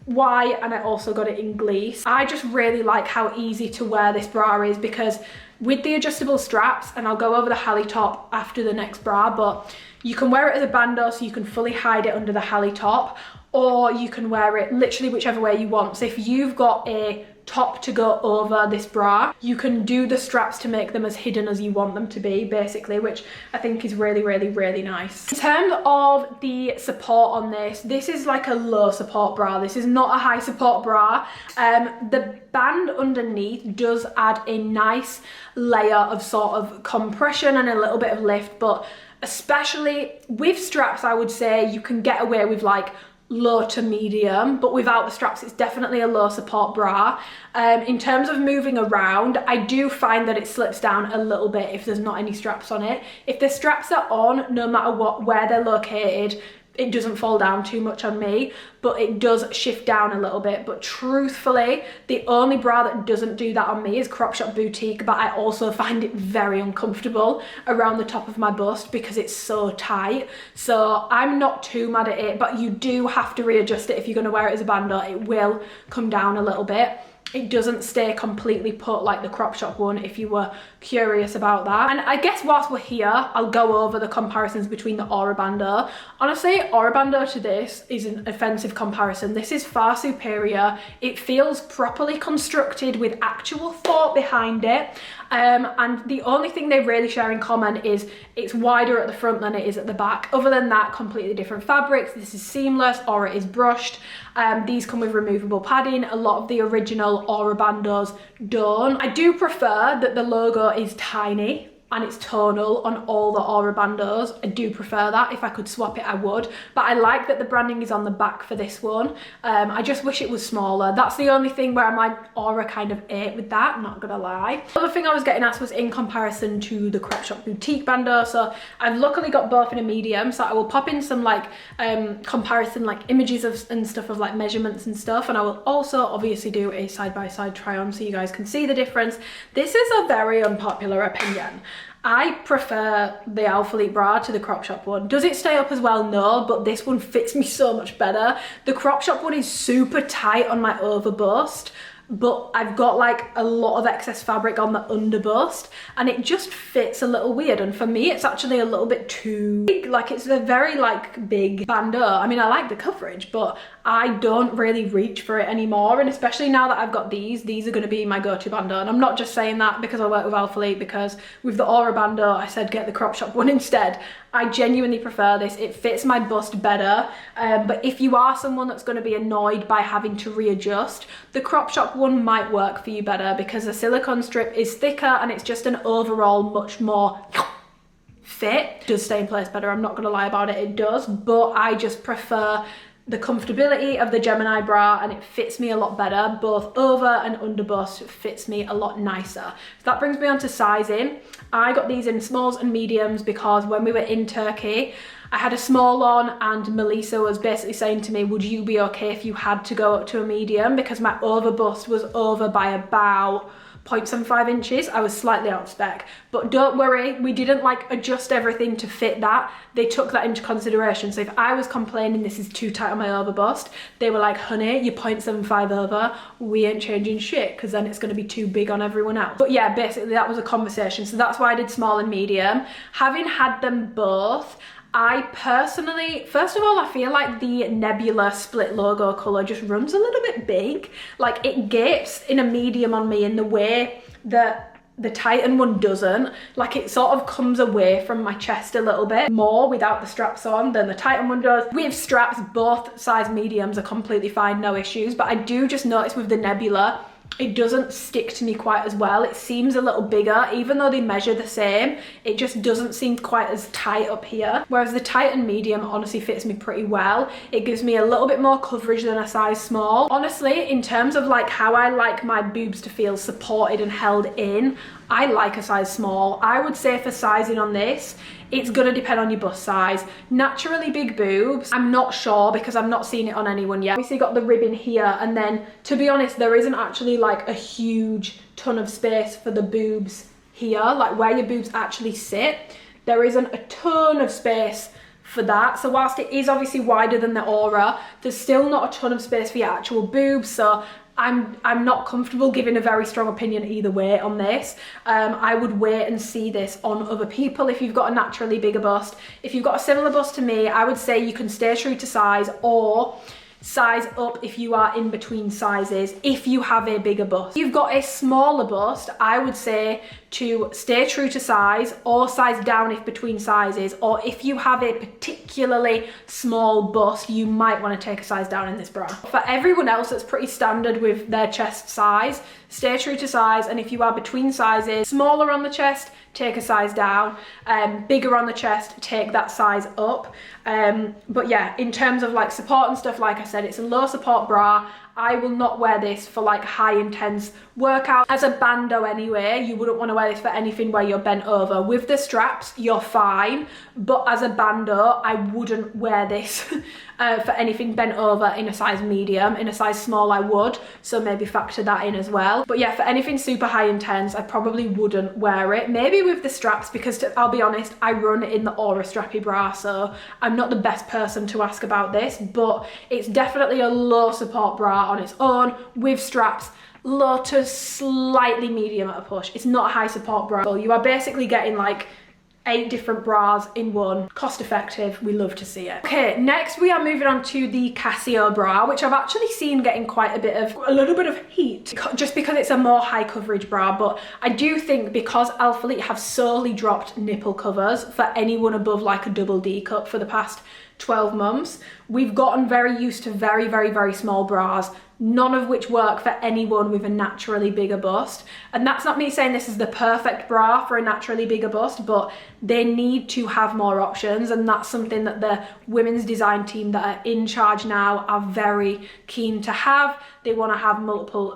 why, and I also got it in Gleece. I just really like how easy to wear this bra is, because with the adjustable straps, and I'll go over the Hali top after the next bra, but you can wear it as a bandeau, so you can fully hide it under the Hali top, or you can wear it literally whichever way you want. So if you've got a top to go over this bra, you can do the straps to make them as hidden as you want them to be, basically, which I think is really, really, really nice. In terms of the support on this, this is like a low support bra. This is not a high support bra. The band underneath does add a nice layer of sort of compression and a little bit of lift, but especially with straps, I would say you can get away with like low to medium, but without the straps, it's definitely a low support bra. In terms of moving around, I do find that it slips down a little bit if there's not any straps on it. If the straps are on, no matter what, where they're located, it doesn't fall down too much on me, but it does shift down a little bit. But truthfully, the only bra that doesn't do that on me is Crop Shop Boutique, but I also find it very uncomfortable around the top of my bust because it's so tight. So I'm not too mad at it, but you do have to readjust it if you're going to wear it as a bandeau. It will come down a little bit. It doesn't stay completely put like the Crop Shop one, if you were curious about that. And I guess whilst we're here, I'll go over the comparisons between the Aura bandeau. Honestly, Aura bandeau to this is an offensive comparison. This is far superior. It feels properly constructed with actual thought behind it. And the only thing they really share in common is it's wider at the front than it is at the back. Other than that, completely different fabrics. This is seamless, Aura is brushed. These come with removable padding. A lot of the original Aura bandeaus don't. I do prefer that the logo is tiny and it's tonal on all the Aura bandeaus. I do prefer that. If I could swap it, I would. But I like that the branding is on the back for this one. I just wish it was smaller. That's the only thing where I'm like, Aura kind of ate with that, not gonna lie. The other thing I was getting asked was in comparison to the Crop Shop Boutique bandeau. So I've luckily got both in a medium, so I will pop in some like comparison like images of and stuff of like measurements and stuff. And I will also obviously do a side-by-side try on so you guys can see the difference. This is a very unpopular opinion. I prefer the Alphalete bra to the Crop Shop one. Does it stay up as well? No, but this one fits me so much better. The Crop Shop one is super tight on my over bust, but I've got like a lot of excess fabric on the under bust and it just fits a little weird. And for me, it's actually a little bit too big. Like it's a very like big bandeau. I mean, I like the coverage, but I don't really reach for it anymore. And especially now that I've got these are going to be my go-to bandeau. And I'm not just saying that because I work with Alphalete, because with the Aura bandeau, I said get the Crop Shop one instead. I genuinely prefer this. It fits my bust better. But if you are someone that's going to be annoyed by having to readjust, the Crop Shop one might work for you better because the silicone strip is thicker and it's just an overall much more fit. It does stay in place better. I'm not going to lie about it. It does. But I just prefer the comfortability of the Gemini bra and it fits me a lot better. Both over and under bust fits me a lot nicer. So that brings me on to sizing. I got these in smalls and mediums because when we were in Turkey, I had a small on and Melissa was basically saying to me, would you be okay if you had to go up to a medium? Because my over bust was over by about 0.75 inches. I was slightly out of spec, but don't worry, we didn't like adjust everything to fit that. They took that into consideration. So if I was complaining this is too tight on my over bust, they were like, honey, you're 0.75 over, we ain't changing shit because then it's going to be too big on everyone else. But yeah, basically that was a conversation. So that's why I did small and medium. Having had them both, I personally, first of all, I feel like the Nebula split logo colour just runs a little bit big. Like it gapes in a medium on me in the way that the Titan one doesn't. Like it sort of comes away from my chest a little bit more without the straps on than the Titan one does. With straps, both size mediums are completely fine, no issues. But I do just notice with the Nebula, it doesn't stick to me quite as well. It seems a little bigger, even though they measure the same, it just doesn't seem quite as tight up here. Whereas the Titan medium honestly fits me pretty well. It gives me a little bit more coverage than a size small. Honestly, in terms of like how I like my boobs to feel supported and held in, I like a size small. I would say for sizing on this, it's gonna depend on your bust size. Naturally big boobs, I'm not sure because I've not seen it on anyone yet. Obviously got the ribbon here, and then to be honest, there isn't actually like a huge ton of space for the boobs here, like where your boobs actually sit. There isn't a ton of space for that. So whilst it is obviously wider than the Aura, there's still not a ton of space for your actual boobs. So I'm not comfortable giving a very strong opinion either way on this. I would wait and see this on other people if you've got a naturally bigger bust. If you've got a similar bust to me, I would say you can stay true to size or size up if you are in between sizes if you have a bigger bust. If you've got a smaller bust, I would say to stay true to size or size down if between sizes, or if you have a particularly small bust, you might want to take a size down in this bra. For everyone else that's pretty standard with their chest size, stay true to size, and if you are between sizes, smaller on the chest, take a size down. Bigger on the chest, take that size up. But yeah, in terms of like support and stuff, like I said, it's a low support bra. I will not wear this for like high intense workout. As a bandeau anyway, you wouldn't want to wear this for anything where you're bent over. With the straps, you're fine, but as a bandeau, I wouldn't wear this for anything bent over in a size medium. In a size small, I would, so maybe factor that in as well. But yeah, for anything super high intense, I probably wouldn't wear it. Maybe with the straps, because I'll be honest, I run in the Aura strappy bra, so I'm not the best person to ask about this, but it's definitely a low support bra on its own with straps, low to slightly medium at a push. It's not a high support bra. You are basically getting like 8 different bras in one. Cost effective, we love to see it. Okay, next we are moving on to the Casio bra, which I've actually seen getting quite a little bit of heat just because it's a more high coverage bra, but I do think because Alphalete have solely dropped nipple covers for anyone above like a double D cup for the past 12 months, we've gotten very used to very small bras, none of which work for anyone with a naturally bigger bust. And that's not me saying this is the perfect bra for a naturally bigger bust, but they need to have more options, and that's something that the women's design team that are in charge now are very keen to have. They want to have multiple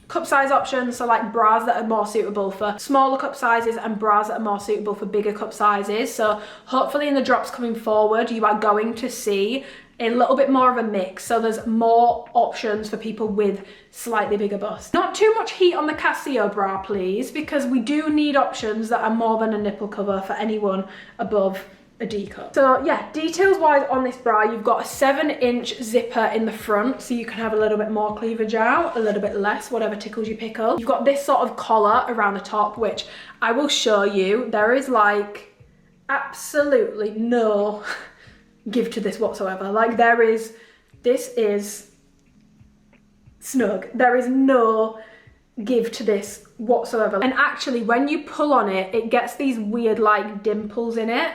cup size options, so like bras that are more suitable for smaller cup sizes and bras that are more suitable for bigger cup sizes. So hopefully in the drops coming forward, you are going to see a little bit more of a mix, so there's more options for people with slightly bigger busts. Not too much heat on the Casio bra, please, because we do need options that are more than a nipple cover for anyone above a D cup. So yeah, details wise on this bra, you've got a 7-inch zipper in the front, so you can have a little bit more cleavage out, a little bit less, whatever tickles your pickle. You've got this sort of collar around the top, which I will show you. There is like absolutely no give to this whatsoever. Like this is snug. There is no give to this whatsoever. And actually when you pull on it, it gets these weird like dimples in it.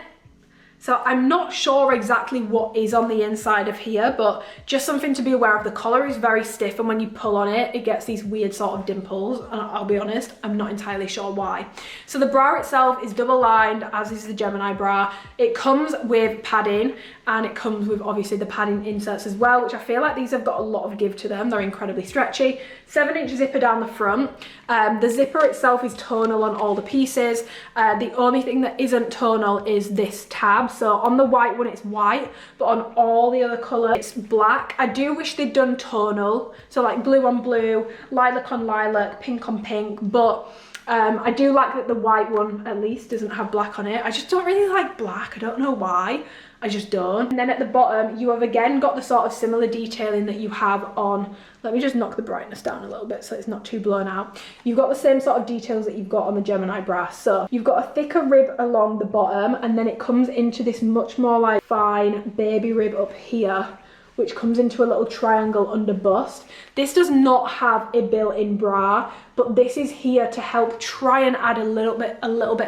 So I'm not sure exactly what is on the inside of here, but just something to be aware of. The collar is very stiff, and when you pull on it, it gets these weird sort of dimples. And I'll be honest, I'm not entirely sure why. So the bra itself is double lined, as is the Gemini bra. It comes with padding, and it comes with obviously the padding inserts as well, which I feel like these have got a lot of give to them. They're incredibly stretchy. 7-inch zipper down the front. The zipper itself is tonal on all the pieces. The only thing that isn't tonal is this tab. So on the white one it's white, but on all the other colours it's black. I do wish they'd done tonal, so like blue on blue, lilac on lilac, pink on pink, but I do like that the white one at least doesn't have black on it. I just don't really like black, I don't know why. I just don't. And then at the bottom, you have again got the sort of similar detailing that you have on, let me just knock the brightness down a little bit so it's not too blown out. You've got the same sort of details that you've got on the Gemini bra. So you've got a thicker rib along the bottom, and then it comes into this much more like fine baby rib up here, which comes into a little triangle under bust. This does not have a built-in bra, but this is here to help try and add a little bit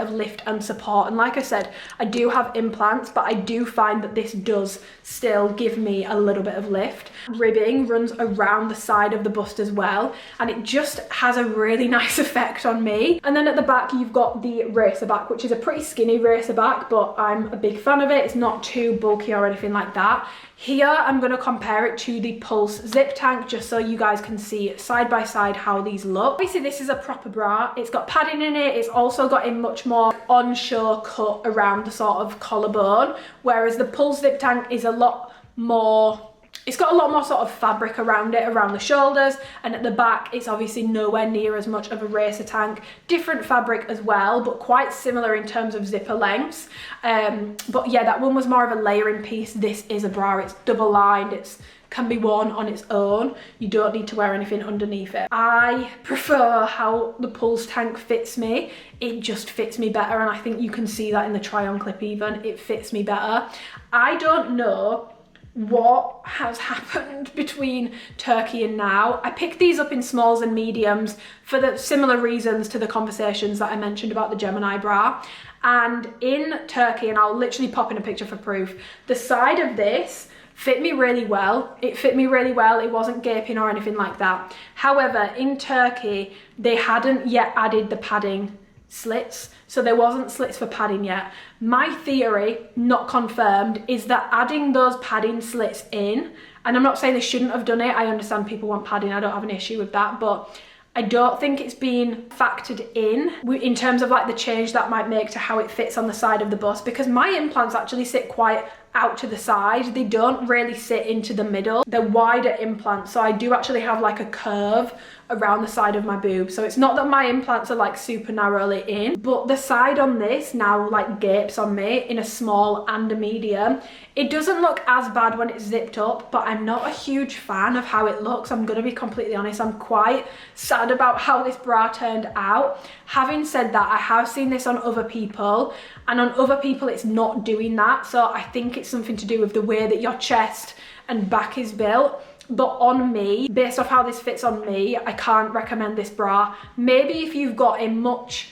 of lift and support. And like I said, I do have implants, but I do find that this does still give me a little bit of lift. Ribbing runs around the side of the bust as well, and it just has a really nice effect on me. And then at the back, you've got the racer back, which is a pretty skinny racer back, but I'm a big fan of it. It's not too bulky or anything like that. Here, I'm going to compare it to the Pulse Zip Tank, just so you guys can see side by side how these look. Obviously, this is a proper bra. It's got padding in it. It's also got a much more on-show cut around the sort of collarbone, whereas the Pulse Zip Tank is a lot more, it's got a lot more sort of fabric around it, around the shoulders, and at the back it's obviously nowhere near as much of a racer tank. Different fabric as well, but quite similar in terms of zipper lengths. But yeah, that one was more of a layering piece. This is a bra. It's double lined. It can be worn on its own. You don't need to wear anything underneath it. I prefer how the Pulse tank fits me. It just fits me better, and I think you can see that in the try on clip even. It fits me better. I don't know what has happened between Turkey and now. I picked these up in smalls and mediums for the similar reasons to the conversations that I mentioned about the Gemini bra. And in Turkey, and I'll literally pop in a picture for proof, the side of this fit me really well. It fit me really well. It wasn't gaping or anything like that. However, in Turkey, they hadn't yet added the padding slits, so there wasn't slits for padding yet. My theory, not confirmed, is that adding those padding slits in, and I'm not saying they shouldn't have done it, I understand people want padding, I don't have an issue with that, but I don't think it's been factored in terms of like the change that might make to how it fits on the side of the bust, because my implants actually sit quite out to the side. They don't really sit into the middle. They're wider implants, so I do actually have like a curve around the side of my boob. So it's not that my implants are like super narrowly in, but the side on this now like gapes on me in a small and a medium. It doesn't look as bad when it's zipped up, but I'm not a huge fan of how it looks. I'm gonna be completely honest. I'm quite sad about how this bra turned out. Having said that, I have seen this on other people, and on other people it's not doing that. So I think it's something to do with the way that your chest and back is built. But on me, based off how this fits on me, I can't recommend this bra. Maybe if you've got a much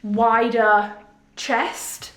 wider chest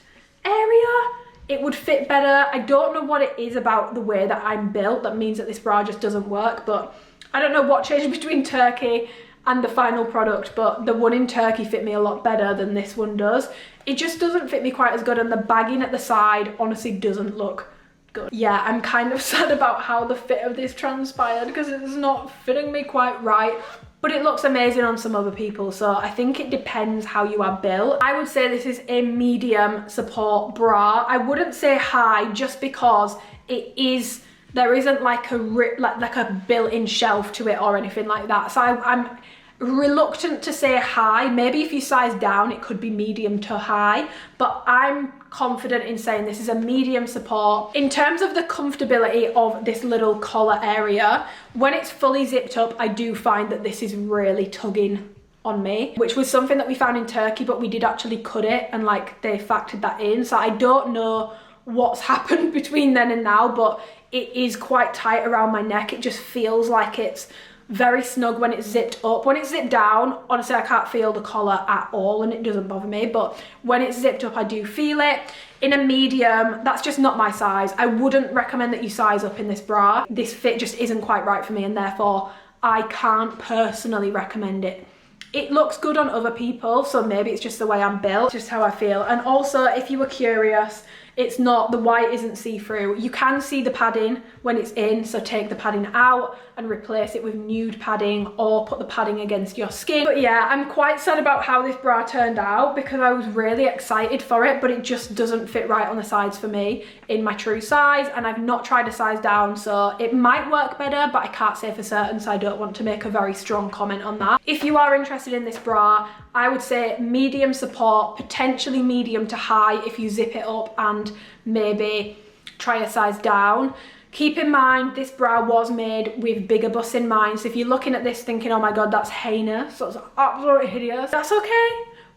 area, it would fit better. I don't know what it is about the way that I'm built that means that this bra just doesn't work, but I don't know what changed between Turkey and the final product, but the one in Turkey fit me a lot better than this one does. It just doesn't fit me quite as good, and the bagging at the side honestly doesn't look good. Yeah, I'm kind of sad about how the fit of this transpired because it's not fitting me quite right, but it looks amazing on some other people, so I think it depends how you are built. I would say this is a medium support bra. I wouldn't say high just because there isn't like a built-in shelf to it or anything like that, so I'm reluctant to say high. Maybe if you size down it could be medium to high, but I'm confident in saying this is a medium support. In terms of the comfortability of this little collar area, when it's fully zipped up, I do find that this is really tugging on me, which was something that we found in Turkey, but we did actually cut it and like they factored that in, so I don't know what's happened between then and now, but it is quite tight around my neck. It just feels like it's very snug when it's zipped up. When it's zipped down, honestly, I can't feel the collar at all and it doesn't bother me, but when it's zipped up, I do feel it. In a medium, that's just not my size. I wouldn't recommend that you size up in this bra. This fit just isn't quite right for me, and therefore I can't personally recommend it. It looks good on other people, so maybe it's just the way I'm built, just how I feel. And also, if you were curious, it's not, the white isn't see-through. You can see the padding when it's in, so take the padding out and replace it with nude padding or put the padding against your skin. But yeah, I'm quite sad about how this bra turned out because I was really excited for it, but it just doesn't fit right on the sides for me in my true size, and I've not tried a size down, so it might work better, but I can't say for certain, so I don't want to make a very strong comment on that. If you are interested in this bra, I would say medium support, potentially medium to high if you zip it up and maybe try a size down. Keep in mind, this bra was made with bigger busts in mind, so if you're looking at this thinking, oh my god, that's heinous, that's absolutely hideous, that's okay,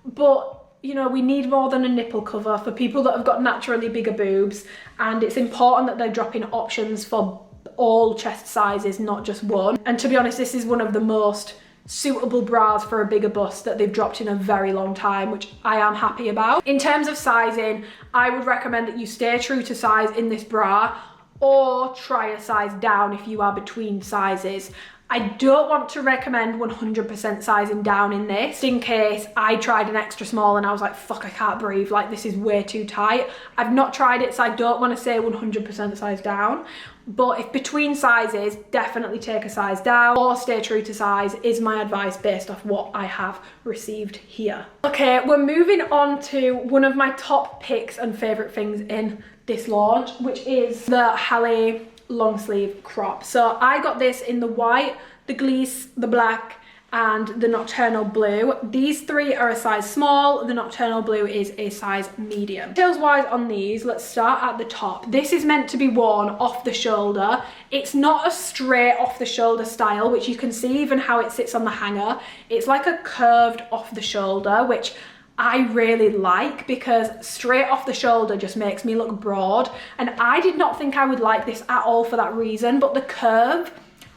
but you know, we need more than a nipple cover for people that have got naturally bigger boobs, and it's important that they're dropping options for all chest sizes, not just one. And to be honest, this is one of the most suitable bras for a bigger bust that they've dropped in a very long time, which I am happy about. In terms of sizing, I would recommend that you stay true to size in this bra or try a size down if you are between sizes. I don't want to recommend 100% sizing down in this, in case I tried an extra small and I was like, fuck, I can't breathe, like this is way too tight. I've not tried it, so I don't want to say 100% size down, but if between sizes, definitely take a size down or stay true to size is my advice based off what I have received here. Okay, we're moving on to one of my top picks and favorite things in this launch, which is the Halle long sleeve crop. So I got this in the white, the Gleece, the black, and the nocturnal blue. These three are a size small, the nocturnal blue is a size medium. Details wise on these, let's start at the top. This is meant to be worn off the shoulder. It's not a straight off the shoulder style, which you can see even how it sits on the hanger. It's like a curved off the shoulder, which I really like because straight off the shoulder just makes me look broad, and I did not think I would like this at all for that reason, but the curve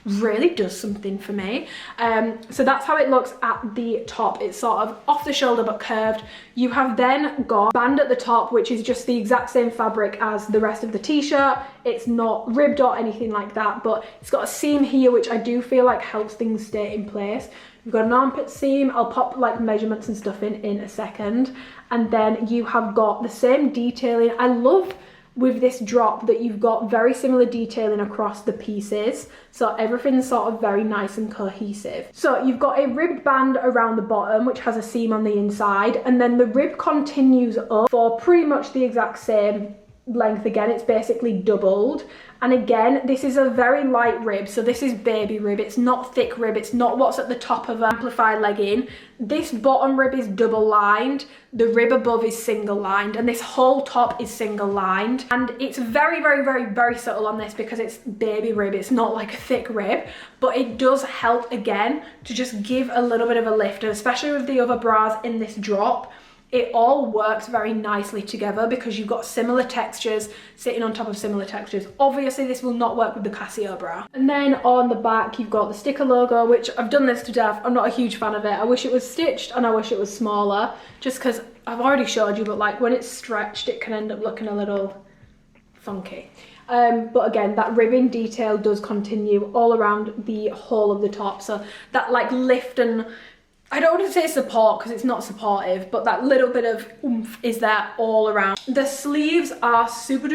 really does something for me. So that's how it looks at the top. It's sort of off the shoulder but curved. You have then got band at the top, which is just the exact same fabric as the rest of the t-shirt. It's not ribbed or anything like that, but it's got a seam here which I do feel like helps things stay in place. You've got an armpit seam. I'll pop like measurements and stuff in a second. And then you have got the same detailing. I love with this drop that you've got very similar detailing across the pieces, so everything's sort of very nice and cohesive. So you've got a ribbed band around the bottom which has a seam on the inside, and then the rib continues up for pretty much the exact same length. Again, it's basically doubled, and again this is a very light rib, so this is baby rib. It's not thick rib, it's not what's at the top of an amplify legging. This bottom rib is double lined, the rib above is single lined, and this whole top is single lined, and it's very subtle on this because it's baby rib. It's not like a thick rib, but it does help again to just give a little bit of a lift, and especially with the other bras in this drop, it all works very nicely together because you've got similar textures sitting on top of similar textures. Obviously this will not work with the Casio bra. And then on the back you've got the sticker logo, which I've done this to death. I'm not a huge fan of it. I wish it was stitched and I wish it was smaller, just because I've already showed you, but like when it's stretched it can end up looking a little funky. But again, that ribbing detail does continue all around the whole of the top, so that like lift and, I don't want to say support because it's not supportive, but that little bit of oomph is there all around. The sleeves are super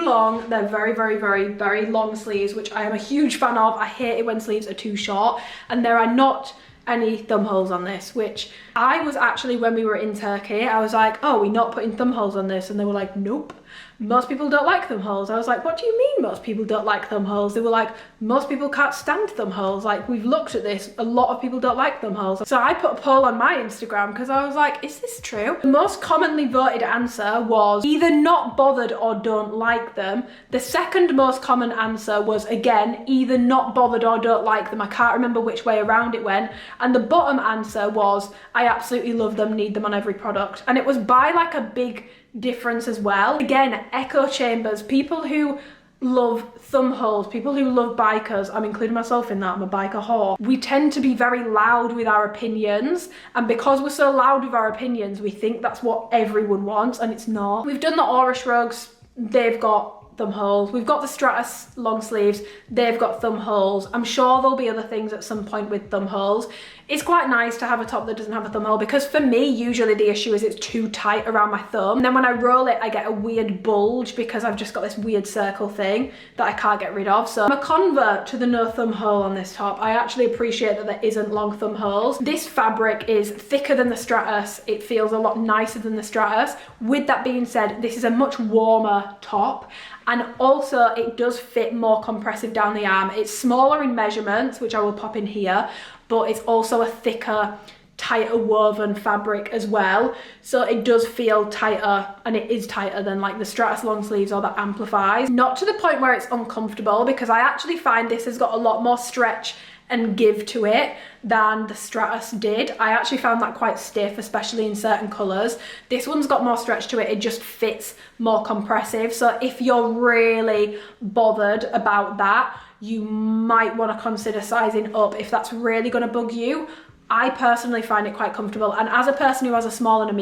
long. They're very long sleeves, which I am a huge fan of. I hate it when sleeves are too short, and there are not any thumb holes on this, which I was actually, when we were in Turkey, I was like, oh, we're not putting thumb holes on this, and they were like, nope. Most people don't like thumb holes. I was like, what do you mean most people don't like thumb holes? They were like, most people can't stand thumb holes. Like, we've looked at this, a lot of people don't like thumb holes. So I put a poll on my Instagram because I was like, is this true? The most commonly voted answer was either not bothered or don't like them. The second most common answer was, again, either not bothered or don't like them. I can't remember which way around it went. And the bottom answer was, I absolutely love them, need them on every product. And it was by like a big difference as well. Again, echo chambers, people who love thumb holes, people who love bikers, I'm including myself in that, I'm a biker whore. We tend to be very loud with our opinions, and because we're so loud with our opinions, we think that's what everyone wants, and it's not. We've done the Aura shrugs, they've got thumb holes. We've got the Stratus long sleeves, they've got thumb holes. I'm sure there'll be other things at some point with thumb holes. It's quite nice to have a top that doesn't have a thumb hole, because for me, usually the issue is it's too tight around my thumb. And then when I roll it, I get a weird bulge because I've just got this weird circle thing that I can't get rid of. So I'm a convert to the no thumb hole on this top. I actually appreciate that there isn't long thumb holes. This fabric is thicker than the Stratus. It feels a lot nicer than the Stratus. With that being said, this is a much warmer top. And also it does fit more compressive down the arm. It's smaller in measurements, which I will pop in here, but it's also a thicker, tighter woven fabric as well. So it does feel tighter, and it is tighter than like the Stratus long sleeves or the Amplifies. Not to the point where it's uncomfortable, because I actually find this has got a lot more stretch and give to it than the Stratus did. I actually found that quite stiff, especially in certain colours. This one's got more stretch to it, it just fits more compressive. So if you're really bothered about that, you might want to consider sizing up if that's really going to bug you. I personally find it quite comfortable, and as a person who has a small and a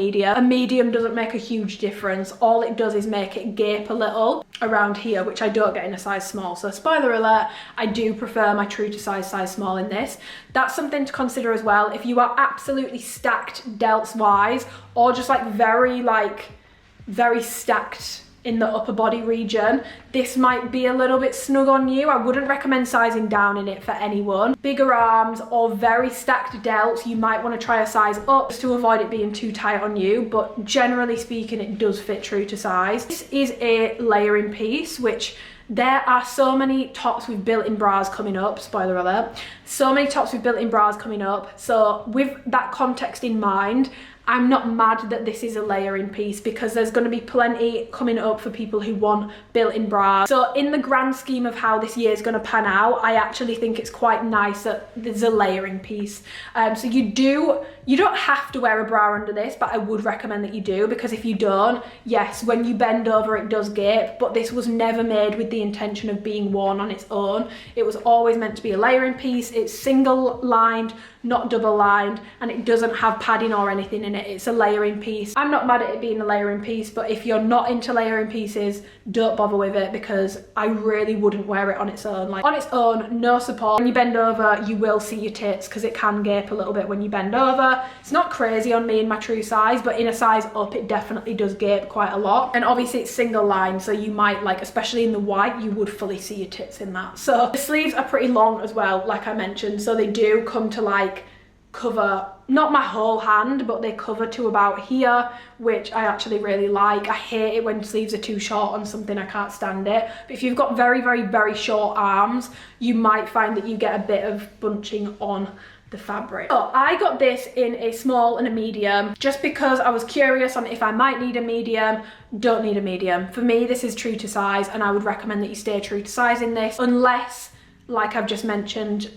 medium doesn't make a huge difference. All it does is make it gape a little around here, which I don't get in a size small. So spoiler alert, I do prefer my true to size small in this. That's something to consider as well. If you are absolutely stacked delts wise, or just like very stacked in the upper body region, this might be a little bit snug on you. I wouldn't recommend sizing down in it for anyone. Bigger arms or very stacked delts, you might want to try a size up just to avoid it being too tight on you, but generally speaking, it does fit true to size. This is a layering piece, which there are so many tops with built-in bras coming up, spoiler alert, so many tops with built-in bras coming up. So with that context in mind, I'm not mad that this is a layering piece, because there's going to be plenty coming up for people who want built-in bras. So in the grand scheme of how this year is going to pan out, I actually think it's quite nice that there's a layering piece. So you don't have to wear a bra under this, but I would recommend that you do, because if you don't, yes, when you bend over it does gape, but this was never made with the intention of being worn on its own. It was always meant to be a layering piece. It's single lined, not double lined, and it doesn't have padding or anything in it. It's a layering piece. I'm not mad at it being a layering piece, but if you're not into layering pieces, don't bother with it, because I really wouldn't wear it on its own. Like on its own, no support. When you bend over, you will see your tits because it can gape a little bit when you bend over. It's not crazy on me in my true size, but in a size up, it definitely does gape quite a lot. And obviously it's single line, so you might, like, especially in the white, you would fully see your tits in that. So the sleeves are pretty long as well, like I mentioned, so they do come to like cover not my whole hand, but they cover to about here, which I actually really like. I hate it when sleeves are too short on something. I can't stand it. But if you've got very, very, very short arms, you might find that you get a bit of bunching on the fabric. So I got this in a small and a medium just because I was curious on if I might need a medium. Don't need a medium. For me, this is true to size, and I would recommend that you stay true to size in this, unless, like I've just mentioned,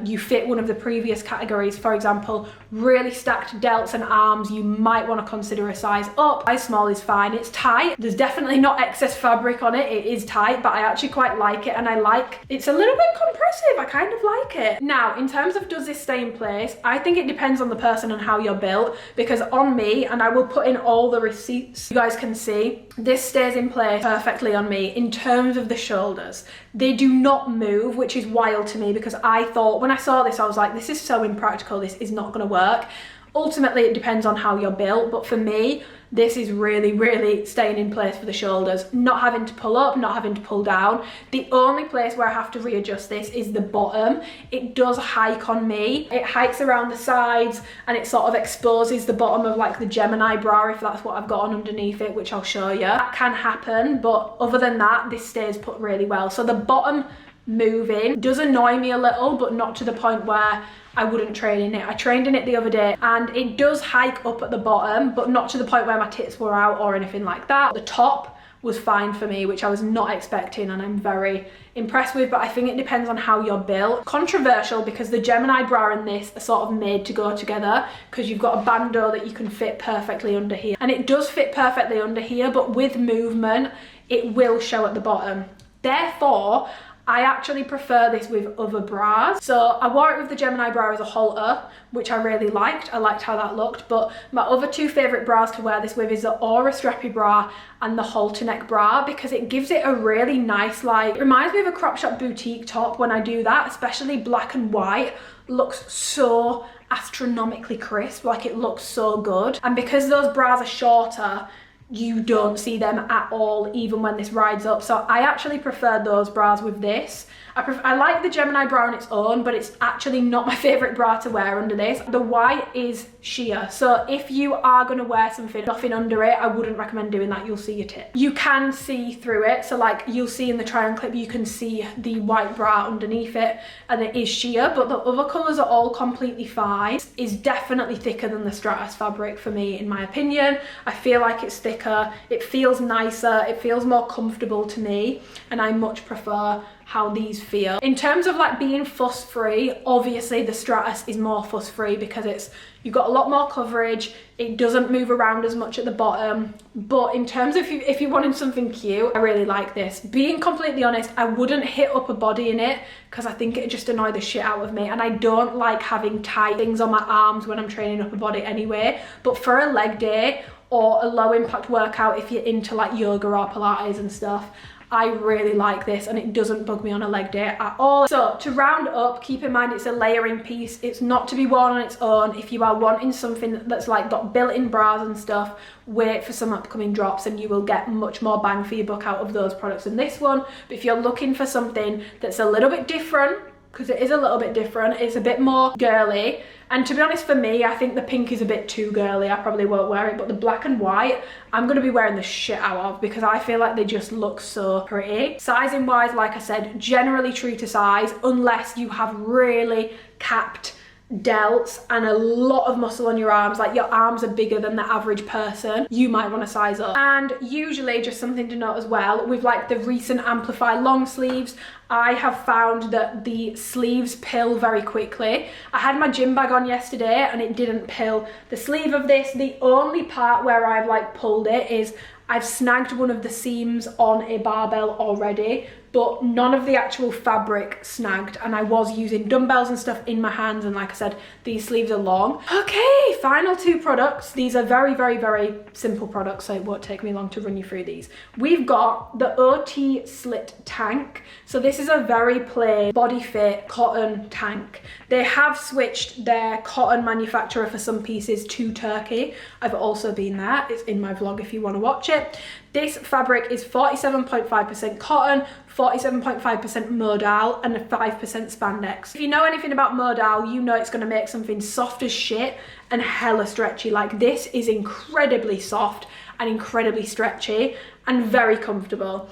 you fit one of the previous categories. For example, really stacked delts and arms, you might want to consider a size up. Size small is fine. It's tight. There's definitely not excess fabric on it. It is tight, but I actually quite like it, and I like it's a little bit compressive. I kind of like it. Now, in terms of does this stay in place, I think it depends on the person and how you're built, because on me, and I will put in all the receipts, you guys can see, this stays in place perfectly on me. In terms of the shoulders, they do not move, which is wild to me, because I thought when I saw this, I was like, this is so impractical, this is not going to work. Ultimately, it depends on how you're built, but for me, this is really, really staying in place for the shoulders, not having to pull up, not having to pull down. The only place where I have to readjust this is the bottom. It does hike on me. It hikes around the sides, and it sort of exposes the bottom of like the Gemini bra, if that's what I've got on underneath it, which I'll show you. That can happen, but other than that, this stays put really well. So the bottom moving does annoy me a little, but not to the point where I wouldn't train in it. I trained in it the other day, and it does hike up at the bottom, but not to the point where my tits were out or anything like that. The top was fine for me, which I was not expecting, and I'm very impressed with, but I think it depends on how you're built. Controversial, because the Gemini bra and this are sort of made to go together, because you've got a bandeau that you can fit perfectly under here, and it does fit perfectly under here, but with movement, it will show at the bottom. Therefore, I actually prefer this with other bras. So I wore it with the Gemini bra as a halter, which I really liked. I liked how that looked, but my other two favorite bras to wear this with is the Aura strappy bra and the halter neck bra, because it gives it a really nice, like, it reminds me of a crop shop boutique top when I do that, especially black and white. Looks so astronomically crisp, like it looks so good. And because those bras are shorter, you don't see them at all, even when this rides up. So I actually prefer those bras with this. I like the Gemini bra on its own, but it's actually not my favorite bra to wear under this. The white is sheer, so if you are going to wear nothing under it, I wouldn't recommend doing that. You'll see your tip. You can see through it, so like you'll see in the try on clip, you can see the white bra underneath it, and it is sheer, but the other colours are all completely fine. It is definitely thicker than the Stratus fabric for me, in my opinion. I feel like it's thicker, it feels nicer, it feels more comfortable to me, and I much prefer how these feel. In terms of like being fuss free, obviously the Stratus is more fuss free, because you've got a lot more coverage, it doesn't move around as much at the bottom. But in terms of if you wanted something cute, I really like this. Being completely honest, I wouldn't hit upper body in it, because I think it'd just annoy the shit out of me, and I don't like having tight things on my arms when I'm training upper body anyway. But for a leg day or a low impact workout, if you're into like yoga or Pilates and stuff, I really like this, and it doesn't bug me on a leg day at all. So to round up, keep in mind it's a layering piece. It's not to be worn on its own. If you are wanting something that's like got built-in bras and stuff, wait for some upcoming drops and you will get much more bang for your buck out of those products than this one. But if you're looking for something that's a little bit different, because it is a little bit different, it's a bit more girly, and to be honest, for me, I think the pink is a bit too girly. I probably won't wear it, but the black and white, I'm going to be wearing the shit out of, because I feel like they just look so pretty. Sizing wise, like I said, generally true to size, unless you have really capped delts and a lot of muscle on your arms, like your arms are bigger than the average person, you might want to size up. And usually, just something to note as well, with like the recent Amplify long sleeves, I have found that the sleeves pill very quickly. I had my gym bag on yesterday and it didn't pill the sleeve of this. The only part where I've like pulled it is I've snagged one of the seams on a barbell already, but none of the actual fabric snagged, and I was using dumbbells and stuff in my hands, and like I said, these sleeves are long. Okay, final two products. These are very, very, very simple products, so it won't take me long to run you through these. We've got the OT Slit Tank. So this is a very plain body fit cotton tank. They have switched their cotton manufacturer for some pieces to Turkey. I've also been there. It's in my vlog if you want to watch it. This fabric is 47.5% cotton, 47.5% modal, and 5% spandex. If you know anything about modal, you know it's going to make something soft as shit and hella stretchy. Like, this is incredibly soft and incredibly stretchy and very comfortable.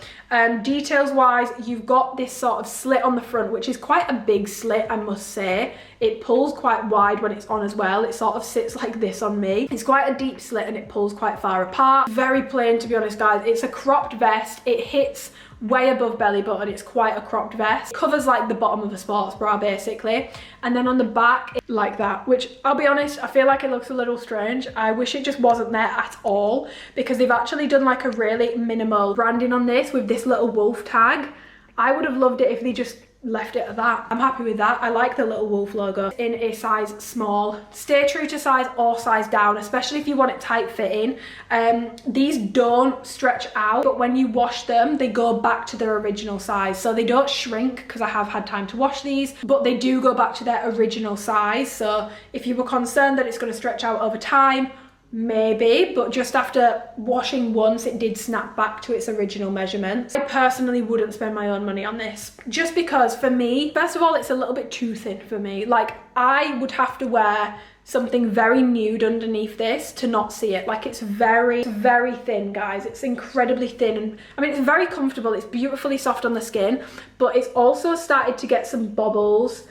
Details wise, you've got this sort of slit on the front, which is quite a big slit, I must say. It pulls quite wide when it's on as well. It sort of sits like this on me. It's quite a deep slit and it pulls quite far apart. Very plain, to be honest, guys. It's a cropped vest. It hits way above belly button. It's quite a cropped vest. It covers like the bottom of a sports bra basically, and then on the back it's like that, which I'll be honest, I feel like it looks a little strange. I wish it just wasn't there at all, because they've actually done like a really minimal branding on this with this little wolf tag. I would have loved it if they just left it at that. I'm happy with that. I like the little wolf logo. In a size small. Stay true to size or size down, especially if you want it tight fitting. These don't stretch out, but when you wash them, they go back to their original size. So they don't shrink, because I have had time to wash these, but they do go back to their original size. So if you were concerned that it's going to stretch out over time, maybe, but just after washing once, it did snap back to its original measurements. I personally wouldn't spend my own money on this, just because for me, first of all, it's a little bit too thin for me. Like, I would have to wear something very nude underneath this to not see it. Like, it's very, very thin, guys. It's incredibly thin, and I mean, it's very comfortable. It's beautifully soft on the skin, but it's also started to get some bobbles.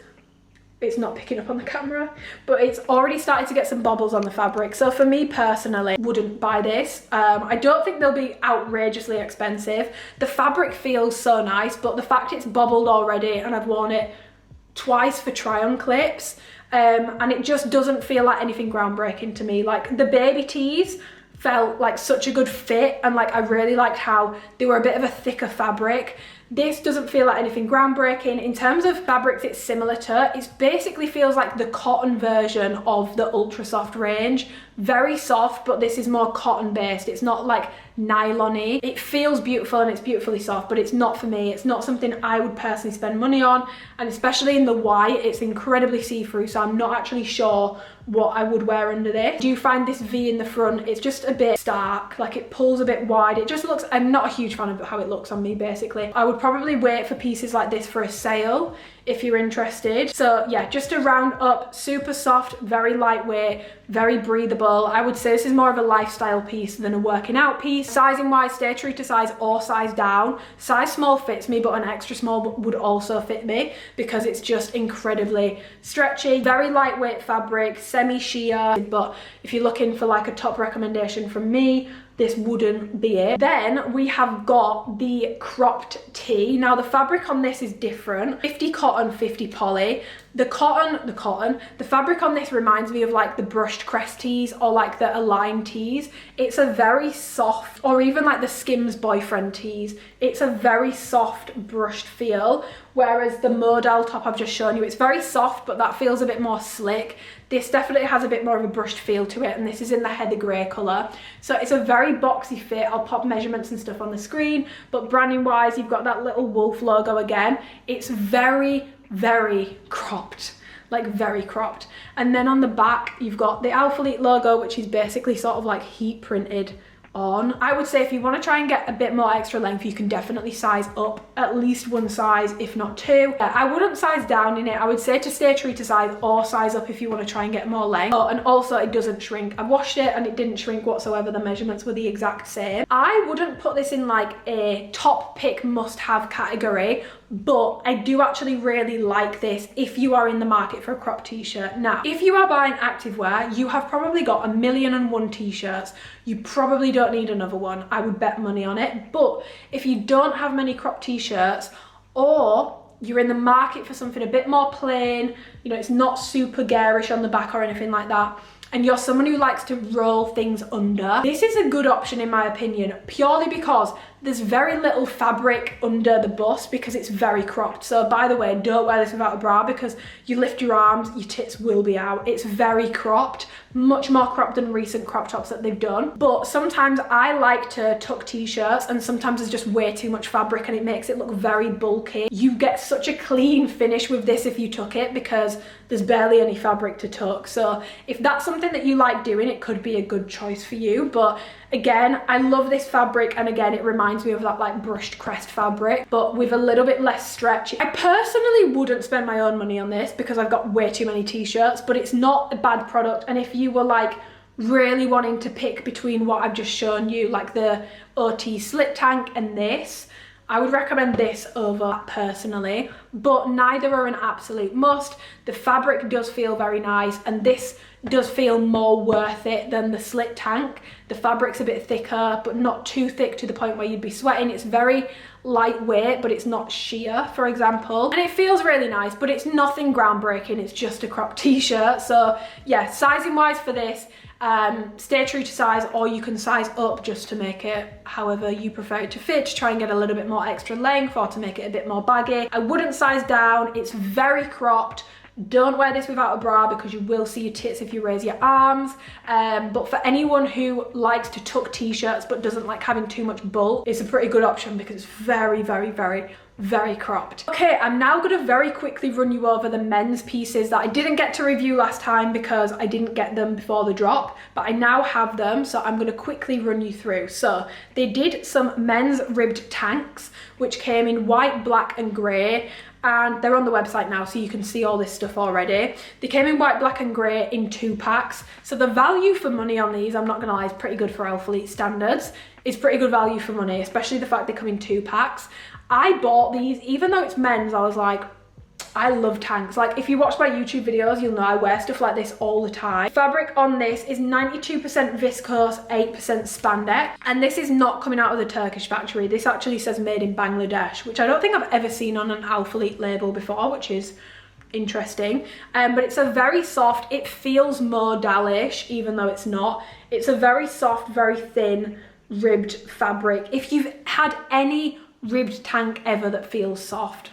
It's not picking up on the camera, but it's already started to get some bobbles on the fabric. So for me personally, wouldn't buy this. I don't think they'll be outrageously expensive. The fabric feels so nice, but the fact it's bobbled already, and I've worn it twice for try-on clips, and it just doesn't feel like anything groundbreaking to me. Like, the baby tees felt like such a good fit, and like I really liked how they were a bit of a thicker fabric. This doesn't feel like anything groundbreaking. In terms of fabrics it's similar to, it basically feels like the cotton version of the ultra soft range. Very soft, but this is more cotton based. It's not like nylon-y. It feels beautiful and it's beautifully soft, but it's not for me. It's not something I would personally spend money on, and especially in the white, it's incredibly see-through, so I'm not actually sure what I would wear under this. I do find this V in the front, it's just a bit stark, like it pulls a bit wide. It just looks, I'm not a huge fan of how it looks on me basically. I would probably wait for pieces like this for a sale if you're interested. So yeah, just to round up, super soft, very lightweight, very breathable. I would say this is more of a lifestyle piece than a working out piece. Sizing wise, stay true to size or size down. Size small fits me, but an extra small would also fit me, because it's just incredibly stretchy. Very lightweight fabric, semi-sheer, but if you're looking for like a top recommendation from me, this wouldn't be it. Then we have got the cropped tee. Now the fabric on this is different. 50 cotton, 50 poly. The fabric on this reminds me of like the brushed crest tees or like the Align tees. It's a very soft, or even like the Skims boyfriend tees. It's a very soft brushed feel, whereas the modal top I've just shown you, it's very soft, but that feels a bit more slick. This definitely has a bit more of a brushed feel to it, and this is in the heather grey colour. So it's a very boxy fit. I'll pop measurements and stuff on the screen, but branding wise, you've got that little wolf logo again. It's very, very cropped, like very cropped. And then on the back, you've got the Alphalete logo, which is basically sort of like heat printed on. I would say if you want to try and get a bit more extra length, you can definitely size up at least one size, if not two. I wouldn't size down in it. I would say to stay true to size or size up if you want to try and get more length. Oh, and also it doesn't shrink. I washed it and it didn't shrink whatsoever. The measurements were the exact same. I wouldn't put this in like a top pick must have category, but I do actually really like this if you are in the market for a crop t-shirt. Now, if you are buying activewear, you have probably got 1,000,001 t-shirts. You probably don't need another one. I would bet money on it. But if you don't have many crop t-shirts, or you're in the market for something a bit more plain, you know, it's not super garish on the back or anything like that, and you're someone who likes to roll things under, this is a good option in my opinion, purely because there's very little fabric under the bust because it's very cropped. So by the way, don't wear this without a bra because you lift your arms, your tits will be out. It's very cropped, much more cropped than recent crop tops that they've done. But sometimes I like to tuck t-shirts, and sometimes there's just way too much fabric and it makes it look very bulky. You get such a clean finish with this if you tuck it because there's barely any fabric to tuck. So if that's something that you like doing, it could be a good choice for you. But again, I love this fabric, and again, it reminds me of that like brushed crest fabric, but with a little bit less stretch. I personally wouldn't spend my own money on this because I've got way too many t-shirts, but it's not a bad product. And if you were like really wanting to pick between what I've just shown you, like the OT slit tank and this, I would recommend this over personally, but neither are an absolute must. The fabric does feel very nice, and this does feel more worth it than the slit tank. The fabric's a bit thicker, but not too thick to the point where you'd be sweating. It's very lightweight, but it's not sheer, for example. And it feels really nice, but it's nothing groundbreaking. It's just a cropped t-shirt. So yeah, sizing wise for this, stay true to size, or you can size up just to make it however you prefer it to fit, to try and get a little bit more extra length or to make it a bit more baggy. I wouldn't size down. It's very cropped. Don't wear this without a bra because you will see your tits if you raise your arms. But for anyone who likes to tuck t-shirts but doesn't like having too much bulk, it's a pretty good option because it's very, very, very, very cropped. Okay, I'm now going to very quickly run you over the men's pieces that I didn't get to review last time because I didn't get them before the drop, but I now have them, so I'm going to quickly run you through. So they did some men's ribbed tanks, which came in white, black and grey, and they're on the website now, so you can see all this stuff already. They came in white, black and grey in 2 packs. So the value for money on these, I'm not gonna lie, is pretty good for Alphalete standards. It's pretty good value for money, especially the fact they come in 2 packs. I bought these, even though it's men's, I was like, I love tanks. Like, if you watch my YouTube videos, you'll know I wear stuff like this all the time. Fabric on this is 92% viscose, 8% spandex. And this is not coming out of the Turkish factory. This actually says made in Bangladesh, which I don't think I've ever seen on an Alphalete label before, which is interesting. But it's a very soft, it feels modal-ish, even though it's not. It's a very soft, very thin, ribbed fabric. If you've had any ribbed tank ever that feels soft,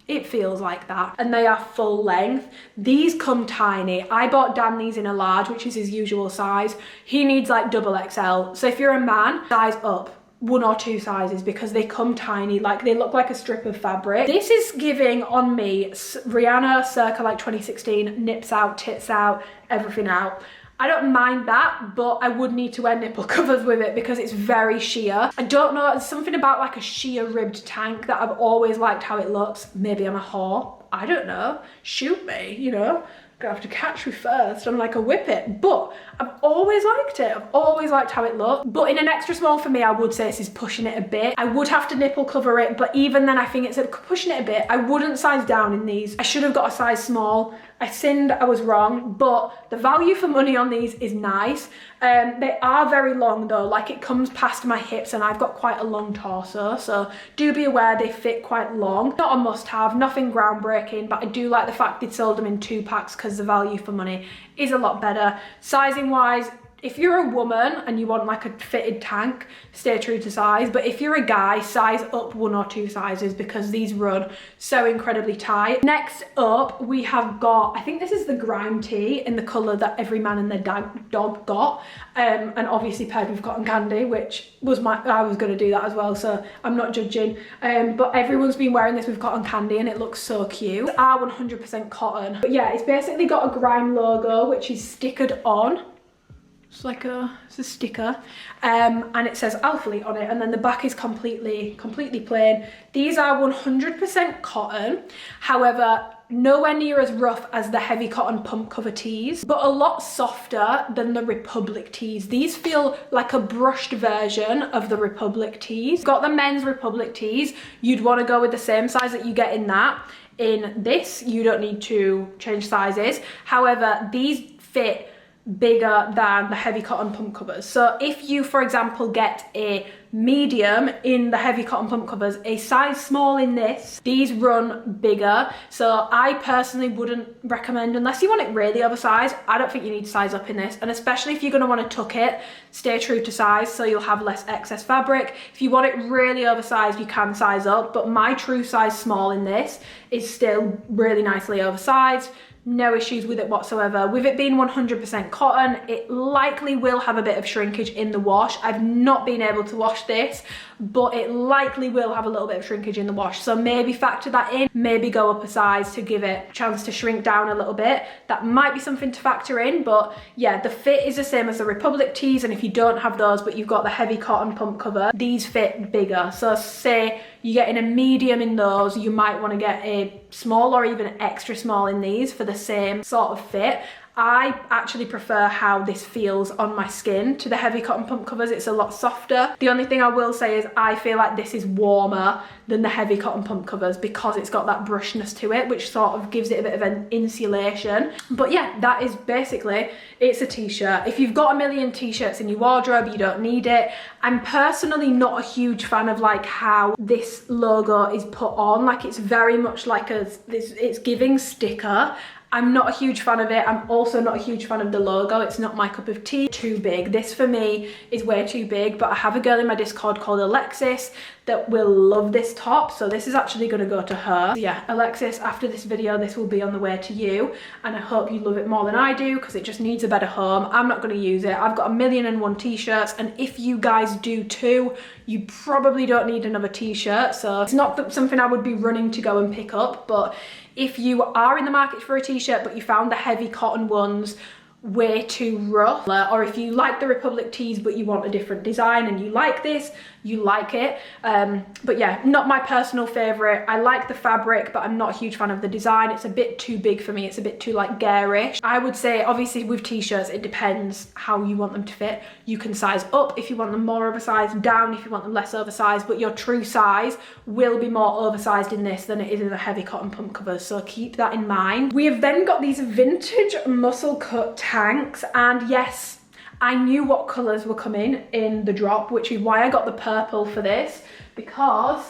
it feels like that. And they are full length. These come tiny. I bought Dan these in a large, which is his usual size. He needs like double XL. So if you're a man, size up 1 or 2 sizes because they come tiny. Like, they look like a strip of fabric. This is giving on me Rihanna circa like 2016, nips out, tits out, everything out. I don't mind that, but I would need to wear nipple covers with it because it's very sheer. I don't know, there's something about like a sheer ribbed tank that I've always liked how it looks. Maybe I'm a whore, I don't know. Shoot me, you know. Gonna have to catch me first and like a whippet, but I've always liked it. I've always liked how it looked, but in an extra small for me, I would say this is pushing it a bit. I would have to nipple cover it, but even then I think it's pushing it a bit. I wouldn't size down in these. I should have got a size small. I sinned, I was wrong, but the value for money on these is nice. They are very long though, like it comes past my hips and I've got quite a long torso, so do be aware they fit quite long. Not a must have, nothing groundbreaking, but I do like the fact they sold them in 2 packs because the value for money is a lot better. Sizing wise, if you're a woman and you want like a fitted tank, stay true to size. But if you're a guy, size up 1 or 2 sizes because these run so incredibly tight. Next up, we have got, I think this is the grime tee in the colour that every man and their dog got. And obviously paired with cotton candy, which was I was going to do that as well, so I'm not judging. But everyone's been wearing this with cotton candy and it looks so cute. These are 100% cotton. But yeah, it's basically got a grime logo, which is stickered on. It's like it's a sticker, and it says Alphalete on it, and then the back is completely plain. These are 100% cotton, however, nowhere near as rough as the heavy cotton pump cover tees, but a lot softer than the Republic tees. These feel like a brushed version of the Republic tees. Got the men's Republic tees. You'd want to go with the same size that you get in that. In this, you don't need to change sizes. However, these fit bigger than the heavy cotton pump covers. So if you, for example, get a medium in the heavy cotton pump covers, a size small in this. These run bigger, so I personally wouldn't recommend, unless you want it really oversized, I don't think you need to size up in this. And especially if you're going to want to tuck it, stay true to size so you'll have less excess fabric. If you want it really oversized, you can size up, but my true size small in this is still really nicely oversized. No issues with it whatsoever. With it being 100% cotton, it likely will have a bit of shrinkage in the wash. I've not been able to wash this, but it likely will have a little bit of shrinkage in the wash. So maybe factor that in, maybe go up a size to give it a chance to shrink down a little bit. That might be something to factor in, but yeah, the fit is the same as the Republic tees, and if you don't have those, but you've got the heavy cotton pump cover, these fit bigger. So say you're getting a medium in those, you might want to get a small or even extra small in these for the same sort of fit. I actually prefer how this feels on my skin to the heavy cotton pump covers. It's a lot softer. The only thing I will say is I feel like this is warmer than the heavy cotton pump covers because it's got that brushness to it, which sort of gives it a bit of an insulation. But yeah, that is basically, it's a t-shirt. If you've got a million t-shirts in your wardrobe, you don't need it. I'm personally not a huge fan of like how this logo is put on. Like it's very much like it's giving sticker. I'm not a huge fan of it. I'm also not a huge fan of the logo. It's not my cup of tea. Too big. This for me is way too big, but I have a girl in my Discord called Alexis that will love this top, so this is actually going to go to her. So yeah, Alexis, after this video, this will be on the way to you, and I hope you love it more than I do because it just needs a better home. I'm not going to use it. I've got 1,000,001 t-shirts, and if you guys do too, you probably don't need another t-shirt, so it's not something I would be running to go and pick up. But if you are in the market for a t-shirt but you found the heavy cotton ones way too rough, or if you like the Republic tees but you want a different design and you like this, you like it. But yeah, not my personal favorite. I like the fabric, but I'm not a huge fan of the design. It's a bit too big for me. It's a bit too like garish. I would say obviously with t-shirts, it depends how you want them to fit. You can size up if you want them more oversized, down if you want them less oversized, but your true size will be more oversized in this than it is in the heavy cotton pump covers, so keep that in mind. We have then got these vintage muscle cut tanks, and yes, I knew what colours were coming in the drop, which is why I got the purple for this, because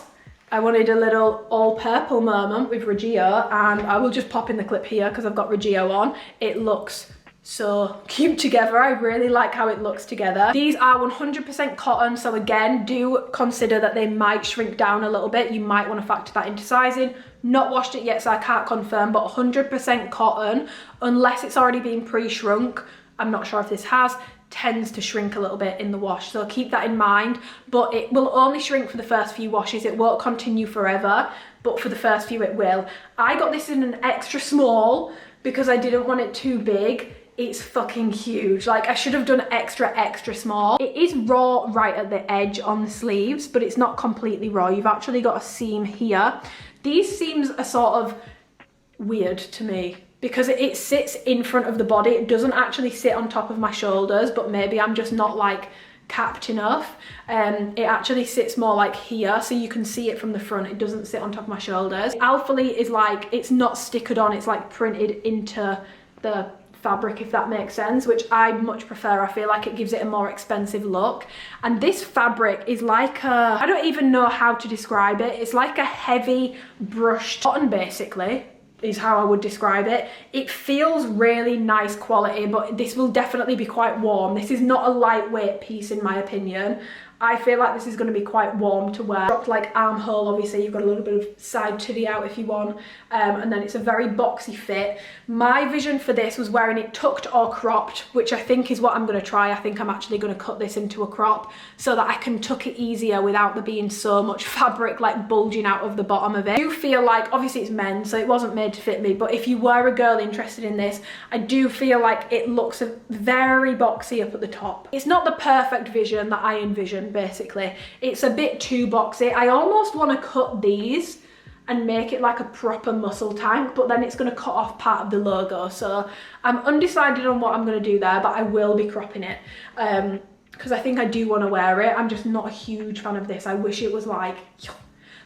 I wanted a little all purple moment with Reggio, and I will just pop in the clip here because I've got Reggio on. It looks so cute together. I really like how it looks together. These are 100% cotton, so again, do consider that they might shrink down a little bit. You might want to factor that into sizing. Not washed it yet, so I can't confirm, but 100% cotton, unless it's already been pre-shrunk. I'm not sure if this has, tends to shrink a little bit in the wash, so keep that in mind. But it will only shrink for the first few washes. It won't continue forever, but for the first few it will. I got this in an extra small because I didn't want it too big. It's fucking huge. Like, I should have done extra small. It is raw right at the edge on the sleeves, but it's not completely raw. You've actually got a seam here. These seams are sort of weird to me because it sits in front of the body. It doesn't actually sit on top of my shoulders, but maybe I'm just not like capped enough. It actually sits more like here, so you can see it from the front. It doesn't sit on top of my shoulders. Alphalete is like, it's not stickered on, it's like printed into the fabric, if that makes sense, which I much prefer. I feel like it gives it a more expensive look. And this fabric is like a, I don't even know how to describe it. It's like a heavy brushed cotton, basically, is how I would describe it. It feels really nice quality, but this will definitely be quite warm. This is not a lightweight piece in my opinion. I feel like this is going to be quite warm to wear. Dropped like armhole, obviously you've got a little bit of side titty out if you want, and then it's a very boxy fit. My vision for this was wearing it tucked or cropped, which I think is what I'm going to try. I think I'm actually going to cut this into a crop so that I can tuck it easier without there being so much fabric like bulging out of the bottom of it. I do feel like, obviously it's men's, so it wasn't made to fit me, but if you were a girl interested in this, I do feel like it looks very boxy up at the top. It's not the perfect vision that I envisioned, basically. It's a bit too boxy. I almost want to cut these and make it like a proper muscle tank, but then it's going to cut off part of the logo, so I'm undecided on what I'm going to do there, but I will be cropping it because I think I do want to wear it. I'm just not a huge fan of this. I wish it was like,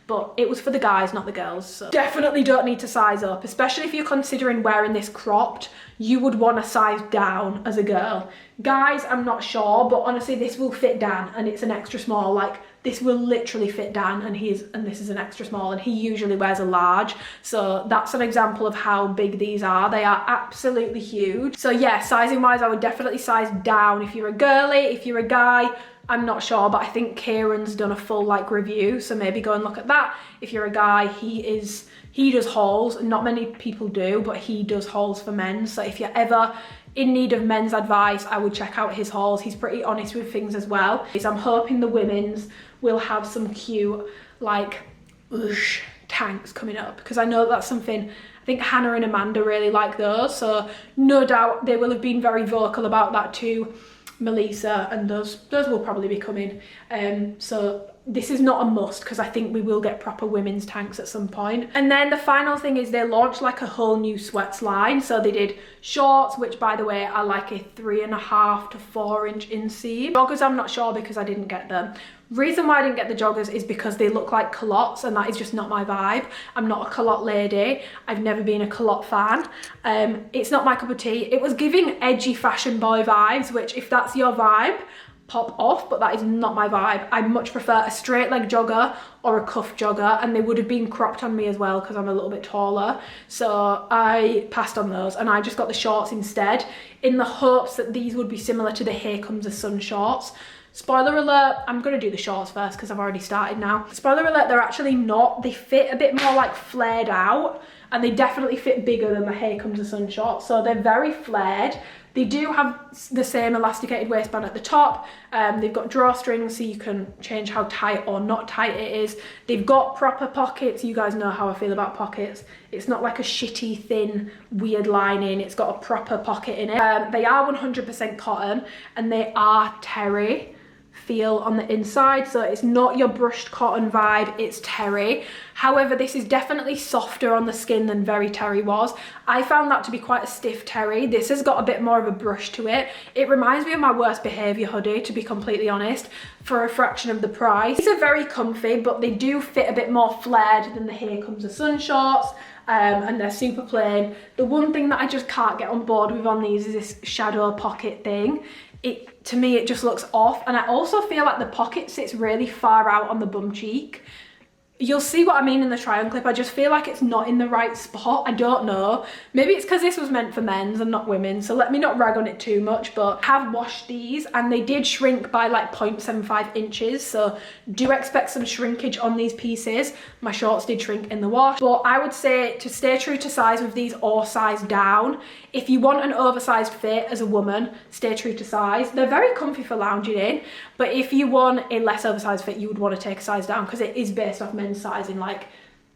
but it was for the guys, not the girls, so definitely don't need to size up, especially if you're considering wearing this cropped. You would want to size down as a girl. Guys, I'm not sure, but honestly this will fit down, and it's an extra small. Like, this will literally fit Dan, and this is an extra small, and he usually wears a large. So that's an example of how big these are. They are absolutely huge. So yeah, sizing wise, I would definitely size down if you're a girly. If you're a guy, I'm not sure, but I think Kieran's done a full like review, so maybe go and look at that. If you're a guy, he does hauls. Not many people do, but he does hauls for men. So if you're ever in need of men's advice, I would check out his hauls. He's pretty honest with things as well. I'm hoping the women's will have some cute like tanks coming up, because I know that's something I think Hannah and Amanda really like those. So no doubt they will have been very vocal about that too, Melissa, and those will probably be coming. So this is not a must, because I think we will get proper women's tanks at some point. And then the final thing is they launched like a whole new sweats line. So they did shorts, which by the way are like a 3.5 to 4 inch inseam. Joggers I'm not sure, because I didn't get them. Reason why I didn't get the joggers is because they look like culottes, and that is just not my vibe. I'm not a culotte lady. I've never been a culotte fan. It's not my cup of tea. It was giving edgy fashion boy vibes, which if that's your vibe, pop off, but that is not my vibe. I much prefer a straight leg jogger or a cuff jogger, and they would have been cropped on me as well because I'm a little bit taller. So I passed on those, and I just got the shorts instead, in the hopes that these would be similar to the Here Comes the Sun shorts. Spoiler alert, I'm going to do the shorts first because I've already started now. Spoiler alert, they're actually not. They fit a bit more like flared out, and they definitely fit bigger than the Here Comes the Sun shorts. So they're very flared. They do have the same elasticated waistband at the top. They've got drawstrings, so you can change how tight or not tight it is. They've got proper pockets. You guys know how I feel about pockets. It's not like a shitty, thin, weird lining. It's got a proper pocket in it. They are 100% cotton, and they are terry feel on the inside, so it's not your brushed cotton vibe, it's terry. However, this is definitely softer on the skin than very terry was. I found that to be quite a stiff terry. This has got a bit more of a brush to it. It reminds me of my Worst Behaviour hoodie, to be completely honest, for a fraction of the price. These are very comfy, but they do fit a bit more flared than the Here Comes the Sun shorts. And they're super plain. The one thing that I just can't get on board with on these is this shadow pocket thing. To me, it just looks off, and I also feel like the pocket sits really far out on the bum cheek. You'll see what I mean in the try on clip. I just feel like it's not in the right spot. I don't know. Maybe it's because this was meant for men's and not women, so let me not rag on it too much, but I have washed these and they did shrink by like 0.75 inches, so do expect some shrinkage on these pieces. My shorts did shrink in the wash, but I would say to stay true to size with these or size down. If you want an oversized fit as a woman, stay true to size. They're very comfy for lounging in, but if you want a less oversized fit, you would want to take a size down, because it is based off men's sizing. Like,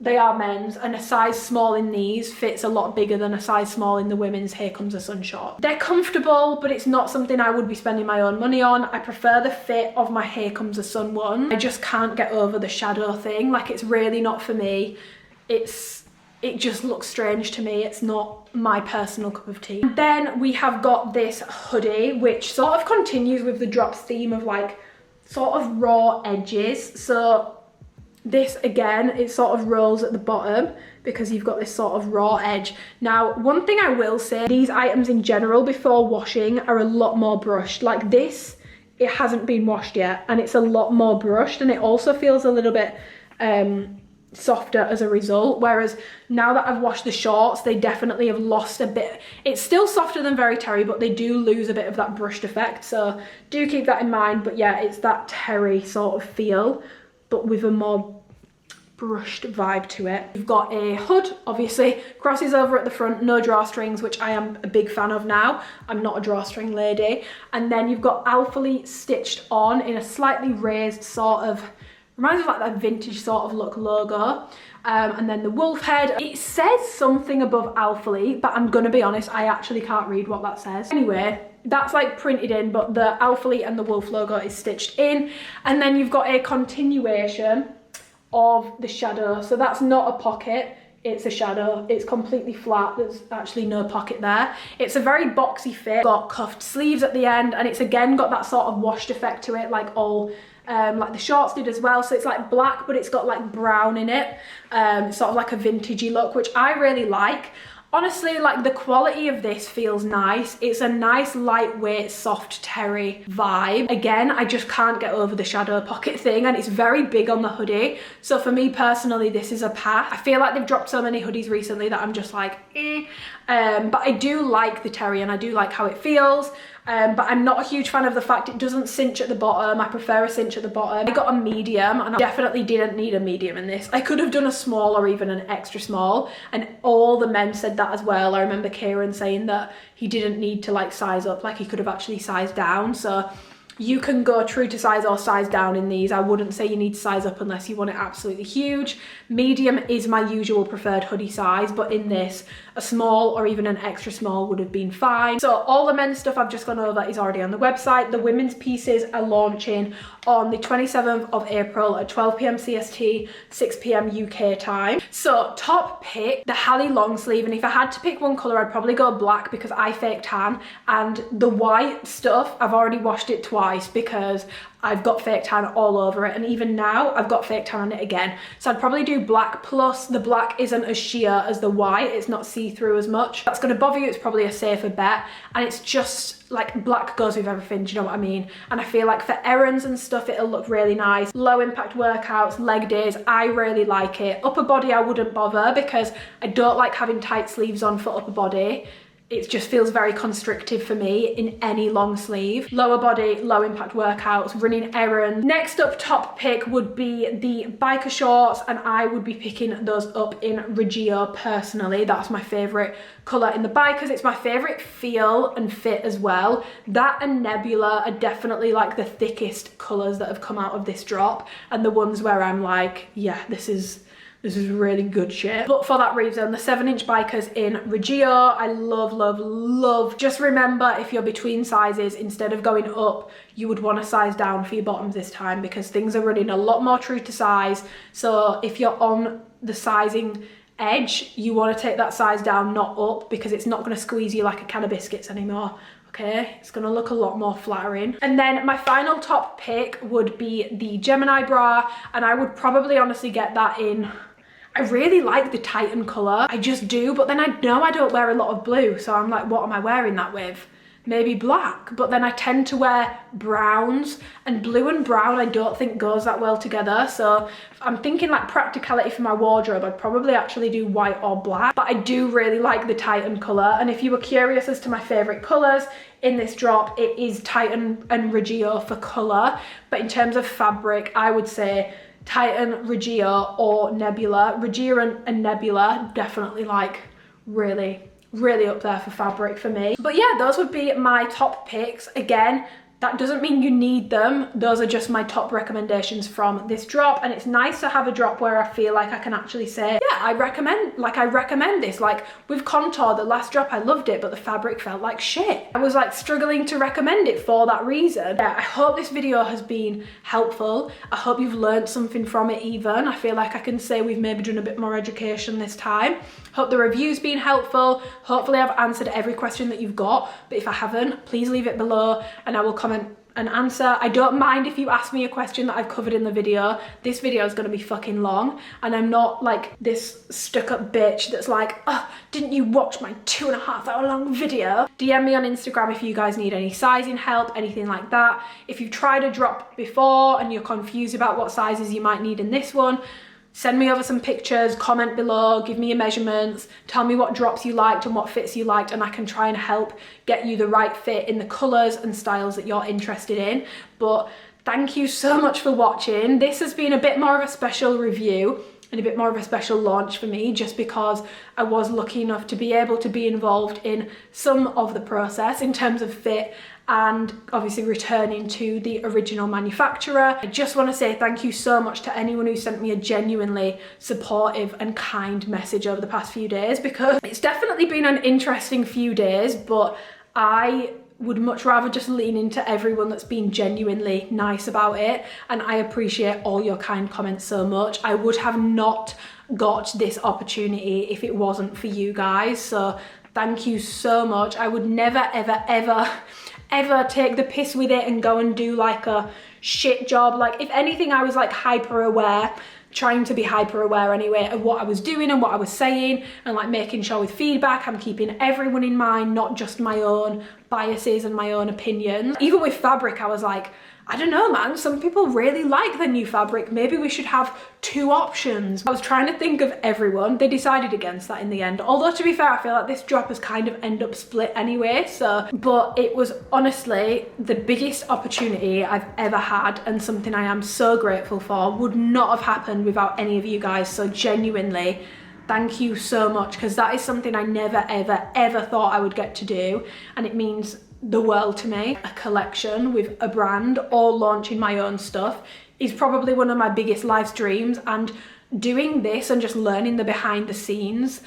they are men's, and a size small in these fits a lot bigger than a size small in the women's Here Comes the Sun short. They're comfortable, but it's not something I would be spending my own money on. I prefer the fit of my Here Comes the Sun one. I just can't get over the shadow thing. Like, it's really not for me. It just looks strange to me. It's not my personal cup of tea. And then we have got this hoodie, which sort of continues with the drops theme of like sort of raw edges. So this again, it sort of rolls at the bottom because you've got this sort of raw edge. Now, one thing I will say, these items in general before washing are a lot more brushed. Like this, it hasn't been washed yet, and it's a lot more brushed, and it also feels a little bit softer as a result, whereas now that I've washed the shorts, they definitely have lost a bit. It's still softer than very terry, but they do lose a bit of that brushed effect, so do keep that in mind. But yeah, it's that terry sort of feel, but with a more brushed vibe to it. You've got a hood, obviously, crosses over at the front, no drawstrings, which I am a big fan of now. I'm not a drawstring lady. And then you've got Alphalete stitched on in a slightly raised sort of, reminds me of like that vintage sort of look logo. And then the wolf head. It says something above Alphalete, but I'm gonna be honest, I actually can't read what that says. Anyway, that's like printed in, but the Alphalete and the wolf logo is stitched in. And then you've got a continuation of the shadow. So that's not a pocket, it's a shadow. It's completely flat, there's actually no pocket there. It's a very boxy fit, got cuffed sleeves at the end, and it's again got that sort of washed effect to it, like all like the shorts did as well. So it's like black, but it's got like brown in it, sort of like a vintagey look, which I really like. Honestly, like the quality of this feels nice. It's a nice lightweight soft terry vibe. Again, I just can't get over the shadow pocket thing, and it's very big on the hoodie. So for me personally, this is a pass. I feel like they've dropped so many hoodies recently that I'm just like, eh. But I do like the terry and I do like how it feels. But I'm not a huge fan of the fact it doesn't cinch at the bottom. I prefer a cinch at the bottom. I got a medium and I definitely didn't need a medium in this. I could have done a small or even an extra small, and all the men said that as well. I remember Kieran saying that he didn't need to like size up, like he could have actually sized down. So you can go true to size or size down in these. I wouldn't say you need to size up unless you want it absolutely huge. Medium is my usual preferred hoodie size, but in this, a small or even an extra small would have been fine. So all the men's stuff I've just gone over is already on the website. The women's pieces are launching on the 27th of April at 12 p.m. CST, 6 p.m. UK time. So top pick, the Hallie long sleeve, and if I had to pick one colour, I'd probably go black because I fake tan, and the white stuff, I've already washed it twice because I've got fake tan all over it, and even now I've got fake tan on it again. So I'd probably do black, plus the black isn't as sheer as the white. It's not see-through as much. That's going to bother you. It's probably a safer bet, and it's just like black goes with everything, do you know what I mean? And I feel like for errands and stuff, it'll look really nice. Low impact workouts, leg days, I really like it. Upper body I wouldn't bother because I don't like having tight sleeves on for upper body. It just feels very constrictive for me in any long sleeve. Lower body, low impact workouts, running errands. Next up, top pick would be the biker shorts, and I would be picking those up in Reggio personally. That's my favorite color in the bikers. It's my favorite feel and fit as well. That and Nebula are definitely like the thickest colors that have come out of this drop, and the ones where I'm like, yeah, this is really good shit. But for that reason, the 7-inch bikers in Reggio, I love, love, love. Just remember, if you're between sizes, instead of going up, you would want to size down for your bottoms this time because things are running a lot more true to size. So if you're on the sizing edge, you want to take that size down, not up, because it's not going to squeeze you like a can of biscuits anymore. Okay, it's gonna look a lot more flattering. And then my final top pick would be the Gemini bra, and I would probably honestly get that in, I really like the Titan colour, I just do, but then I know I don't wear a lot of blue, so I'm like, what am I wearing that with? Maybe black, but then I tend to wear browns, and blue and brown I don't think goes that well together. So I'm thinking like practicality for my wardrobe, I'd probably actually do white or black, but I do really like the Titan colour. And if you were curious as to my favourite colours in this drop, it is Titan and Reggio for colour, but in terms of fabric, I would say Titan, Reggio or Nebula. Reggio and Nebula definitely like really up there for fabric for me. But yeah, those would be my top picks. Again, that doesn't mean you need them. Those are just my top recommendations from this drop, and it's nice to have a drop where I feel like I can actually say, yeah, I recommend this. Like with Contour, the last drop, I loved it, but the fabric felt like shit. I was like struggling to recommend it for that reason. Yeah, I hope this video has been helpful. I hope you've learned something from it even. I feel like I can say we've maybe done a bit more education this time. Hope the review's been helpful. Hopefully I've answered every question that you've got, but if I haven't, please leave it below and I will comment an answer. I don't mind if you ask me a question that I've covered in the video. This video is going to be fucking long, and I'm not like this stuck-up bitch that's like, oh, didn't you watch my 2.5 hour long video? DM me on Instagram if you guys need any sizing help, anything like that. If you've tried a drop before and you're confused about what sizes you might need in this one, send me over some pictures, comment below, give me your measurements, tell me what drops you liked and what fits you liked, and I can try and help get you the right fit in the colours and styles that you're interested in. But thank you so much for watching. This has been a bit more of a special review and a bit more of a special launch for me, just because I was lucky enough to be able to be involved in some of the process in terms of fit and obviously returning to the original manufacturer. I just want to say thank you so much to anyone who sent me a genuinely supportive and kind message over the past few days, because it's definitely been an interesting few days, but I would much rather just lean into everyone that's been genuinely nice about it, and I appreciate all your kind comments so much. I would have not got this opportunity if it wasn't for you guys, so thank you so much. I would never ever take the piss with it and go and do like a shit job. Like if anything, I was like hyper aware trying to be hyper aware anyway of what I was doing and what I was saying, and like making sure with feedback I'm keeping everyone in mind, not just my own biases and my own opinions. Even with fabric, I was like, I don't know, man, some people really like the new fabric. Maybe we should have 2 options. I was trying to think of everyone. They decided against that in the end. Although, to be fair, I feel like this drop has kind of ended up split anyway. But it was honestly the biggest opportunity I've ever had, and something I am so grateful for. Would not have happened without any of you guys. So genuinely, thank you so much, because that is something I never, ever, ever thought I would get to do. And it means the world to me. A collection with a brand or launching my own stuff is probably one of my biggest life's dreams, and doing this and just learning the behind the scenes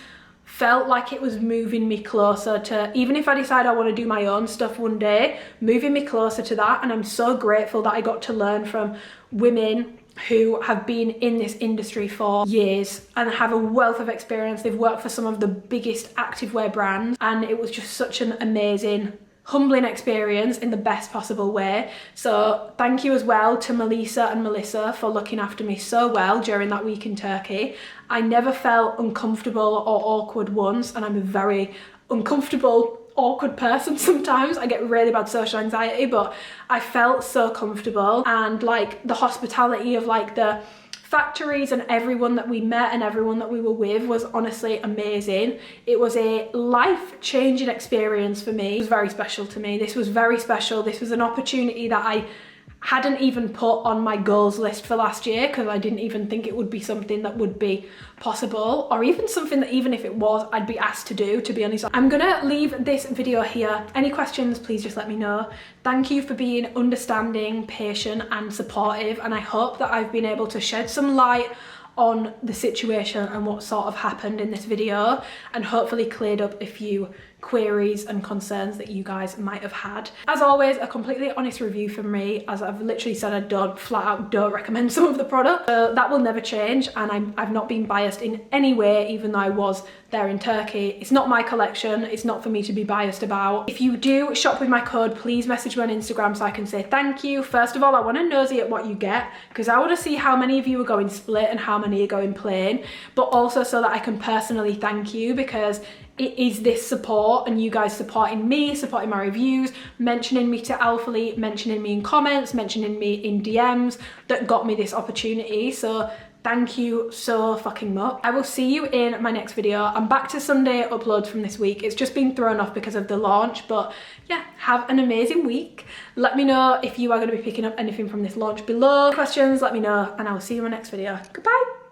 felt like it was moving me closer to, even if I decide I want to do my own stuff one day, moving me closer to that. And I'm so grateful that I got to learn from women who have been in this industry for years and have a wealth of experience. They've worked for some of the biggest activewear brands, and it was just such an amazing, humbling experience in the best possible way. So thank you as well to Melissa and Melissa for looking after me so well during that week in Turkey. I never felt uncomfortable or awkward once, and I'm a very uncomfortable, awkward person sometimes. I get really bad social anxiety, but I felt so comfortable, and like the hospitality of like the factories and everyone that we met and everyone that we were with was honestly amazing. It was a life-changing experience for me. It was very special to me. This was very special. This was an opportunity that I hadn't even put on my goals list for last year, because I didn't even think it would be something that would be possible, or even something that even if it was, I'd be asked to do, to be honest. I'm gonna leave this video here. Any questions, please just let me know. Thank you for being understanding, patient and supportive, and I hope that I've been able to shed some light on the situation and what sort of happened in this video, and hopefully cleared up a few queries and concerns that you guys might have had. As always, a completely honest review from me, as I've literally said, I flat out don't recommend some of the product. That will never change, and I've not been biased in any way, even though I was there in Turkey. It's not my collection, it's not for me to be biased about. If you do shop with my code, please message me on Instagram so I can say thank you. First of all, I want to nosy at what you get, because I want to see how many of you are going split and how many are going plain, but also so that I can personally thank you, because it is this support and you guys supporting me, supporting my reviews, mentioning me to Alphalete, mentioning me in comments, mentioning me in DMs, that got me this opportunity. So thank you so fucking much. I will see you in my next video. I'm back to Sunday uploads from this week. It's just been thrown off because of the launch, but yeah, have an amazing week. Let me know if you are going to be picking up anything from this launch below. Questions, let me know, and I will see you in my next video. Goodbye.